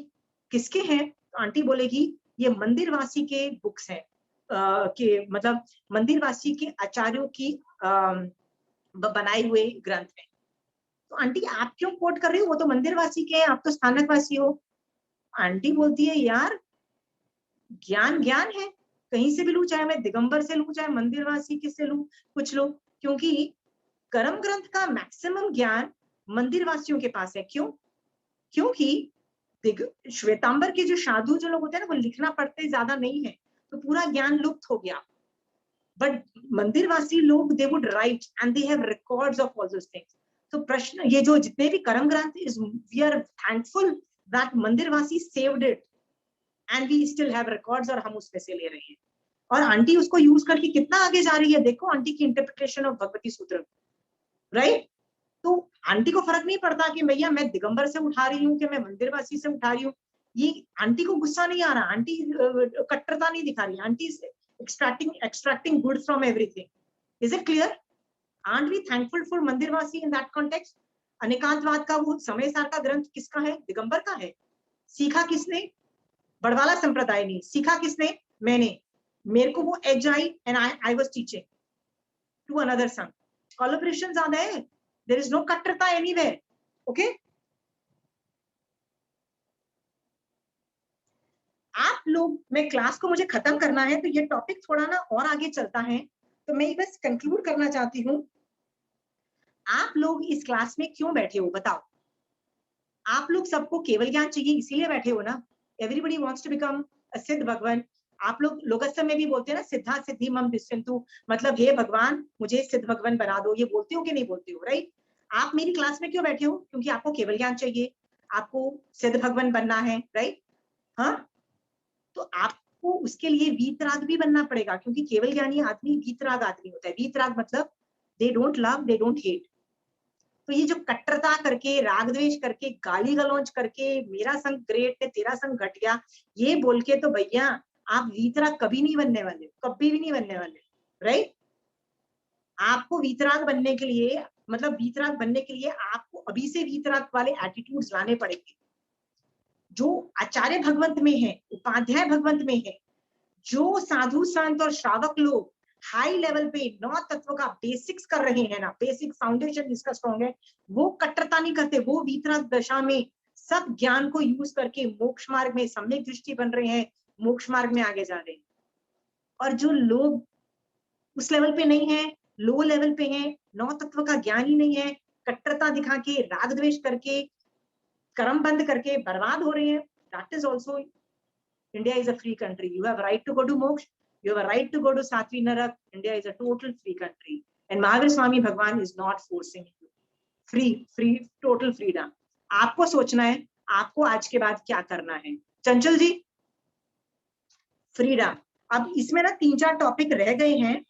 किसके हैं? तो आंटी बोलेगी ये मंदिरवासी के बुक्स हैं, कि मतलब मंदिरवासी के आचार्यों की बनाए हुए ग्रंथ हैं। तो आंटी आप क्यों कोट कर रही हो? वो तो मंदिरवासी के हैं, आप तो स्थानकवासी हो। आंटी बोलती है यार ज्ञान ज्ञान है, कहीं से भी लूं, चाहे मैं दिगंबर से लूं, चाहे मंदिरवासी किससे लूं, कुछ लो, क्योंकि कर्म ग्रंथ का मैक्सिमम ज्ञान मंदिरवासियों के पास है। क्यों? क्योंकि श्वेतांबर के जो साधु जो लोग होते हैं ना, वो लिखना पढ़ते ज्यादा नहीं है, तो पूरा ज्ञान लुप्त हो गया। बट मंदिरवासी लोग, they would write and they have records of all those things. तो प्रश्न, ये जो जितने भी कर्म ग्रंथ, is we are thankful that Mandirvasi saved it and we still have records, और हम उसमें से ले रहे हैं। और आंटी उसको यूज करके कितना आगे जा रही है, देखो आंटी की इंटरप्रिटेशन ऑफ भगवती सूत्र, राइट? तो आंटी को फर्क नहीं पड़ता कि भैया मैं दिगंबर से उठा रही हूँ कि मैं मंदिरवासी से उठा रही हूँ। ये आंटी को गुस्सा नहीं आ रहा, आंटी कट्टरता नहीं दिखा रही, aunty extracting good from everything. Is it clear? Aren't we thankful for मंदिरवासी in that context? अनेकांतवाद का वो समय सार का ग्रंथ किसका है? दिगंबर का है। सीखा किसने? बड़वाला संप्रदाय ने। सीखा किसने? मैंने। मेरे को वो as I and I was teaching to another son. Collaborations are there, there is no कट्टरता एनीवेयर। ओके, आप लोग, मैं क्लास को मुझे खत्म करना है, तो ये टॉपिक थोड़ा ना और आगे चलता है, तो मैं बस कंक्लूड करना चाहती हूँ। आप लोग इस क्लास में क्यों बैठे हो बताओ? आप लोग सबको केवल ज्ञान चाहिए इसीलिए बैठे हो ना? Everybody wants to become a siddha bhagwan. आप लोग लोकस्थ में भी बोलते हैं ना, सिद्धा सिद्धि मम दिश्यन्तु, मतलब हे भगवान मुझे सिद्ध भगवान बना दो, ये बोलते हो कि नहीं बोलते हो? राइट? आप मेरी क्लास में क्यों बैठे हो? क्योंकि आपको केवल ज्ञान चाहिए, आपको सिद्ध भगवान बनना है, राइट? हाँ, तो आपको उसके लिए वीतराग भी बनना पड़ेगा, क्योंकि केवल ज्ञानी आदमी वीतराग आदमी होता है। वीतराग मतलब they don't love, they don't hate. तो ये जो कट्टरता करके, राग द्वेष करके, गाली गलौज करके, मेरा संग ग्रेट है तेरा संग घट गया, ये बोल के, तो भैया आप वीतराग कभी नहीं बनने वाले, कभी भी नहीं बनने वाले, राइट? आपको वीतराग बनने के लिए, मतलब वीतराग बनने के लिए आपको अभी से वीतराग वाले एटीट्यूड्स लाने पड़ेंगे, जो आचार्य भगवंत में है, उपाध्याय भगवंत में है। जो साधु संत और श्रावक लोग हाई लेवल पे 9 तत्व का बेसिक्स कर रहे हैं ना, बेसिक फाउंडेशन जिसका स्ट्रॉन्ग है, वो कट्टरता नहीं करते, वो वीतराग दशा में सब ज्ञान को यूज करके मोक्ष मार्ग में सम्यक दृष्टि बन रहे हैं, मोक्ष मार्ग में आगे जा रहे हैं। और जो लोग उस लेवल पे नहीं है, लो लेवल पे हैं, 9 तत्व का ज्ञान ही नहीं है, कट्टरता दिखा के, राग द्वेष करके, कर्म बंद करके बर्बाद हो रहे हैं, That is also, India is a free country. You have right to go to moksha. You have a right to go to Satvi Narak. India is a total free country. And Mahavir Swami Bhagwan is not forcing you. Free, total freedom. आपको सोचना है, आपको आज के बाद क्या करना है. चंचल जी, फ्रीडम. अब इसमें ना 3-4 टॉपिक रह गए हैं,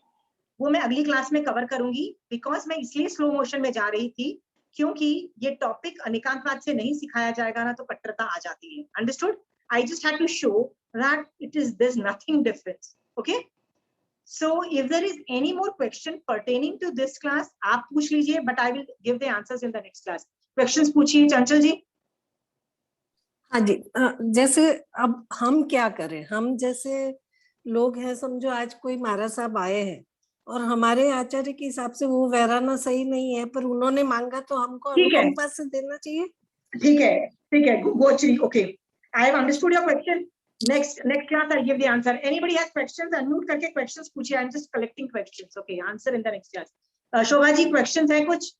वो मैं अगली क्लास में कवर करूंगी. बिकॉज मैं इसलिए स्लो मोशन में जा रही थी क्योंकि ये टॉपिक अनिकांतवाद से नहीं सिखाया जाएगा ना तो कट्टरता आ जाती है. Understood? I just had to show that there's nothing different. Okay. So if there is any more question pertaining to this class, आप पूछ लीजिए, but I will give the answers in the next class. Questions पूछिए चंचल जी. हाँ जी, जैसे अब हम क्या करें, हम जैसे लोग हैं, समझो आज कोई महाराज साहब आए हैं और हमारे आचार्य के हिसाब से वो वैराना सही नहीं है, पर उन्होंने मांगा तो हमको अनुकंपा से देना चाहिए. ठीक है, गोचरी. Okay, I have understood your question. Next class I'll give the answer. Anybody has questions, unmute करके questions पूछिए. I'm just collecting questions. Okay, answer in the next class. Shobha ji, questions है कुछ?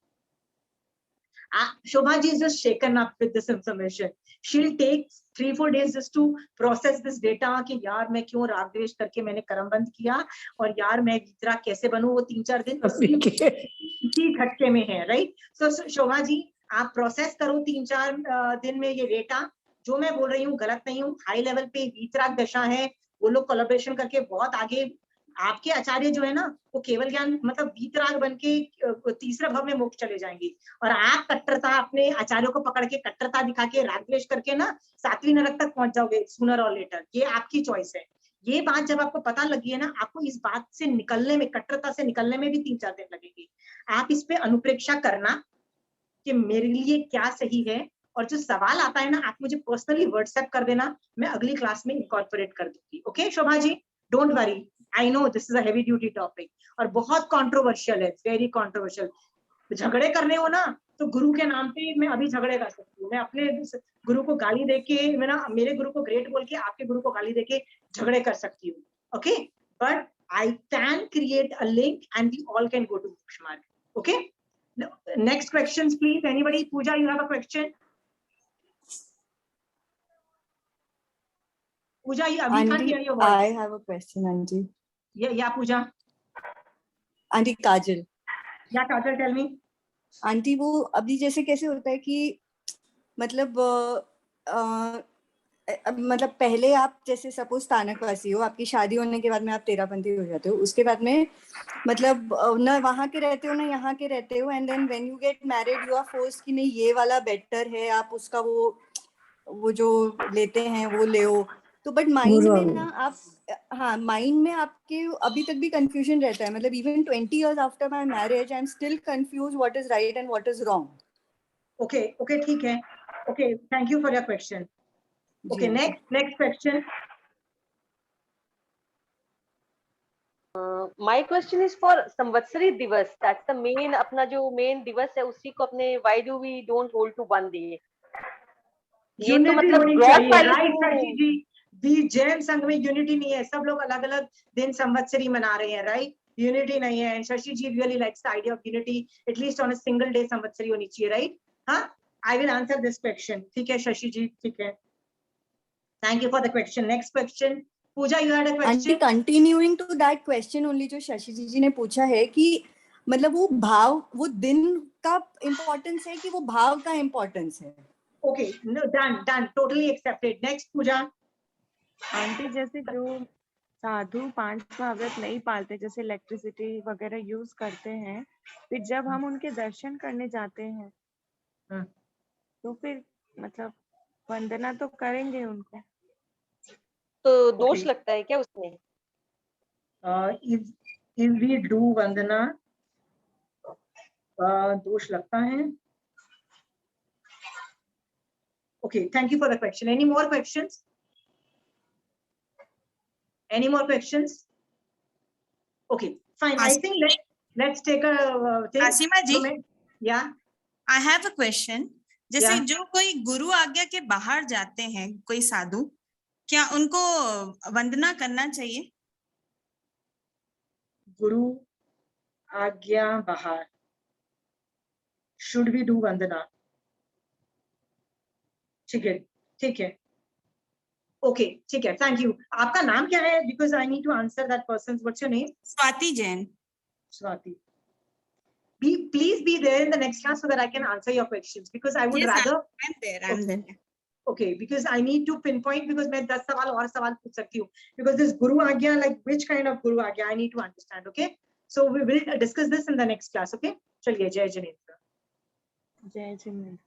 Shobha ji is just shaken up with this information. She'll take 3-4 days just to process this data कि यार मैं क्यों राग द्वेष करके मैंने कर्म बंद किया और यार मैं वितराग कैसे बनूं. वो 3-4 दिन इसी झटके में है. राइट. सो शोभा जी, आप प्रोसेस करो 3-4 दिन में ये डेटा. जो मैं बोल रही हूँ गलत नहीं हूँ. हाई लेवल पे वीतराग दशा है, वो लोग कोलैबोरेशन करके बहुत आगे. आपके आचार्य जो है ना, वो केवल ज्ञान मतलब वीतराग बन के तीसरे भाव में मोक्ष चले जाएंगे, और आप कट्टरता अपने आचार्यों को पकड़ के कट्टरता दिखा के राग द्वेष करके ना 7वीं नरक तक पहुंच जाओगे सूनर और लेटर. ये आपकी चॉइस है. ये बात जब आपको पता लगी है ना, आपको इस बात से निकलने में, कट्टरता से निकलने में भी 3-4 दिन लगेंगे. आप इस पे अनुप्रेक्षा करना कि मेरे लिए क्या सही है, और जो सवाल आता है ना, आप मुझे पर्सनली व्हाट्सएप कर देना, मैं अगली क्लास में इनकॉर्पोरेट कर दूंगी. Okay Shobha ji, don't worry. I know this is a heavy duty topic और बहुत कंट्रोवर्शियल है, वेरी कंट्रोवर्शियल. झगड़े करने हो ना तो गुरु के नाम पे मैं अभी झगड़े कर सकती हूँ. मैं अपने गुरु को गाली देके, मैं ना मेरे गुरु को ग्रेट बोल के आपके गुरु को गाली देके झगड़े कर सकती हूँ. Okay, but I can create a link and we all can go to moksha marg. Okay, next questions please. Anybody? Pooja, you have a question? Pooja, we can't hear your voice. I have a question, Aunty. Yeah, Pooja. Aunty Kajal. Yeah, Kajal, tell me. Aunty, वो अभी जैसे कैसे होता है कि मतलब मतलब पहले आप जैसे सपोज स्थानकवासी हो, आपकी शादी होने के बाद में आप तेरापंथी हो जाते हो, उसके बाद में मतलब ना वहाँ के रहते हो ना यहाँ के रहते हो, and then when you get married you are forced कि नहीं ये वाला बेटर है, आप उसका वो जो लेते हैं वो ले. तो बट माइंड में ना आप, हाँ माइंड में आपके अभी तक भी कंफ्यूजन रहता है. मतलब even 20 years after my marriage I am still confuse what is right and what is wrong. Okay, ठीक है. Okay, thank you for your question. Okay, next question. My question is for Samvatsari दिवस. That's the main, अपना जो main दिवस है उसी को अपने why do we don't hold to one day? ये तो मतलब राइट जी. दी जैन संघ में यूनिटी नहीं है, सब लोग अलग अलग दिन संवत्सरी मना रहे हैं. राइट, यूनिटी नहीं है. And Shashi ji really likes the idea of unity, at least on a single day Samvatsari होनी चाहिए. राइट. हाँ, I will answer this question. ठीक है शशि जी, ठीक है. Thank you for the question. Next question. Pooja, you had a question. Continuing to that question only, जो शशि जी ने पूछा है कि मतलब वो भाव, वो दिन का इम्पोर्टेंस है कि वो भाव का इम्पोर्टेंस है. Okay, done, totally accepted. Next Puja. Aunty, जैसे जो साधु 5वां व्रत नहीं पालते, जैसे इलेक्ट्रिसिटी वगैरह यूज करते हैं, फिर जब हम उनके दर्शन करने जाते हैं तो फिर मतलब वंदना तो करेंगे उनको, तो दोष लगता है क्या उसमें? if we do वंदना, दोष लगता है. Okay, thank you for the question. Any more questions? Any more questions? Okay, fine. I think let's take a Asima ji, yeah, I have a question. जैसे जो कोई गुरु आज्ञा के बाहर जाते हैं, कोई साधु, क्या उनको वंदना करना चाहिए? गुरु आज्ञा बाहर, should we do वंदना? ठीक है. Okay, ठीक है, thank you. आपका नाम क्या है? Because I need to answer that person's. What's your name? Swati Jain. Swati. Please be there in the next class so that I can answer your questions, because I would Yes, rather. I'm there. Okay, because I need to pinpoint, because मैं 10 सवाल और सवाल पूछ सकती हूँ, because this Guru Agya, like which kind of Guru Agya, I need to understand. Okay, so we will discuss this in the next class. Okay, चलिए, जय जिनेंद्र. जय जिनेंद्र.